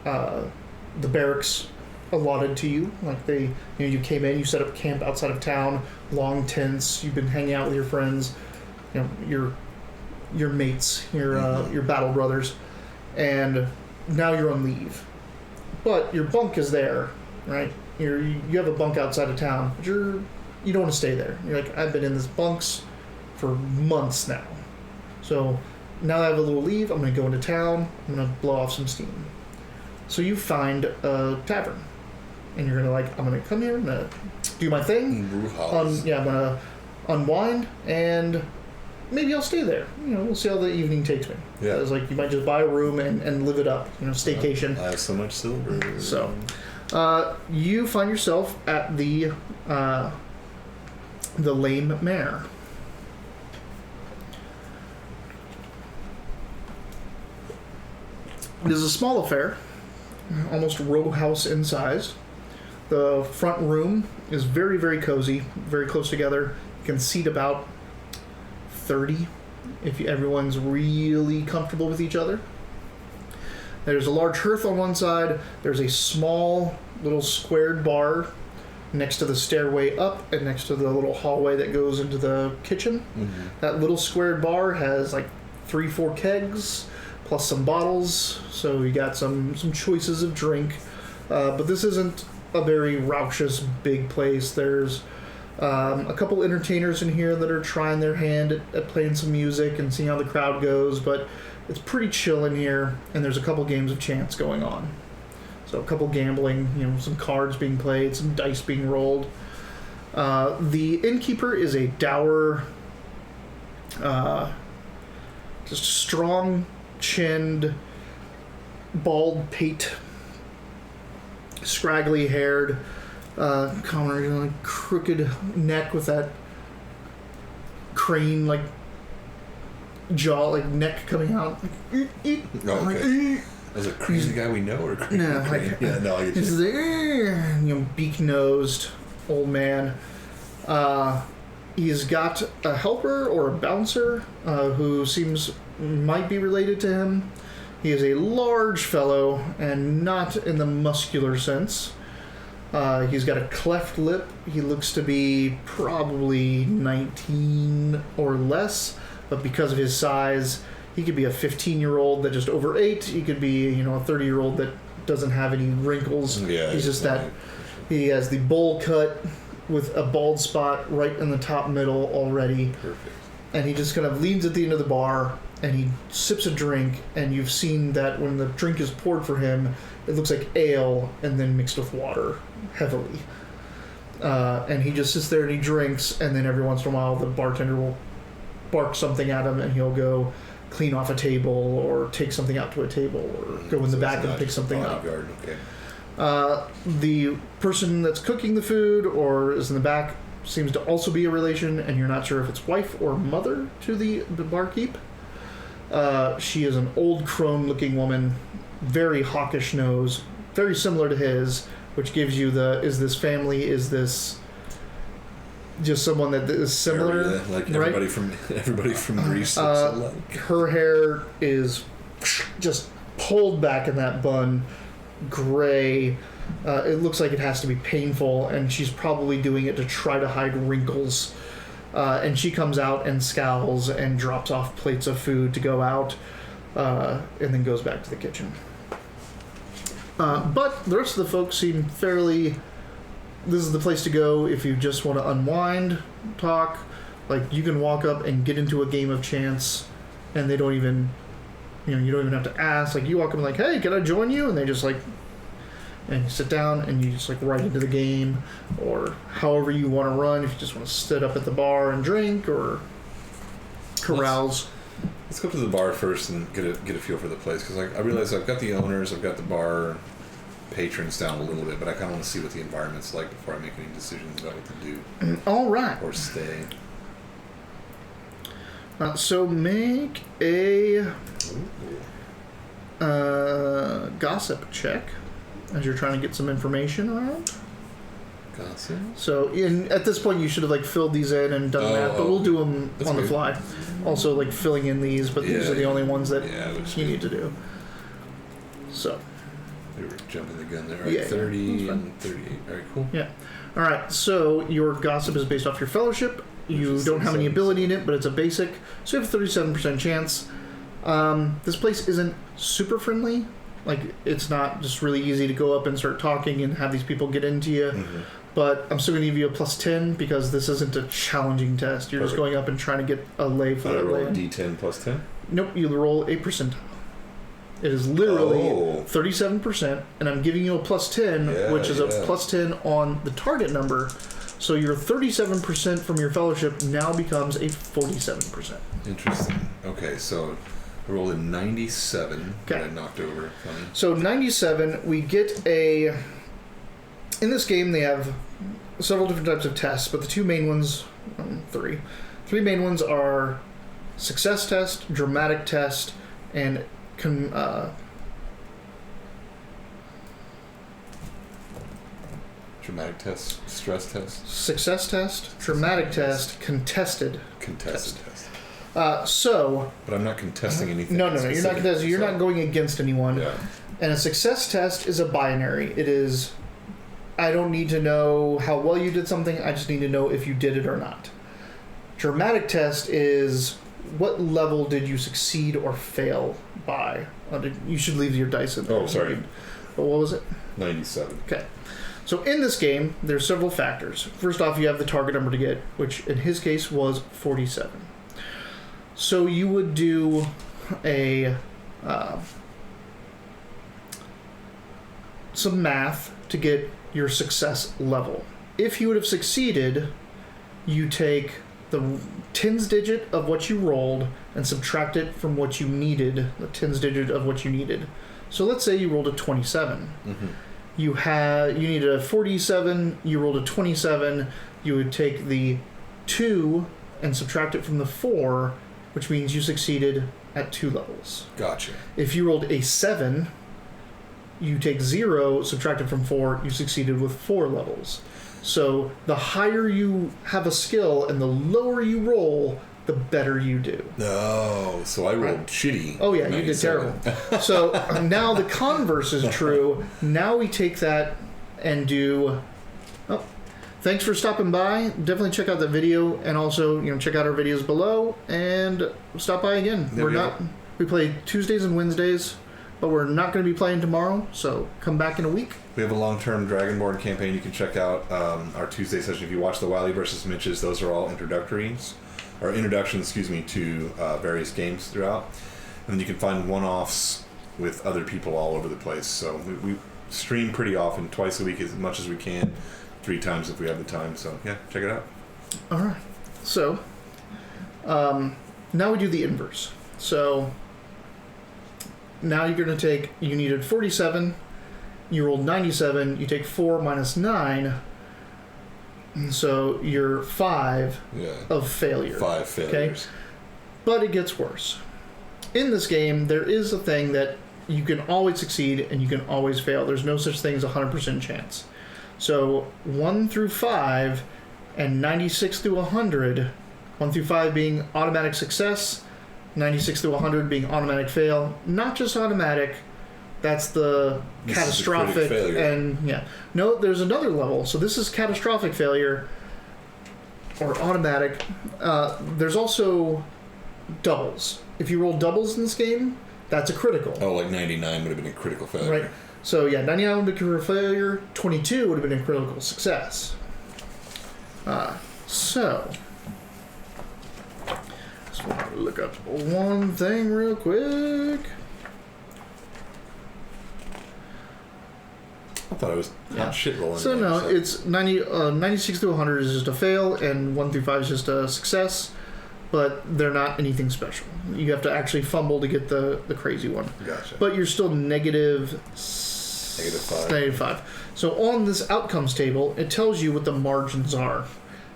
the barracks allotted to you. Like you came in, you set up camp outside of town, long tents. You've been hanging out with your friends, your mates, your battle brothers, and now you're on leave. But your bunk is there, right? You have a bunk outside of town, but you don't want to stay there. You're like, I've been in this bunks for months now. So now that I have a little leave, I'm going to go into town. I'm going to blow off some steam. So you find a tavern. And you're going to I'm going to come here, I'm going to do my thing. I'm going to unwind, and maybe I'll stay there. We'll see how the evening takes me. Yeah. It's like you might just buy a room and live it up. Staycation. I have so much silver. So you find yourself at the Lame Mare. It is a small affair, almost row house in size. The front room is very, very cozy, very close together. You can seat about 30 if everyone's really comfortable with each other. There's a large hearth on one side. There's a small little squared bar next to the stairway up and next to the little hallway that goes into the kitchen. Mm-hmm. That little squared bar has 3-4 kegs plus some bottles, so you got some choices of drink. But this isn't a very raucous big place. There's a couple entertainers in here that are trying their hand at playing some music and seeing how the crowd goes, but it's pretty chill in here, and there's a couple games of chance going on. So a couple gambling, some cards being played, some dice being rolled. The innkeeper is a dour, just strong-chinned, bald pate, scraggly haired, commoner, crooked neck with that crane jaw, neck coming out. Okay. Is it crazy guy we know or crazy? No, I get he's the beak-nosed old man. He's got a helper or a bouncer who might be related to him. He is a large fellow and not in the muscular sense. He's got a cleft lip. He looks to be probably 19 or less, but because of his size, he could be a 15-year-old that just overate. He could be, a 30-year-old that doesn't have any wrinkles. Yeah, he's just that. He has the bowl cut with a bald spot right in the top middle already. Perfect. And he just kind of leans at the end of the bar and he sips a drink, and you've seen that when the drink is poured for him, it looks like ale and then mixed with water heavily. And he just sits there and he drinks, and then every once in a while the bartender will bark something at him and he'll go clean off a table or take something out to a table or go in the back and pick something up. Okay. The person that's cooking the food or is in the back seems to also be a relation, and you're not sure if it's wife or mother to the barkeep. She is an old crone-looking woman, very hawkish nose, very similar to his, which gives you is this family, is this just someone that is similar? Yeah, like everybody from Greece looks alike. Her hair is just pulled back in that bun, gray. It looks like it has to be painful, and she's probably doing it to try to hide wrinkles. And she comes out and scowls and drops off plates of food to go out, and then goes back to the kitchen. But the rest of the folks seem fairly... This is the place to go if you just want to unwind, talk. Like, you can walk up and get into a game of chance, and they don't even... You don't even have to ask. Like, you walk up and like, hey, can I join you? And they just like... And you sit down and you just like right into the game, or however you want to run. If you just want to sit up at the bar and drink or carouse. Let's go to the bar first and get a feel for the place, because I realize I've got the owners, I've got the bar patrons down a little bit, but I kind of want to see what the environment's like before I make any decisions about what to do. All right. Or stay. So make a gossip check as you're trying to get some information around. Gossip? So at this point you should have like filled these in and done that, but we'll do them on the fly. Also like filling in these, but these are the only ones that you need to do. So. We were jumping the gun there. All right, 30 and 38. All right, cool. Yeah. All right, so your gossip is based off your fellowship. You don't have any ability in it, but it's a basic, so you have a 37% chance. This place isn't super friendly. Like, it's not just really easy to go up and start talking and have these people get into you. Mm-hmm. But I'm still going to give you a plus 10 because this isn't a challenging test. You're just going up and trying to get a lay for that roll land. D10 plus 10? Nope, you roll a percentile. It is literally 37%, and I'm giving you a plus 10, which is a plus 10 on the target number. So your 37% from your fellowship now becomes a 47%. Interesting. Okay, so I rolled a 97 that I knocked over. Funny. So 97, we get a... In this game, they have several different types of tests, but the two main ones... Three main ones are success test, dramatic test, and... dramatic test, stress test, success test, dramatic test, contested test. But I'm not contesting anything. No, you're not contesting. You're not going against anyone. Yeah. And a success test is a binary. It is, I don't need to know how well you did something. I just need to know if you did it or not. Dramatic test is, what level did you succeed or fail by? You should leave your dice in there. Oh, sorry. But what was it? 97. Okay. So in this game, there's several factors. First off, you have the target number to get, which in his case was 47. So you would do some math to get your success level. If you would have succeeded, you take the tens digit of what you rolled and subtract it from what you needed, the tens digit of what you needed. So let's say you rolled a 27. Mm-hmm. You needed a 47, you rolled a 27, you would take the 2 and subtract it from the 4, which means you succeeded at 2 levels. Gotcha. If you rolled a 7, you take 0, subtract it from 4, you succeeded with 4 levels. So the higher you have a skill and the lower you roll, the better you do. No, so I rolled shitty. Oh yeah, you did terrible. So now the converse is true. Now we take that and do... Oh, thanks for stopping by. Definitely check out the video, and also check out our videos below and stop by again. We play Tuesdays and Wednesdays, but we're not going to be playing tomorrow, so come back in a week. We have a long-term Dragonborn campaign. You can check out our Tuesday session. If you watch the Wiley versus Mitches, those are all introductions, to various games throughout. And then you can find one-offs with other people all over the place. So we stream pretty often, twice a week as much as we can, 3 times if we have the time. So yeah, check it out. All right. So now we do the inverse. So now you're going to take, you needed 47, You rolled 97. You take 4 minus 9. So you're 5 of failure. 5 failures. Okay? But it gets worse. In this game, there is a thing that you can always succeed and you can always fail. There's no such thing as a 100% chance. So 1 through 5 and 96 through 100, 1 through 5 being automatic success, 96 through 100 being automatic fail. Not just automatic, that's the This catastrophic. is a critic failure. And yeah. No, there's another level. So this is catastrophic failure or automatic. There's also doubles. If you roll doubles in this game, that's a critical. Oh, like 99 would have been a critical failure. Right. So yeah, 99 would be a critical failure. 22 would have been a critical success. So just want to look up one thing real quick. I thought it was hot shit rolling. So there, no, it's 96 through 100 is just a fail, and 1 through 5 is just a success. But they're not anything special. You have to actually fumble to get the crazy one. Gotcha. But you're still negative 5. So on this outcomes table, it tells you what the margins are.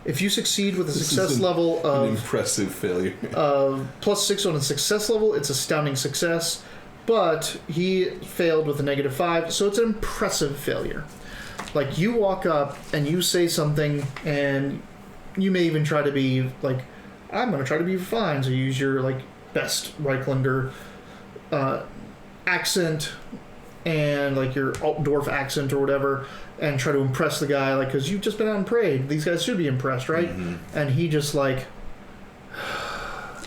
If you succeed with a success level an of impressive failure. +6 on a success level, it's astounding success. But he failed with a -5, so it's an impressive failure. Like, you walk up and you say something, and you may even try to be like, I'm going to try to be fine. So you use your like best Reiklander accent and like your Dorf accent or whatever, and try to impress the guy, like, because you've just been out and prayed. These guys should be impressed, right? Mm-hmm. And he just like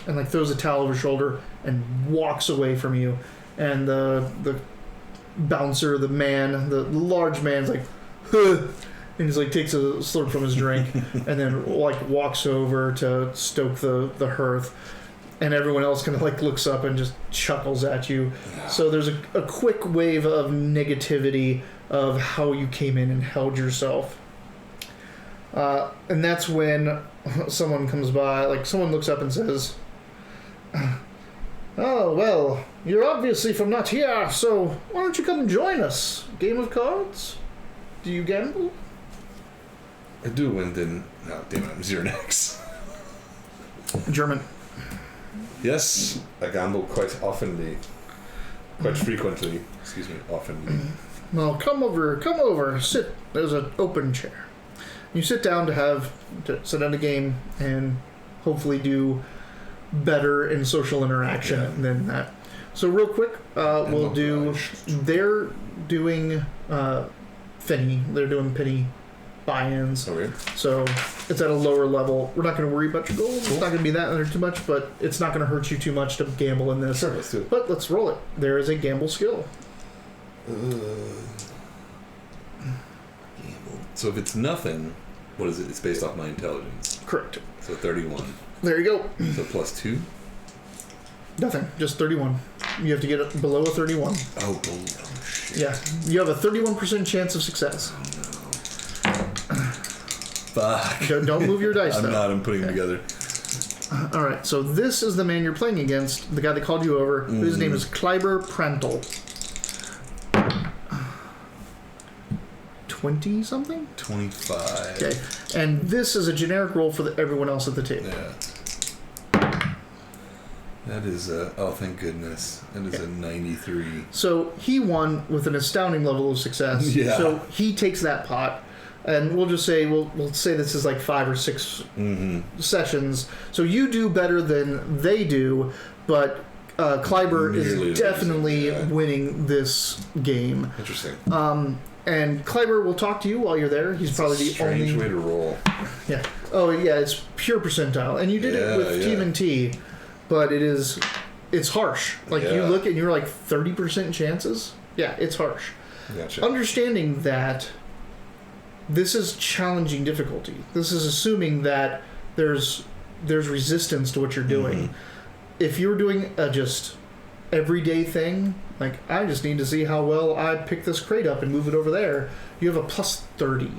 and like throws a towel over his shoulder and walks away from you. And the bouncer, the large man's like, huh, and he's like takes a slurp from his drink and then like walks over to stoke the hearth, and everyone else kind of like looks up and just chuckles at you. So there's a quick wave of negativity of how you came in and held yourself, and that's when someone comes by, like someone looks up and says, oh, well, you're obviously from not here, so why don't you come join us? Game of cards? Do you gamble? I do, and then... Oh, damn it, I'm Xernex. German. Yes, I gamble quite oftenly. Quite frequently. Excuse me, oftenly. Well, come over, sit. There's an open chair. You sit down to sit down a game and hopefully do better in social interaction than that. So real quick, we'll do... They're doing Finny. They're doing penny buy-ins. Okay. So it's at a lower level. We're not going to worry about your gold. It's not going to be that under too much, but it's not going to hurt you too much to gamble in this. Sure, let's do it. But let's roll it. There is a gamble skill. So if it's nothing, what is it? It's based off my intelligence. Correct. So 31. There you go. So +2? Nothing. Just 31. You have to get it below a 31. Oh, shit. Yeah. You have a 31% chance of success. Fuck. Don't move your dice, though. I'm putting them together. All right. So this is the man you're playing against, the guy that called you over, whose name is Kleiber Prantel. 20-something? 25. Okay. And this is a generic roll for everyone else at the table. Yeah. That is oh, thank goodness. That is a 93. So he won with an astounding level of success. Yeah. So he takes that pot, and we'll just say we'll say this is like 5 or 6 sessions. So you do better than they do, but Kleiber Nearly is definitely amazing, winning this game. Interesting. And Kleiber will talk to you while you're there. He's probably the Strange only way to roll. Yeah. Oh yeah, it's pure percentile, and you did it with TMNT, but it's harsh. Like you look and you're like 30% chances. Yeah, it's harsh. Gotcha. Understanding that this is challenging difficulty. This is assuming that there's resistance to what you're doing. If you're doing a just everyday thing, like I just need to see how well I pick this crate up and move it over there, you have a +30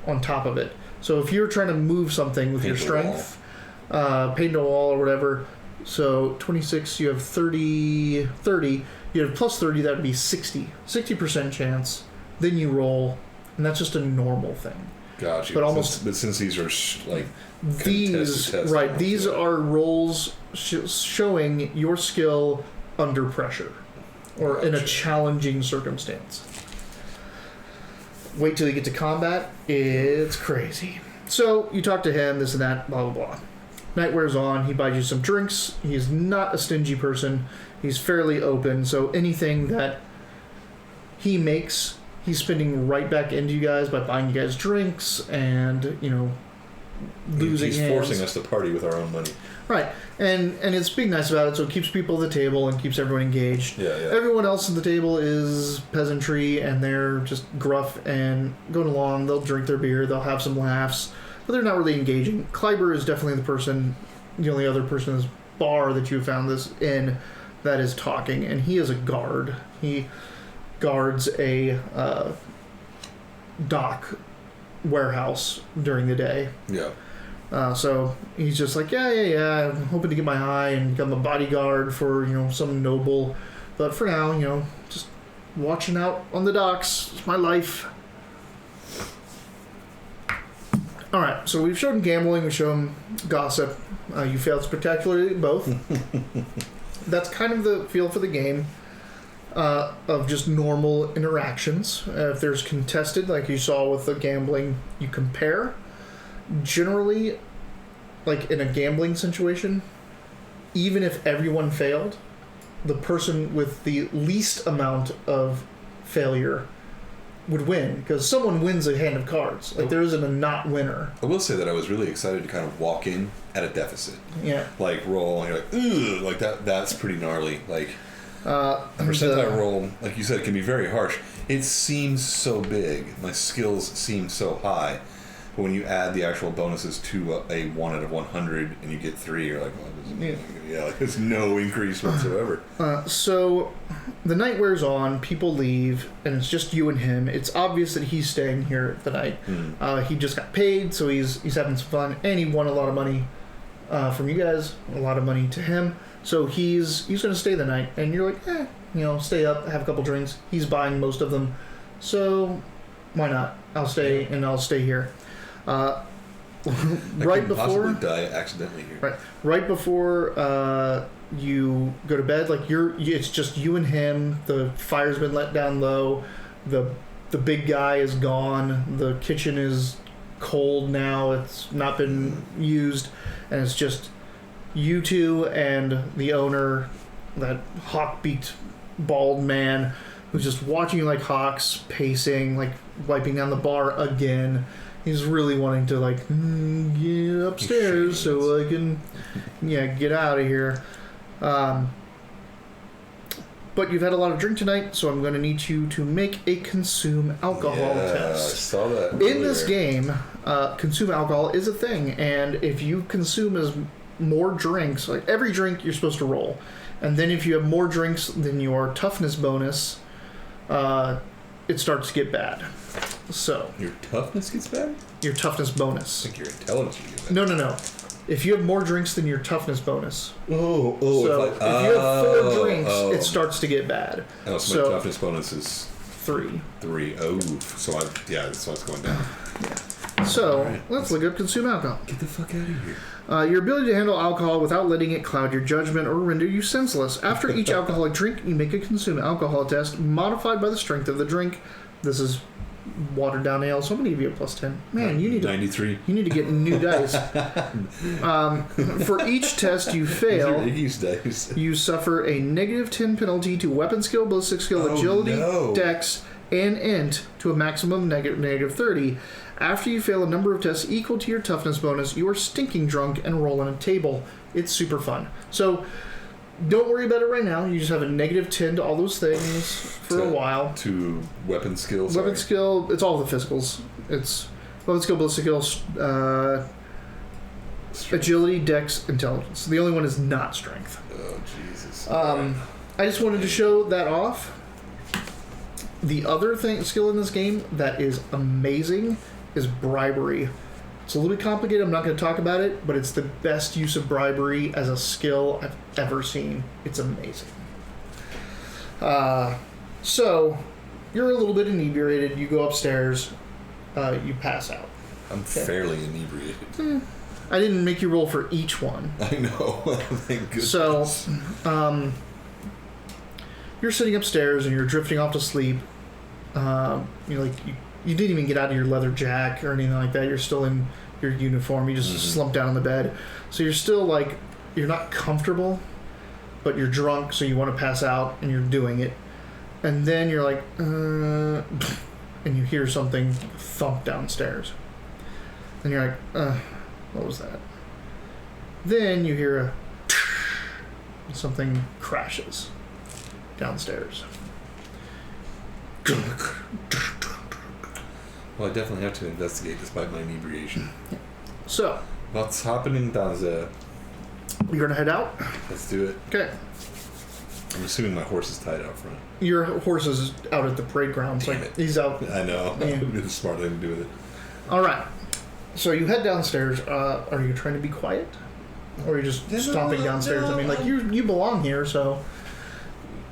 on top of it. So if you're trying to move something with your strength, paint a wall or whatever, so 26, you have 30, you have +30, that would be 60% chance then you roll, and that's just a normal thing. Gotcha. But almost but since these are like these tests, right, these are rolls showing your skill under pressure or in a challenging circumstance. Wait till you get to combat. It's crazy. So you talk to him, this and that, blah, blah, blah. Night wears on. He buys you some drinks. He's not a stingy person. He's fairly open. So anything that he makes, he's spending right back into you guys by buying you guys drinks and, you know, losing He's hands. forcing us to party with our own money. Right. And it's being nice about it, so it keeps people at the table and keeps everyone engaged. Yeah. Everyone else at the table is peasantry, and they're just gruff and going along. They'll drink their beer, they'll have some laughs, but they're not really engaging. Kleiber is definitely the only other person in this bar that you have found this in that is talking, and he is a guard. He guards a dock warehouse during the day. Yeah. So he's just like, yeah, I'm hoping to get my eye and become a bodyguard for, you know, some noble. But for now, you know, just watching out on the docks. It's my life. All right, so we've shown him gambling. We show him gossip. You failed spectacularly at both. That's kind of the feel for the game of just normal interactions. If there's contested, like you saw with the gambling, you compare. Generally, like in a gambling situation, even if everyone failed, the person with the least amount of failure would win, because someone wins a hand of cards. Like, there isn't a not winner. I will say that I was really excited to kind of walk in at a deficit. Yeah. Like, roll, and you're like, ugh, like that's pretty gnarly. Like, a percentile roll, like you said, it can be very harsh. It seems so big. My skills seem so high. But when you add the actual bonuses to a 1 out of 100 and you get 3, you're like, well, like there's no increase whatsoever. So the night wears on, people leave, and it's just you and him. It's obvious that he's staying here the night. He just got paid, so he's having some fun, and he won a lot of money from you guys, a lot of money to him. So he's going to stay the night, and you're like, stay up, have a couple drinks. He's buying most of them, so why not? I'll stay, and I'll stay here. Right before possibly die accidentally here. Right before you go to bed, like it's just you and him. The fire's been let down low. The big guy is gone. The kitchen is cold now. It's not been used, and it's just you two and the owner, that hawk-beaked bald man who's just watching you like hawks, pacing, like wiping down the bar again. He's really wanting to get upstairs so I can get out of here. But you've had a lot of drink tonight, so I'm going to need you to make a consume alcohol test. I saw that. In this game, consume alcohol is a thing, and if you consume more drinks, like every drink you're supposed to roll, and then if you have more drinks than your toughness bonus, it starts to get bad. So your toughness gets bad? Your toughness bonus. I think your intelligence gets bad. No. If you have more drinks than your toughness bonus. So if you have 4 drinks, it starts to get bad. Oh, so my toughness bonus is 3. 3. Oh, so that's why it's going down. Yeah. So let's look up consume alcohol. Get the fuck out of here. Your ability to handle alcohol without letting it cloud your judgment or render you senseless. After each alcoholic drink, you make a consume alcohol test modified by the strength of the drink. This is watered down ale, so I'm going to give you a plus 10. Man, you need 93. You need to get new dice. For each test you fail, you suffer a negative 10 penalty to weapon skill, ballistic skill, agility, dex, and int to a maximum negative 30. After you fail a number of tests equal to your toughness bonus, you are stinking drunk and roll on a table. It's super fun. So don't worry about it right now. You just have a negative 10 to all those things for a while. To weapon skills? Weapon skill, it's all the physicals. It's weapon skill, ballistic skill, agility, dex, intelligence. The only one is not strength. Oh, Jesus. I just wanted to show that off. The other skill in this game that is amazing is bribery. It's a little bit complicated. I'm not going to talk about it, but it's the best use of bribery as a skill I've ever seen. It's amazing. So, you're a little bit inebriated. You go upstairs. You pass out. I'm fairly inebriated. I didn't make you roll for each one. I know. Thank goodness. So, you're sitting upstairs and you're drifting off to sleep. You didn't even get out of your leather jack or anything like that. You're still in your uniform. You just slump down on the bed. So you're still like, you're not comfortable, but you're drunk, so you want to pass out, and you're doing it. And then you're like, and you hear something thump downstairs. And you're like, what was that? Then you hear something crashes downstairs. Well, I definitely have to investigate despite my inebriation. So, What's happening down there? you're gonna head out? Let's do it. Okay. I'm assuming my horse is tied out front. Your horse is out at the parade grounds. Damn Like, it. he's out. I know. Yeah. That would be the smart thing to do with it. Alright. So you head downstairs. Are you trying to be quiet? Or are you just stomping downstairs? I mean, like, you belong here, so...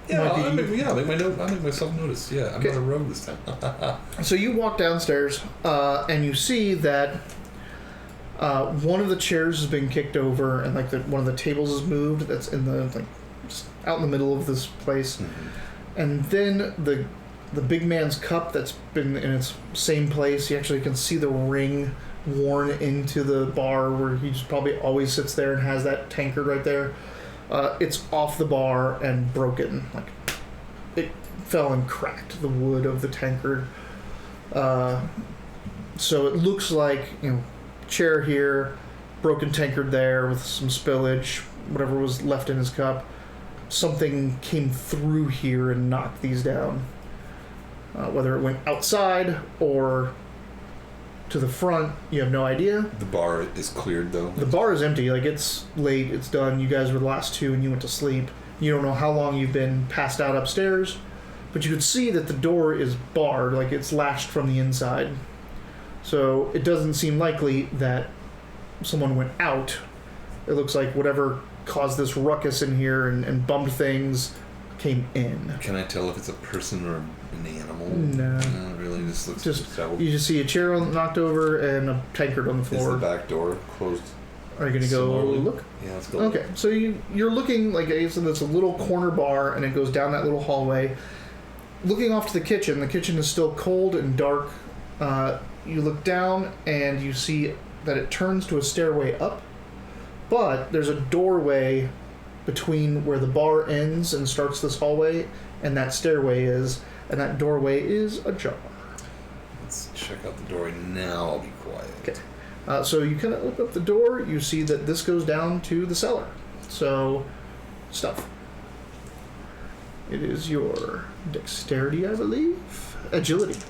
Yeah, Might be- I'll make myself notice. Yeah, I'm not a rogue this time. So you walk downstairs, and you see that one of the chairs has been kicked over, and like one of the tables is moved. That's in the just out in the middle of this place, and then the big man's cup that's been in its same place. You actually can see the ring worn into the bar where he just probably always sits there and has that tankard right there. It's off the bar and broken. Like, it fell and cracked the wood of the tankard. So it looks like, chair here, broken tankard there with some spillage, whatever was left in his cup. Something came through here and knocked these down. Whether it went outside or to the front, you have no idea. The bar is cleared, though. The bar is empty. Like, it's late, it's done. You guys were the last two and you went to sleep. You don't know how long you've been passed out upstairs, but you could see that the door is barred, like it's latched from the inside. So it doesn't seem likely that someone went out. It looks like whatever caused this ruckus in here and bummed things came in. Can I tell if it's a person or an animal? No. It really just looks You just see a chair knocked over and a tankard on the floor. Is the back door closed? Are you going to go similarly? look? Yeah, let's go. Okay, so you're looking, like I said, it's a little corner bar, and it goes down that little hallway. Looking off to the kitchen is still cold and dark. You look down, and you see that it turns to a stairway up, but there's a doorway between where the bar ends and starts this hallway, and that stairway is, and that doorway is ajar. Let's check out the doorway now. I'll be quiet. Okay. So you kind of open up the door, you see that this goes down to the cellar. So, stuff. It is your dexterity, I believe. Agility.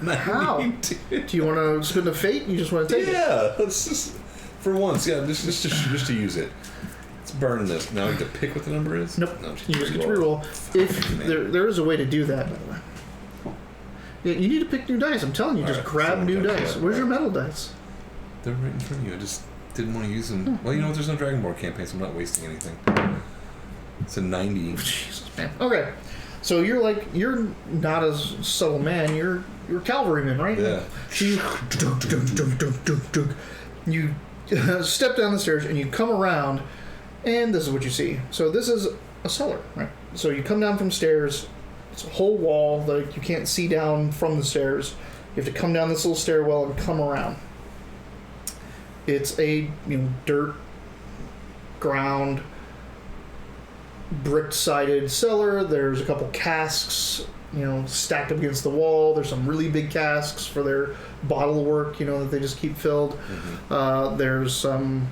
How? Do you want to spend a fate? You just want to take it? Yeah, let's just for once. Yeah, just to use it. Let's burn this. Now I get to pick what the number is. Nope. No, You just get to reroll. If there is a way to do that, by the way. Yeah, you need to pick new dice. I'm telling you, just grab so new okay, dice. yeah. Where's your metal dice? They're right in front of you. I just didn't want to use them. Well, you know what? There's no Dragonborn campaign, so I'm not wasting anything. It's a 90. Jesus, man. Okay. So you're not a subtle man. You're a cavalryman, right? Yeah. So you step down the stairs and you come around, and this is what you see. So this is a cellar, right? So you come down from stairs. It's a whole wall that you can't see down from the stairs. You have to come down this little stairwell and come around. It's a dirt ground, brick-sided cellar. There's a couple casks, stacked up against the wall. There's some really big casks for their bottle work, that they just keep filled. Mm-hmm. There's some,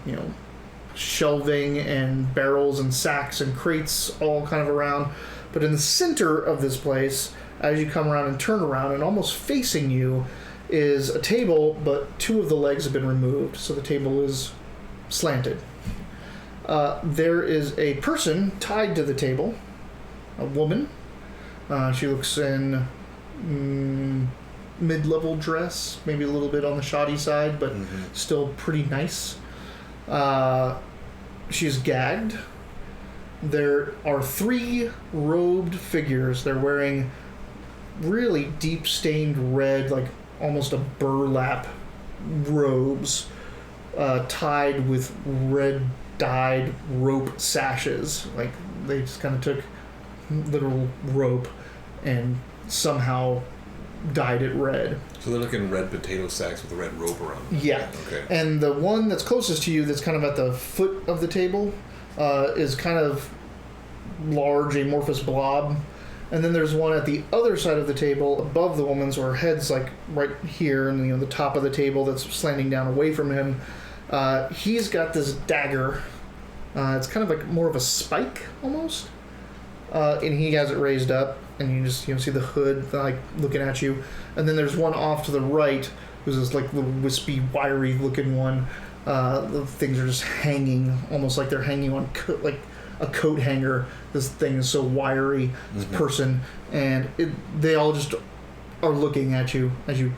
shelving and barrels and sacks and crates all kind of around. But in the center of this place, as you come around and turn around, and almost facing you is a table, but two of the legs have been removed, so the table is slanted. There is a person tied to the table, a woman. She looks in mid-level dress, maybe a little bit on the shoddy side, but still pretty nice. She's gagged. there are 3 robed figures. They're wearing really deep stained red, like almost a burlap robes, tied with red dyed rope sashes. Like they just kind of took literal rope and somehow dyed it red. So they're looking red potato sacks with a red rope around them. Yeah. Okay. And the one that's closest to you, that's kind of at the foot of the table, is kind of large, amorphous blob. And then there's one at the other side of the table, above the woman's, where her head's like right here, and the top of the table that's slanting down away from him. He's got this dagger. It's kind of like more of a spike almost, and he has it raised up, and you just see the hood like looking at you. And then there's one off to the right, who's this like little wispy, wiry looking one. The things are just hanging, almost like they're hanging on like a coat hanger. This thing is so wiry, this person, and they all just are looking at you as you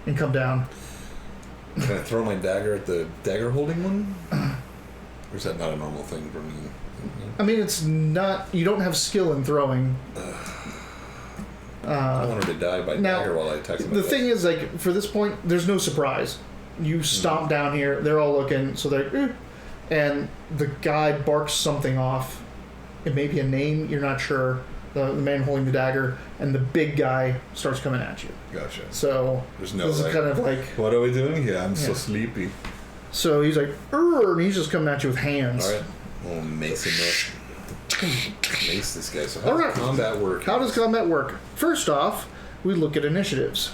and come down. Can I throw my dagger at the dagger holding one? Or is that not a normal thing for me? I mean, it's not. You don't have skill in throwing. I want her to die by dagger while I attack somebody. The thing is, like, for this point, there's no surprise. You stomp down here. They're all looking, so they're, and the guy barks something off. It may be a name. You're not sure. The man holding the dagger, and the big guy starts coming at you. Gotcha. So there's no this is kind of like, what are we doing here? I'm so sleepy. So he's like, and he's just coming at you with hands. All right. We'll mace him up. Mace this guy. So how All does combat work? How does combat work? First off, we look at initiatives.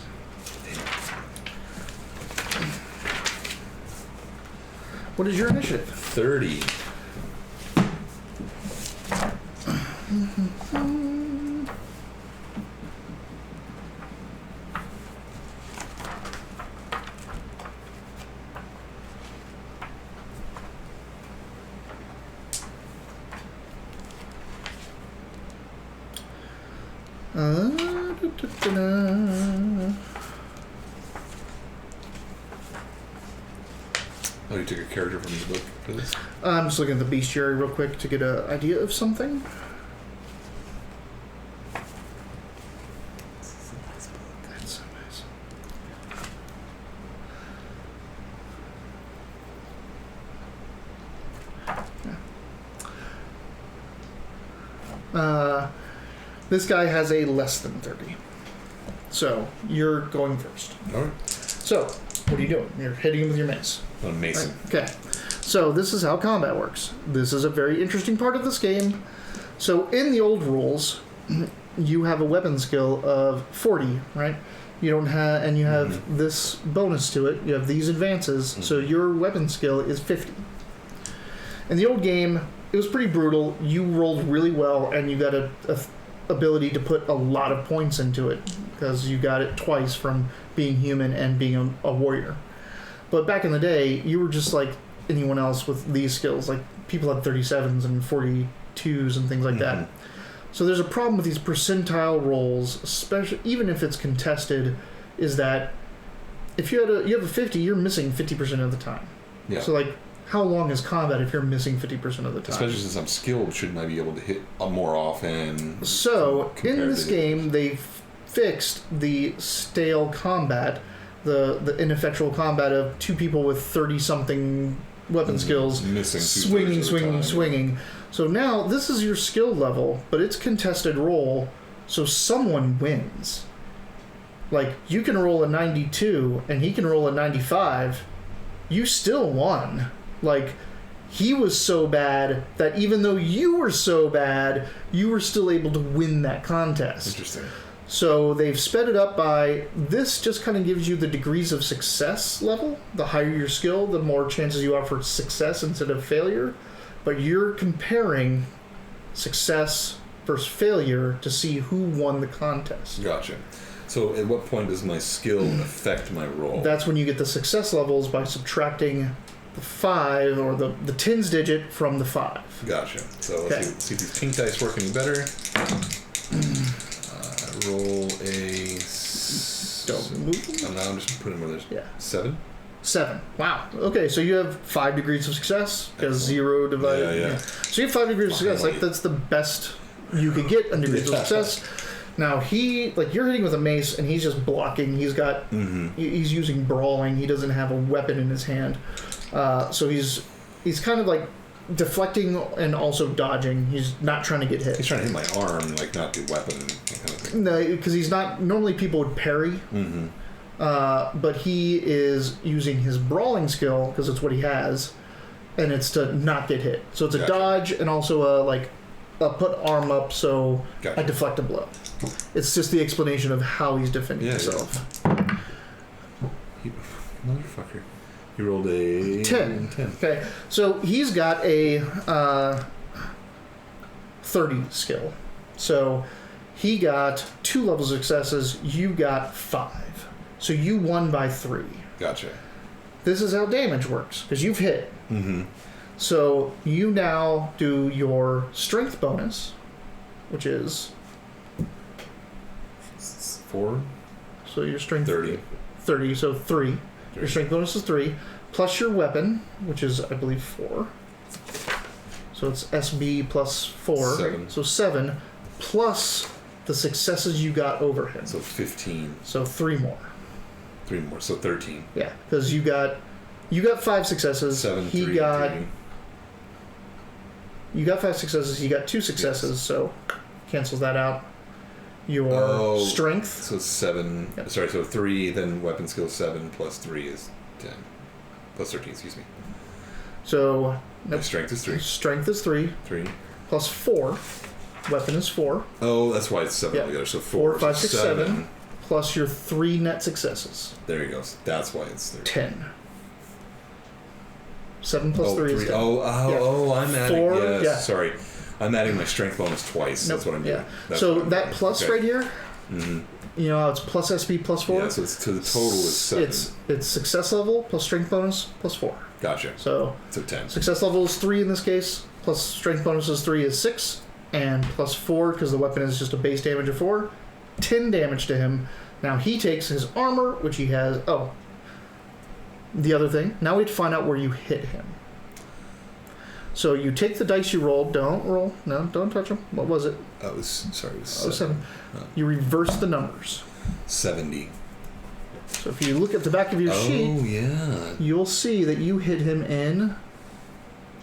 What is your initiative? 30. Oh, you took a character from the book for this? I'm just looking at the bestiary real quick to get an idea of something. This is a nice book. That's so nice. This guy has a less than 30. So, you're going first. Alright. So, what are you doing? You're hitting him with your mace. I'm macing. Okay. So, this is how combat works. This is a very interesting part of this game. So, in the old rules, you have a weapon skill of 40, right? You don't have, and you have this bonus to it. You have these advances, so your weapon skill is 50. In the old game, it was pretty brutal. You rolled really well, and you got a ability to put a lot of points into it because you got it twice from being human and being a warrior. But back in the day, you were just like anyone else with these skills. Like people had 37s and 42s and things like that. So there's a problem with these percentile rolls, especially even if it's contested, is that if you have a 50, you're missing 50% of the time. Yeah. So like, how long is combat if you're missing 50% of the time? Especially since I'm skilled, shouldn't I be able to hit more often? So in this game, they fixed the stale combat, the ineffectual combat of two people with 30-something weapon skills missing swinging. So now this is your skill level, but it's contested roll, so someone wins. Like you can roll a 92 and he can roll a 95. You still won. Like he was so bad that even though you were so bad, you were still able to win that contest. Interesting. So they've sped it up by, this just kind of gives you the degrees of success level. The higher your skill, the more chances you are for success instead of failure. But you're comparing success versus failure to see who won the contest. Gotcha. So at what point does my skill affect my roll? That's when you get the success levels by subtracting the 5 or the tens digit from the 5. Gotcha. So let's see if these pink dice work any better. Roll a... Don't move them. I'm just putting them where there's 7. 7. Wow. Okay, so you have 5 degrees of success because 0 divided. Yeah. So you have 5 degrees of success. Like that's the best you could get in degrees of success. Now you're hitting with a mace and he's just blocking. He's got he's using brawling. He doesn't have a weapon in his hand, so he's kind of like deflecting and also dodging. He's not trying to get hit. He's trying to hit my arm, like not the weapon kind of thing. No, because he's not. Normally people would parry, but he is using his brawling skill because it's what he has, and it's to not get hit. So it's a dodge and also a put arm up so I deflect a blow. It's just the explanation of how he's defending himself. Motherfucker. He rolled a 10. Okay, so he's got a 30 skill. So he got 2 levels of successes. You got 5. So you won by 3. Gotcha. This is how damage works because you've hit. So you now do your strength bonus, which is 4. So your strength 30. 30. So 3. Your strength bonus is 3 plus your weapon, which is I believe 4. So it's SB plus 4. 7. So 7 plus the successes you got over him. So 15. So 3 more. 3 more. So 13. Yeah, because you got 5 successes. 7. He 3, got 3. You got 5 successes. He got 2 successes. So cancels that out. Your strength. So 7. Yep. Sorry. So 3. Then weapon skill 7 plus 3 is 10. Plus 13. Excuse me. So My strength is 3. Strength is 3 3. plus 4. Weapon is 4. Oh, that's why it's 7 Yep. altogether. So 4, 5, 6, 7. 7. Plus your 3 net successes. There you go. That's why it's 13. 10. 7 plus 3 is 10. I'm adding. 4, Yes, yeah. sorry. I'm adding my strength bonus twice. Nope. That's what I'm doing. Yeah. That's So what I'm that doing. plus right here, you know how it's plus SP plus 4? Yeah, so it's to the total is 7. It's success level plus strength bonus plus 4. Gotcha. So 10. success level is 3 in this case, plus strength bonus is 3 is 6, and plus 4 because the weapon is just a base damage of 4. 10 damage to him. Now he takes his armor, which he has. Oh, the other thing. Now we have to find out where you hit him. So you take the dice you rolled. Don't roll. No, don't touch them. What was it? It was 7. 7. You reverse the numbers. 70. So if you look at the back of your sheet, Yeah. you'll see that you hit him in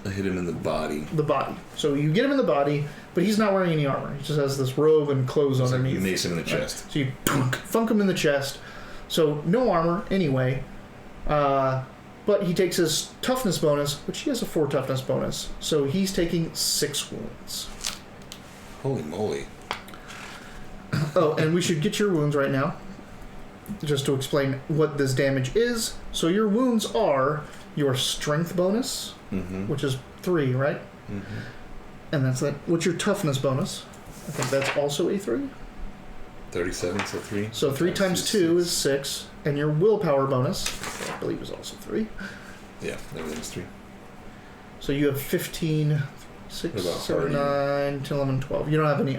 I hit him in the body. the body. So you get him in the body, but he's not wearing any armor. He just has this robe and clothes It's like underneath. you mace him in the chest. So you thunk him in the chest. So no armor anyway. But he takes his toughness bonus, which he has a 4 toughness bonus. So he's taking 6 wounds. Holy moly. Oh, and we should get your wounds right now, just to explain what this damage is. So your wounds are your strength bonus, which is 3, right? And that's that. What's your toughness bonus? I think that's also a 3. 37, so 3. So 3 times 2 is 6. And your willpower bonus, I believe, is also 3. Yeah, everything's 3. So you have 15, 6, What about 7, hardy? 9, 10, 11, 12. You don't have any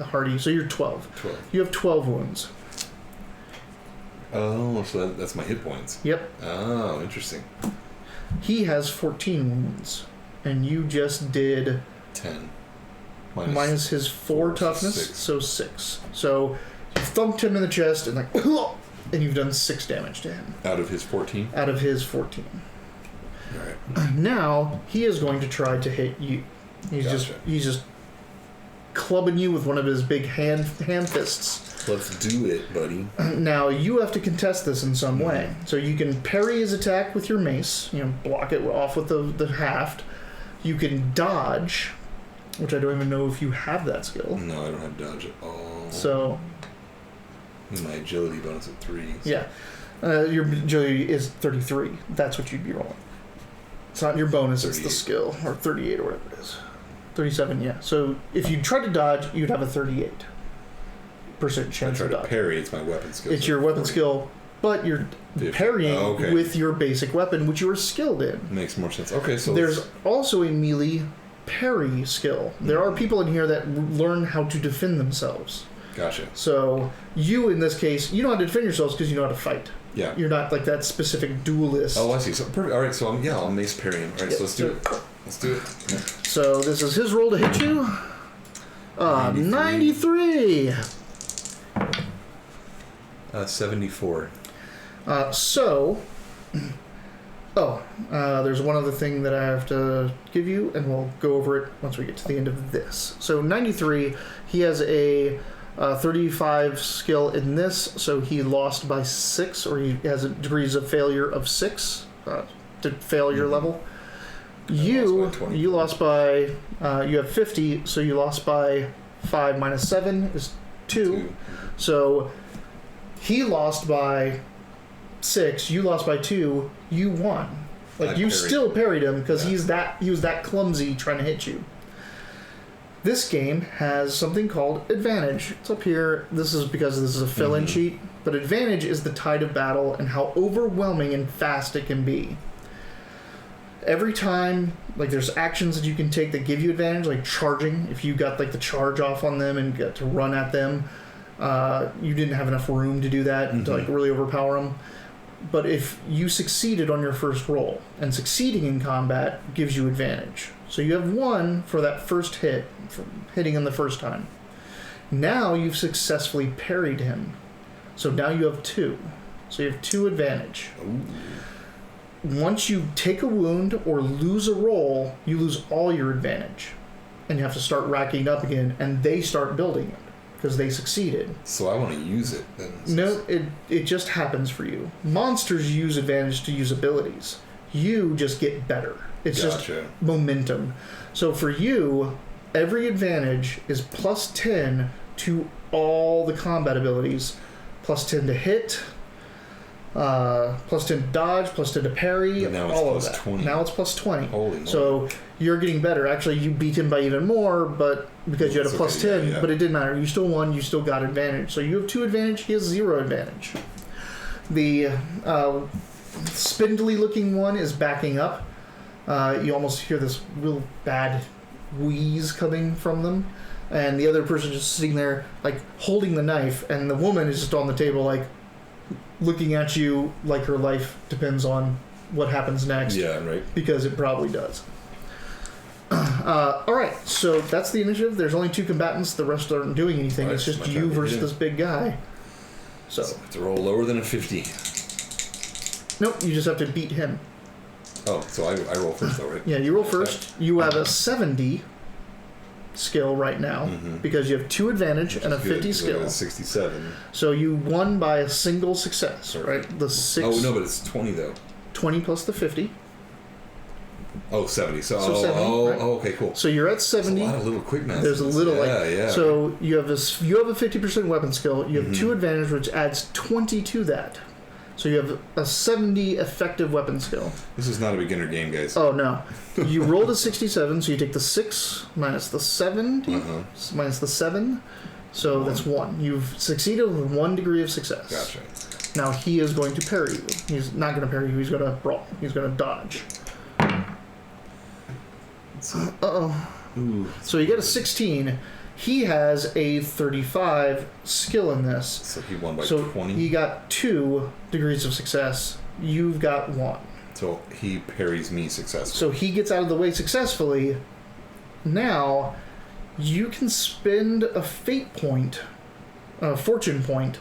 hardy, so you're 12. 12. You have 12 wounds. Oh, so that's my hit points. Yep. Oh, interesting. He has 14 wounds. And you just did 10. minus his 4 toughness, 6. so 6. So you thumped him in the chest and like, and you've done 6 damage to him. Out of his 14? Out of his 14. Alright. Now he is going to try to hit you. He's just clubbing you with one of his big hand fists. Let's do it, buddy. Now you have to contest this in some way. So you can parry his attack with your mace, block it off with the haft. You can dodge, which I don't even know if you have that skill. No, I don't have dodge at all. So my agility bonus at 3. So. yeah, your agility is 33. That's what you'd be rolling. It's not your bonus, 38. it's the skill, or 38 or whatever it is. 37, yeah. So if you try to dodge, you'd have a 38% chance I try of to dodge. parry, it's my weapon skill. It's your weapon skill, but you're 50. parrying with your basic weapon, which you are skilled in. Makes more sense. Okay, so There's also a melee parry skill. There are people in here that learn how to defend themselves. Gotcha. So you, in this case, you know how to defend yourselves because you know how to fight. Yeah. You're not like that specific duelist. Oh, I see. So perfect. All right. So I'll mace parry him. All right. Yep. So let's do it. Let's do it. Yeah. So this is his roll to hit you. 93. 74. There's one other thing that I have to give you, and we'll go over it once we get to the end of this. So 93, he has a 35 skill in this, so he lost by 6, or he has a degrees of failure of 6 to failure level. You lost by you have 50, so you lost by 5 minus 7 is 2. So he lost by 6, you lost by 2, you won. Like, you still parried him because he was that clumsy trying to hit you. This game has something called advantage. It's up here. This is because this is a fill-in sheet, but advantage is the tide of battle and how overwhelming and fast it can be. Every time, like, there's actions that you can take that give you advantage, like charging. If you got like the charge off on them and got to run at them, you didn't have enough room to do that to like really overpower them. But if you succeeded on your first roll, and succeeding in combat gives you advantage. So you have 1 for that first hit, for hitting him the first time. Now you've successfully parried him. So now you have 2. So you have 2 advantage. Ooh. Once you take a wound or lose a roll, you lose all your advantage. And you have to start racking up again, and they start building it. Because they succeeded. So I want to use it then. No, it just happens for you. Monsters use advantage to use abilities. You just get better. It's just momentum. So for you, every advantage is plus 10 to all the combat abilities. Plus 10 to hit, plus 10 to dodge, plus 10 to parry, but now it's all plus of that. 20. Now it's plus 20. Holy so you're getting better. Actually, you beat him by even more, but because you had a plus 10, but it didn't matter. You still won. You still got advantage. So you have 2 advantage. He has 0 advantage. The spindly-looking one is backing up. You almost hear this real bad wheeze coming from them. And the other person just sitting there, like, holding the knife. And the woman is just on the table, like, looking at you like her life depends on what happens next. Yeah, right. Because it probably does. Alright, so that's the initiative. There's only 2 combatants. The rest aren't doing anything. Right, it's just you versus this big guy. So I have to roll lower than a 50. Nope, you just have to beat him. Oh, so I roll first though, right? Yeah, you roll first. You have a 70 skill right now because you have 2 advantage and a 50 skill. 67. So you won by a single success, right? The 6. Oh, no, but it's 20 though. 20 plus the 50. Oh, 70. So 70, right? Okay, cool. So you're at 70. There's a lot of little quick math. There's a little yeah. So you have this. You have a 50% weapon skill. You have 2 advantage, which adds 20 to that. So you have a 70 effective weapon skill. This is not a beginner game, guys. Oh no! You rolled a 67, so you take the 6 minus the 70 minus the 7. So that's 1. You've succeeded with 1 degree of success. Gotcha. Now he is going to parry you. He's not going to parry you. He's going to brawl. He's going to dodge. Ooh. So you get a 16. He has a 35 skill in this. So he won by 20. So he got 2 degrees of success. You've got 1. So he parries me successfully. So he gets out of the way successfully. Now, you can spend a fate point, a fortune point,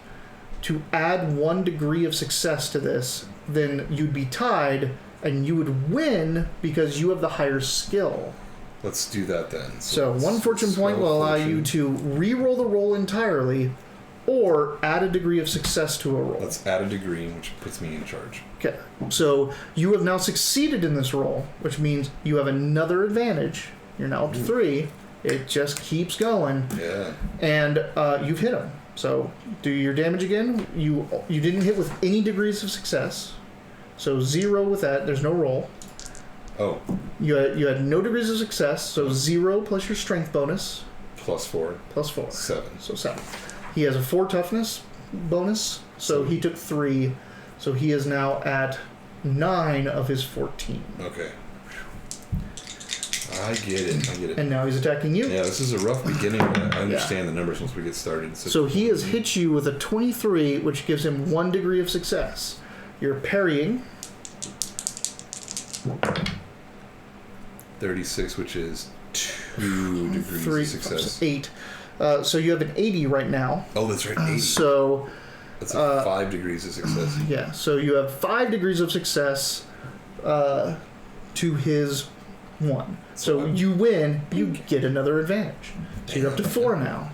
to add 1 degree of success to this. Then you'd be tied, and you would win because you have the higher skill. Let's do that then. So 1 fortune point will allow you to re-roll the roll entirely, or add a degree of success to a roll. Let's add a degree, which puts me in charge. Okay, so you have now succeeded in this roll, which means you have another advantage. You're now up to 3. It just keeps going. Yeah. And you've hit him. So do your damage again. You didn't hit with any degrees of success. So 0 with that. There's no roll. Oh. You had no degrees of success. So 0 plus your strength bonus. Plus 4. Plus 4. 7. So 7. He has a 4 toughness bonus. So he took 3. So he is now at 9 of his 14. Okay. I get it. And now he's attacking you. Yeah, this is a rough beginning. I understand the numbers once we get started. So he has hit you with a 23, which gives him 1 degree of success. You're parrying. 36, which is 2 degrees 3, of success. 8. So you have an 80 right now. Oh, that's right, 80. So That's 5 degrees of success. yeah, so you have 5 degrees of success to his 1. So you win, you get another advantage. So you're up to 4 now.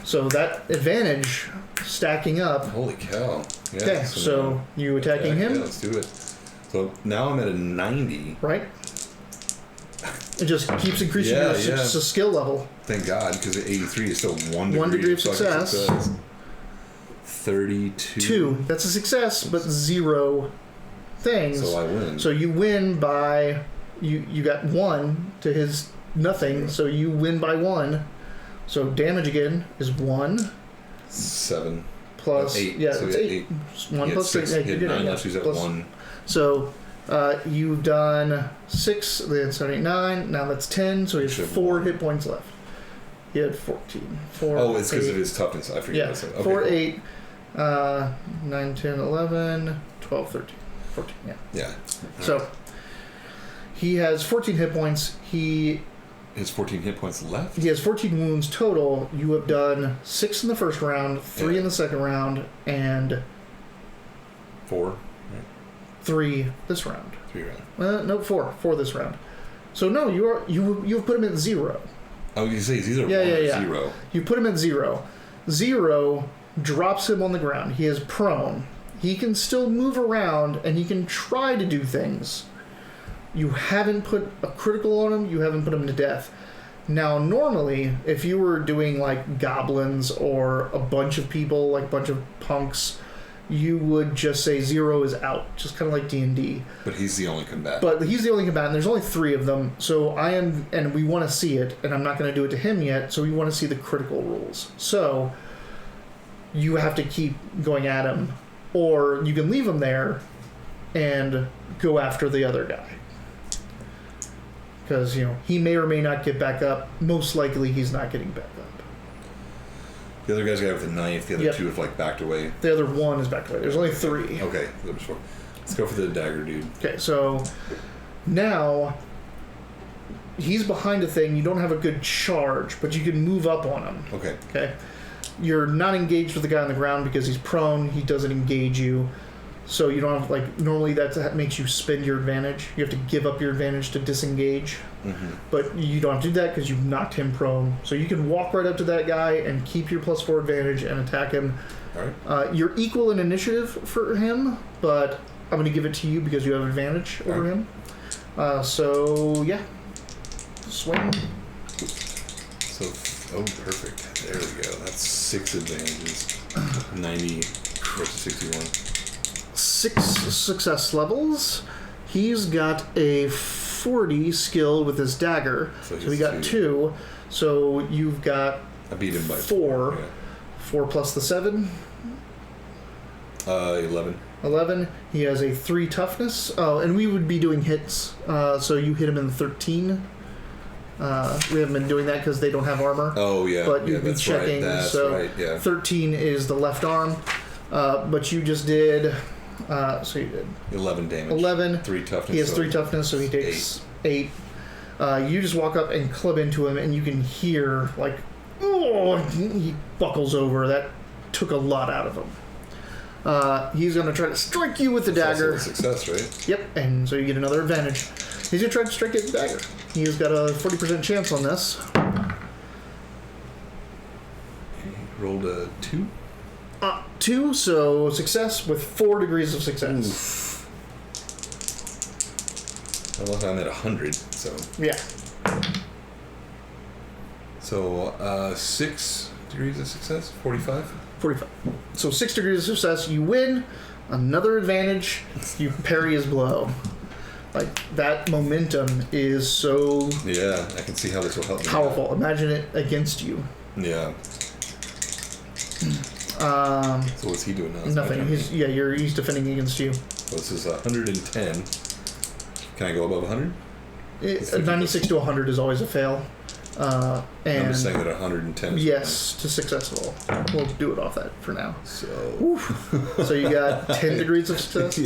So that advantage stacking up. Holy cow. Yeah, Okay, so you attacking him? Yeah, let's do it. So now I'm at a 90. Right? It just keeps increasing your skill level. Thank God, because at 83 is still 1 degree of success. 32. 2. That's a success, but 0 things. So I win. So you win by you got 1 to his nothing. So you win by 1. So damage again is 1 7 plus 8. Yeah, so it's 8. 1 plus 6. Yeah, you're getting 9. Now she's at plus, 1. So you've done 6. Then 7, 8, 9. Now that's 10. So he has 4 hit points left. He had 14. 4. Oh, it's because 8. of his toughness. I forget. Yeah, Okay, 4, cool. 8, 9, 10, 11, 12, 13, 14. Yeah. Yeah. So he has 14 hit points. He His 14 hit points left? has 14 wounds total. You have done 6 in the first round, 3 in the second round, and 4? 3 this round. 3 round. No, 4. 4 this round. So no, you've put him at 0. Oh, you say he's either 1 or 0. You put him at 0. 0 drops him on the ground. He is prone. He can still move around and he can try to do things. You haven't put a critical on him. You haven't put him to death. Now, normally, if you were doing like goblins or a bunch of people, like a bunch of punks, you would just say 0 is out, just kind of like D&D. But he's the only combatant. But he's the only combatant. There's only 3 of them, so and we want to see it, and I'm not going to do it to him yet, so we want to see the critical rules. So you have to keep going at him, or you can leave him there and go after the other guy. Because, he may or may not get back up. Most likely he's not getting back up. The other guy's got with the knife. The other 2 have backed away. The other 1 is back away. There's only 3. Okay, there was 4. Let's go for the dagger, dude. Okay, so now he's behind a thing. You don't have a good charge, but you can move up on him. Okay. You're not engaged with the guy on the ground because he's prone. He doesn't engage you. So you don't have, normally that makes you spend your advantage. You have to give up your advantage to disengage. Mm-hmm. But you don't have to do that because you've knocked him prone. So you can walk right up to that guy and keep your +4 advantage and attack him. All right. You're equal in initiative for him, but I'm going to give it to you because you have advantage over him. So, yeah. Swing. So, perfect. There we go. That's 6 advantages. 90 versus 61. 6 success levels. He's got a 40 skill with his dagger. So we got 2. So you've got I beat him by 4. Yeah. 4 plus the 7. 11. 11. He has a 3 toughness. Oh, and we would be doing hits. So you hit him in 13. We haven't been doing that because they don't have armor. Oh, yeah. But you'd be checking. Right. That's so right, yeah. 13 is the left arm. But you just did... so you did 11 damage. 11. 3 toughness. He has 3 toughness, so he takes 8. You just walk up and club into him, and you can hear, he buckles over. That took a lot out of him. He's going to try to strike you with the dagger. Also a success, right? Yep, and so you get another advantage. He's going to try to strike you with the dagger. He's got a 40% chance on this. He rolled a 2. 2, so success with 4 degrees of success. Oof. Well, I'm at 100, so... Yeah. So, 6 degrees of success? 45? 45. So 6 degrees of success, you win. Another advantage, you parry his blow. That momentum is so... Yeah, I can see how this will help me. Powerful. Imagine it against you. Yeah. So what's he doing now? Nothing. He's defending against you. So this is 110. Can I go above 100? A 96 to 100 is always a fail. And I'm just saying that 110 is yes, to successful. We'll do it off that for now. So, So you got 10 degrees of success?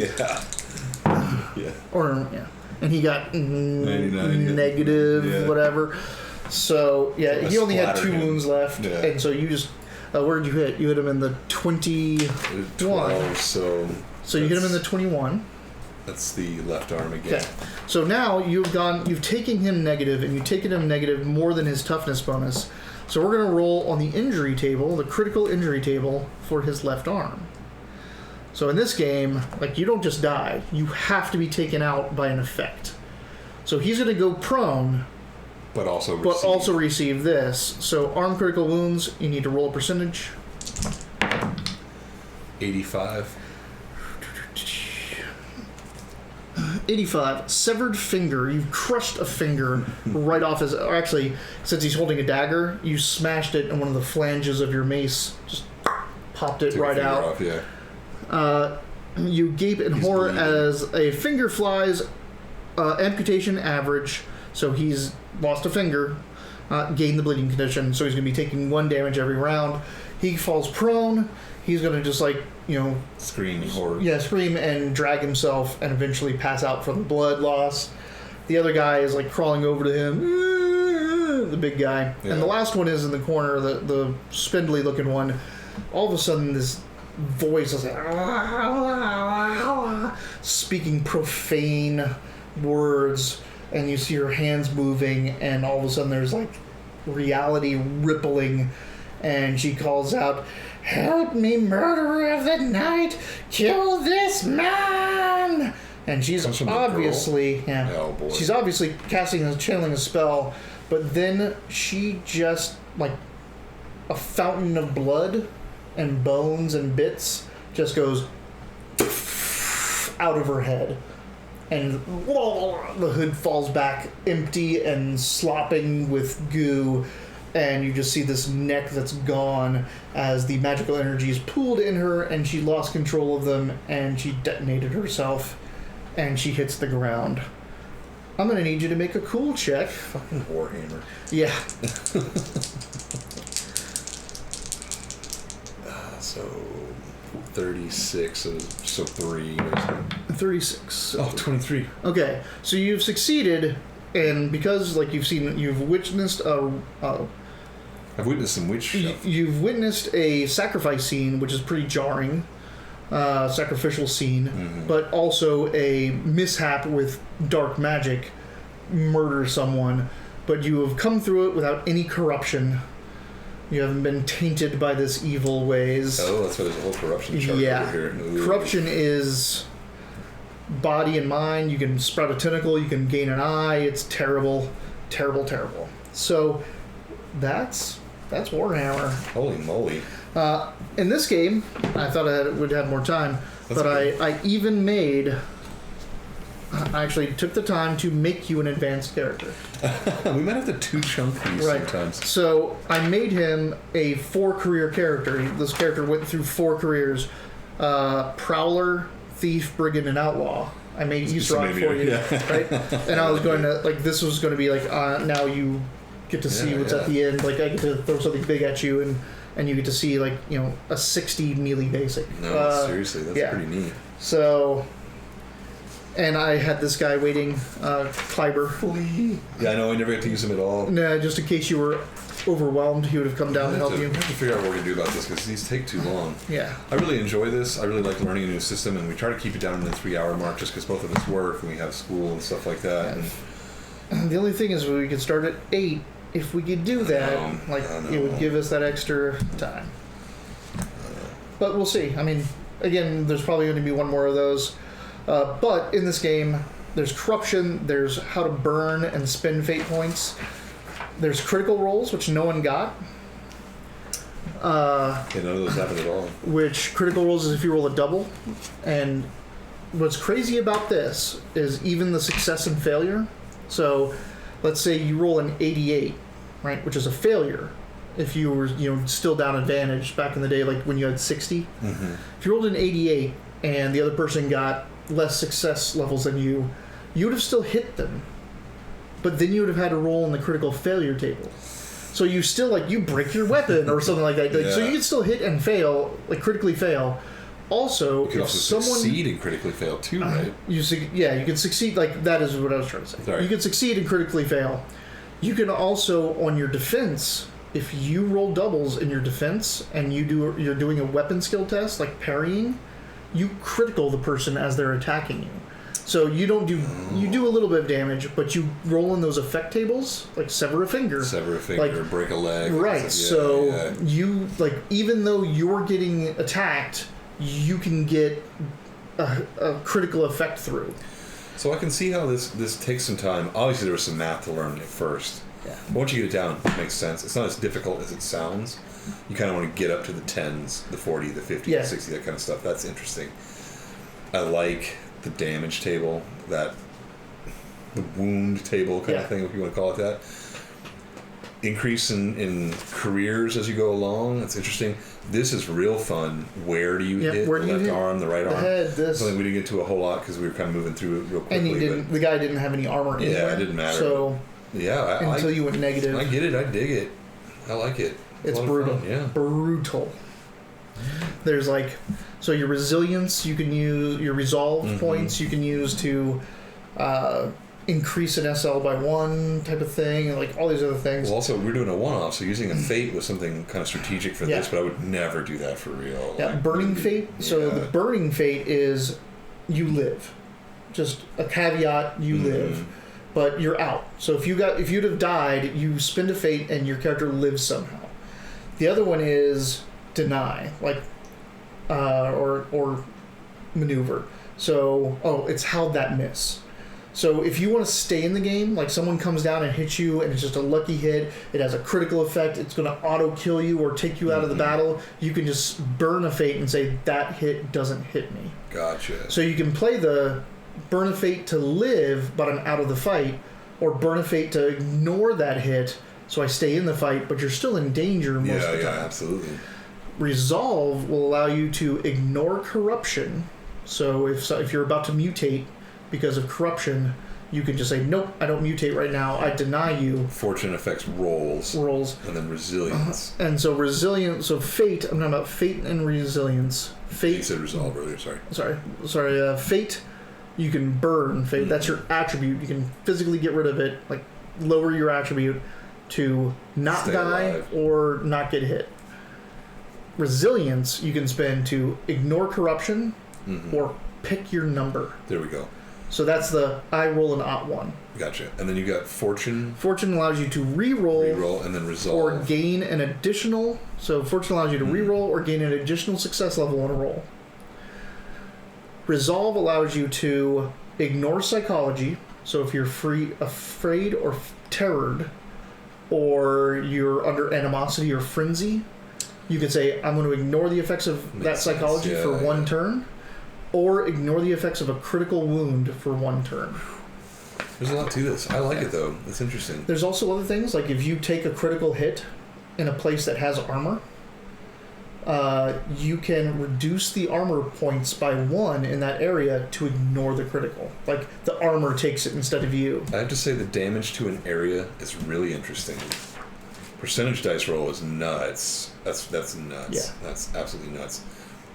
yeah. Or, yeah. And he got 99, negative, yeah. whatever. So, yeah, So he only had 2 splattered him. wounds left. Yeah. And so you just, where did you hit? You hit him in the 21. 12, so So you hit him in the 21. that's the left arm again. Okay. So now you've taken him negative, and you've taken him negative more than his toughness bonus. So we're going to roll on the injury table, the critical injury table, for his left arm. So in this game, like, you don't just die. You have to be taken out by an effect. So he's going to go prone, But also receive this. So arm critical wounds, you need to roll a percentage. 85. 85. Severed finger. You've crushed a finger right off his... Or actually, since he's holding a dagger, you smashed it and one of the flanges of your mace just popped it Took a right finger out. off, yeah. You gape in He's horror bleeding. as a finger flies, amputation average, so he's lost a finger, gained the bleeding condition, so he's going to be taking 1 damage every round. He falls prone, he's going to just Scream horror. yeah, scream and drag himself and eventually pass out from the blood loss. The other guy is crawling over to him, the big guy. Yeah. And the last one is in the corner, the spindly looking one. All of a sudden this voice is speaking profane words, and you see her hands moving, and all of a sudden there's reality rippling, and she calls out, "Help me, murderer of the night! Kill this man!" And she's Comes from the obviously, yeah, Oh, boy. she's obviously channeling a spell, but then she just, a fountain of blood and bones and bits just goes out of her head, and the hood falls back empty and slopping with goo, and you just see this neck that's gone as the magical energy is pooled in her, and she lost control of them, and she detonated herself, and she hits the ground. I'm gonna need you to make a cool check. Fucking Warhammer. Yeah. So 36, so 3. 36. Oh, 23. Okay, so you've succeeded, and because you've witnessed I've witnessed some witch stuff. you've witnessed a sacrifice scene, which is pretty jarring, sacrificial scene, but also a mishap with dark magic, murder someone, but you have come through it without any corruption. You haven't been tainted by this evil ways. Oh, that's why there's a whole corruption chart Yeah. over here. Ooh. Corruption is body and mind. You can sprout a tentacle, you can gain an eye. It's terrible, terrible, terrible. So that's Warhammer. Holy moly. In this game, I thought I would have more time, That's but I even made... I actually took the time to make you an advanced character. We might have to two-chunk these Right. sometimes. So I made him a 4-career character. This character went through 4 careers. Prowler, Thief, Brigand, and Outlaw. I made East Rock for you. Yeah. Right? And I was going to, this was going to be now you get to see what's at the end. I get to throw something big at you, and you get to see, a 60 melee basic. No, seriously, that's yeah. pretty neat. So... And I had this guy waiting, Kleiber. Yeah, I know, I never got to use him at all. Nah, just in case you were overwhelmed, he would have come down to help you. I have to figure out what we're going to do about this because these take too long. Yeah. I really enjoy this. I really like learning a new system, and we try to keep it down in the 3-hour mark just because both of us work and we have school and stuff like that. And The only thing is we could start at 8. If we could do that, it would give us that extra time. But we'll see. I mean, again, there's probably going to be one more of those. But in this game, there's corruption, there's how to burn and spend fate points, there's critical rolls, which no one got. none of those happen at all. Which critical rolls is if you roll a double. And what's crazy about this is even the success and failure. So let's say you roll an 88, right, which is a failure. If you were still down advantage back in the day, like when you had 60. Mm-hmm. If you rolled an 88 and the other person got less success levels than you would have still hit them. but then you would have had to roll on the critical failure table. So you still, like, you break your weapon or something like that. Like, so you can still hit and fail, like critically fail. Also, you can if also someone succeed and critically fail too, right? you can succeed. Like, that is what I was trying to say. Sorry. You can succeed and critically fail. You can also, on your defense, if you roll doubles in your defense and you're doing a weapon skill test, like parrying, you critical the person as they're attacking you. So you do a little bit of damage, but you roll in those effect tables, like sever a finger, like, break a leg, right? You, like, even though you're getting attacked, you can get a critical effect through. So I can see how this takes some time. Obviously, there was some math to learn at first. Yeah. But once you get it down, it makes sense. It's not as difficult as it sounds. You kind of want to get up to the 10s, the 40, the 50, the 60, that kind of stuff. That's interesting. I like the damage table, the wound table kind of thing, if you want to call it that. Increase in careers as you go along. That's interesting. This is real fun. Where do you hit? Where the do you left hit? arm, the right the arm? Head, this. Something we didn't get to a whole lot because we were kind of moving through it real quickly. And the guy didn't have any armor anyway. Yeah, it didn't matter. So until you went negative. I get it. I dig it. I like it. It's brutal. Yeah. Brutal. There's so your resilience, you can use your resolve points, you can use to increase an SL by 1 type of thing, and like all these other things. Well, also, we're doing a one-off, so using a fate was something kind of strategic for this, but I would never do that for real. Yeah, burning fate. So the burning fate is you live. Just a caveat, you live. But you're out. So if you'd have died, you spend a fate and your character lives somehow. The other one is deny, or maneuver. So it's how'd that miss? So if you want to stay in the game, like someone comes down and hits you and it's just a lucky hit, it has a critical effect, it's going to auto kill you or take you out of the battle, you can just burn a fate and say that hit doesn't hit me. Gotcha. So you can play the burn a fate to live, but I'm out of the fight, or burn a fate to ignore that hit, so I stay in the fight, but you're still in danger most of the time. Yeah, absolutely. Resolve will allow you to ignore corruption. So if you're about to mutate because of corruption, you can just say, nope, I don't mutate right now, I deny you. Fortune affects rolls. And then resilience. And so resilience, so fate, I'm talking about fate and resilience. Fate. You said resolve earlier, sorry. Fate, you can burn fate. That's your attribute. You can physically get rid of it, like lower your attribute to not Stay die alive. or not get hit. Resilience, you can spend to ignore corruption or pick your number. There we go. So that's I roll an OT 1. Gotcha. And then you got fortune. Fortune allows you to re-roll and then resolve. or gain an additional. So fortune allows you to re-roll or gain an additional success level on a roll. Resolve allows you to ignore psychology. So if you're afraid or terrored, or you're under animosity or frenzy, you can say, I'm going to ignore the effects of that psychology for one turn, or ignore the effects of a critical wound for one turn. There's a lot to this. I like it, though. It's interesting. There's also other things, like if you take a critical hit in a place that has armor, you can reduce the armor points by 1 in that area to ignore the critical. Like, the armor takes it instead of you. I have to say the damage to an area is really interesting. Percentage dice roll is nuts. That's nuts. Yeah. That's absolutely nuts.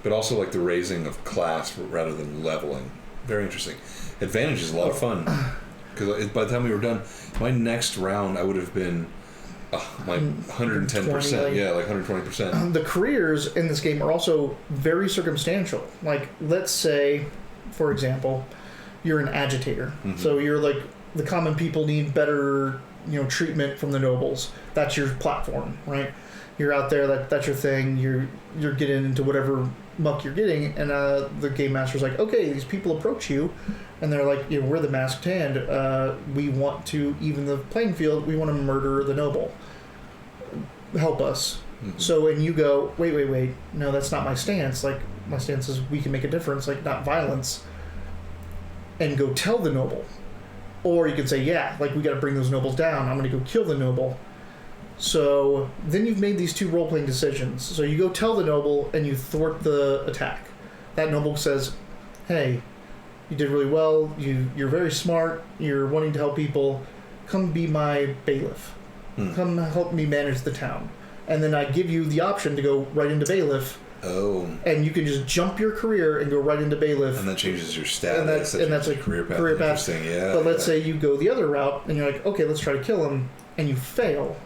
But also, like, the raising of class rather than leveling. Very interesting. Advantage is a lot of fun. Because by the time we were done, my next round, I would have been... my 110%, yeah, like 120%. The careers in this game are also very circumstantial. Like, let's say, for example, you're an agitator. So you're like, the common people need better, treatment from the nobles. That's your platform, right? You're out there, that's your thing. You're getting into whatever muck you're getting, and the game master's like, okay, these people approach you, and they're like, we're the masked hand. We want to even the playing field. We want to murder the noble. Help us. So, and you go, wait, no, that's not my stance. Like, my stance is we can make a difference, like, not violence. And go tell the noble. Or you can say, yeah, like, we got to bring those nobles down. I'm going to go kill the noble. So then you've made these two role-playing decisions. So you go tell the noble and you thwart the attack. That noble says, hey, you did really well. You're very smart. You're wanting to help people. come be my bailiff. Come help me manage the town. And then I give you the option to go right into bailiff. Oh. And you can just jump your career and go right into bailiff. And that changes your status. And that's a career path. Interesting, yeah. But let's say you go the other route and you're like, okay, let's try to kill him, and you fail.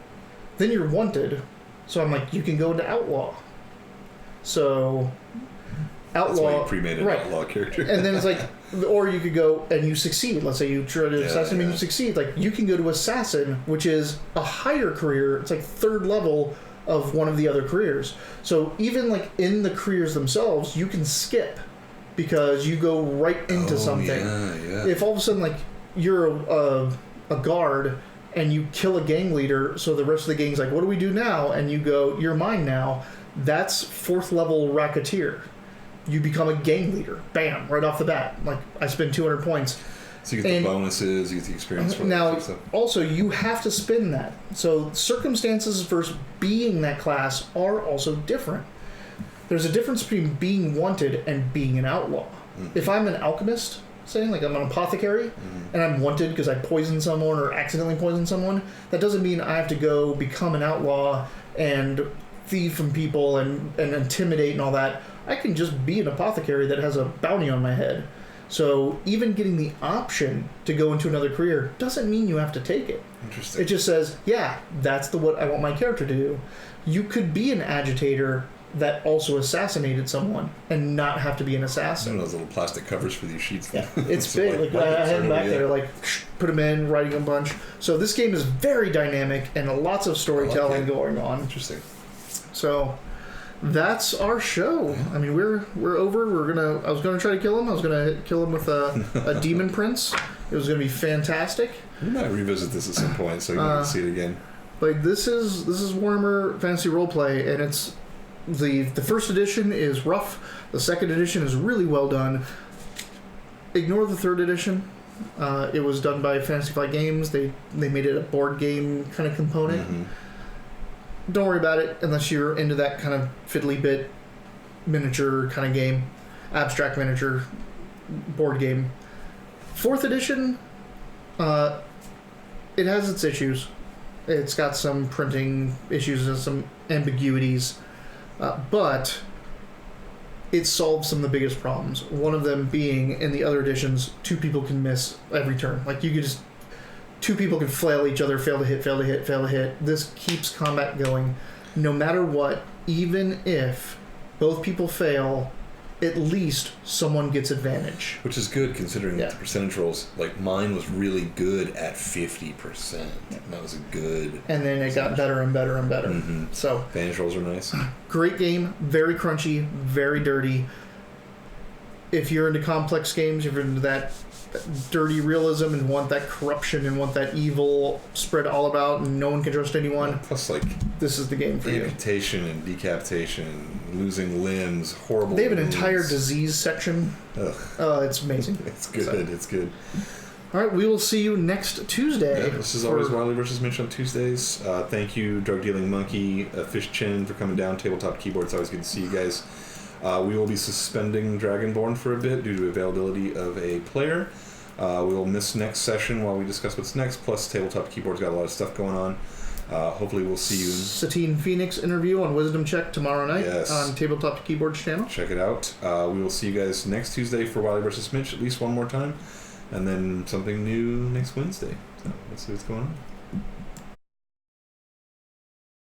Then you're wanted. So I'm like, you can go into outlaw. So outlaw. That's why you pre-made an right. outlaw character. And then it's like, or you could go and you succeed. Let's say you try to assassin and you succeed. Like, you can go to assassin, which is a higher career. It's like third level of one of the other careers. So even like in the careers themselves, you can skip because you go right into something. Yeah. If all of a sudden like you're a guard and you kill a gang leader, so the rest of the gang's like, what do we do now? And you go, you're mine now. That's 4th level Rocketeer. You become a gang leader. Bam, right off the bat. Like, I spend 200 points. So you get the bonuses, you get the experience for now, that stuff. also, you have to spend that. So circumstances versus being that class are also different. There's a difference between being wanted and being an outlaw. If I'm an alchemist, saying like I'm an apothecary, and I'm wanted because I poisoned someone or accidentally poisoned someone, that doesn't mean I have to go become an outlaw and thieve from people and intimidate and all that. I can just be an apothecary that has a bounty on my head. So even getting the option to go into another career doesn't mean you have to take it. Interesting. It just says, yeah, that's what I want my character to do. You could be an agitator that also assassinated someone and not have to be an assassin. Some of those little plastic covers for these sheets. Yeah, it's big. Like, I had them back there, like, put them in, writing a bunch. So this game is very dynamic and lots of storytelling going on. Interesting. So that's our show. I mean, we're over. I was gonna try to kill him. I was gonna kill him with a demon prince. It was gonna be fantastic. We might revisit this at some point so you can see it again. Like, this is Warhammer Fantasy Roleplay, and it's the first edition is rough. The second edition is really well done. Ignore the third edition. It was done by Fantasy Flight Games. They made it a board game kind of component. Don't worry about it unless you're into that kind of fiddly bit miniature kind of game, abstract miniature board game. Fourth edition, it has its issues. It's got some printing issues and some ambiguities, but it solves some of the biggest problems. One of them being, in the other editions, 2 people can miss every turn. Like, you could just... 2 people can flail each other, fail to hit, fail to hit, fail to hit. This keeps combat going no matter what. Even if both people fail, at least someone gets advantage. Which is good considering that the percentage rolls, like mine was really good at 50%. And that was a good... And then it got better and better and better. So advantage rolls are nice. Great game, very crunchy, very dirty. If you're into complex games, if you're into that dirty realism and want that corruption and want that evil spread all about and no one can trust anyone, plus like this is the game for you. Amputation and decapitation, losing limbs, horrible. They have an wounds. entire disease section. It's amazing. It's good. So, it's good. All right, we will see you next Tuesday. Yeah, this is always Wiley versus Mitch on Tuesdays. Thank you, Drug Dealing Monkey, Fish Chin, for coming down. Tabletop Keyboard. It's always good to see you guys. We will be suspending Dragonborn for a bit due to availability of a player. We will miss next session while we discuss what's next. Plus, Tabletop Keyboard's got a lot of stuff going on. Hopefully, we'll see you. Satine Phoenix interview on Wisdom Check tomorrow night on Tabletop Keyboard's channel. Check it out. We will see you guys next Tuesday for Wiley versus Mitch at least one more time, and then something new next Wednesday. So let's see what's going on.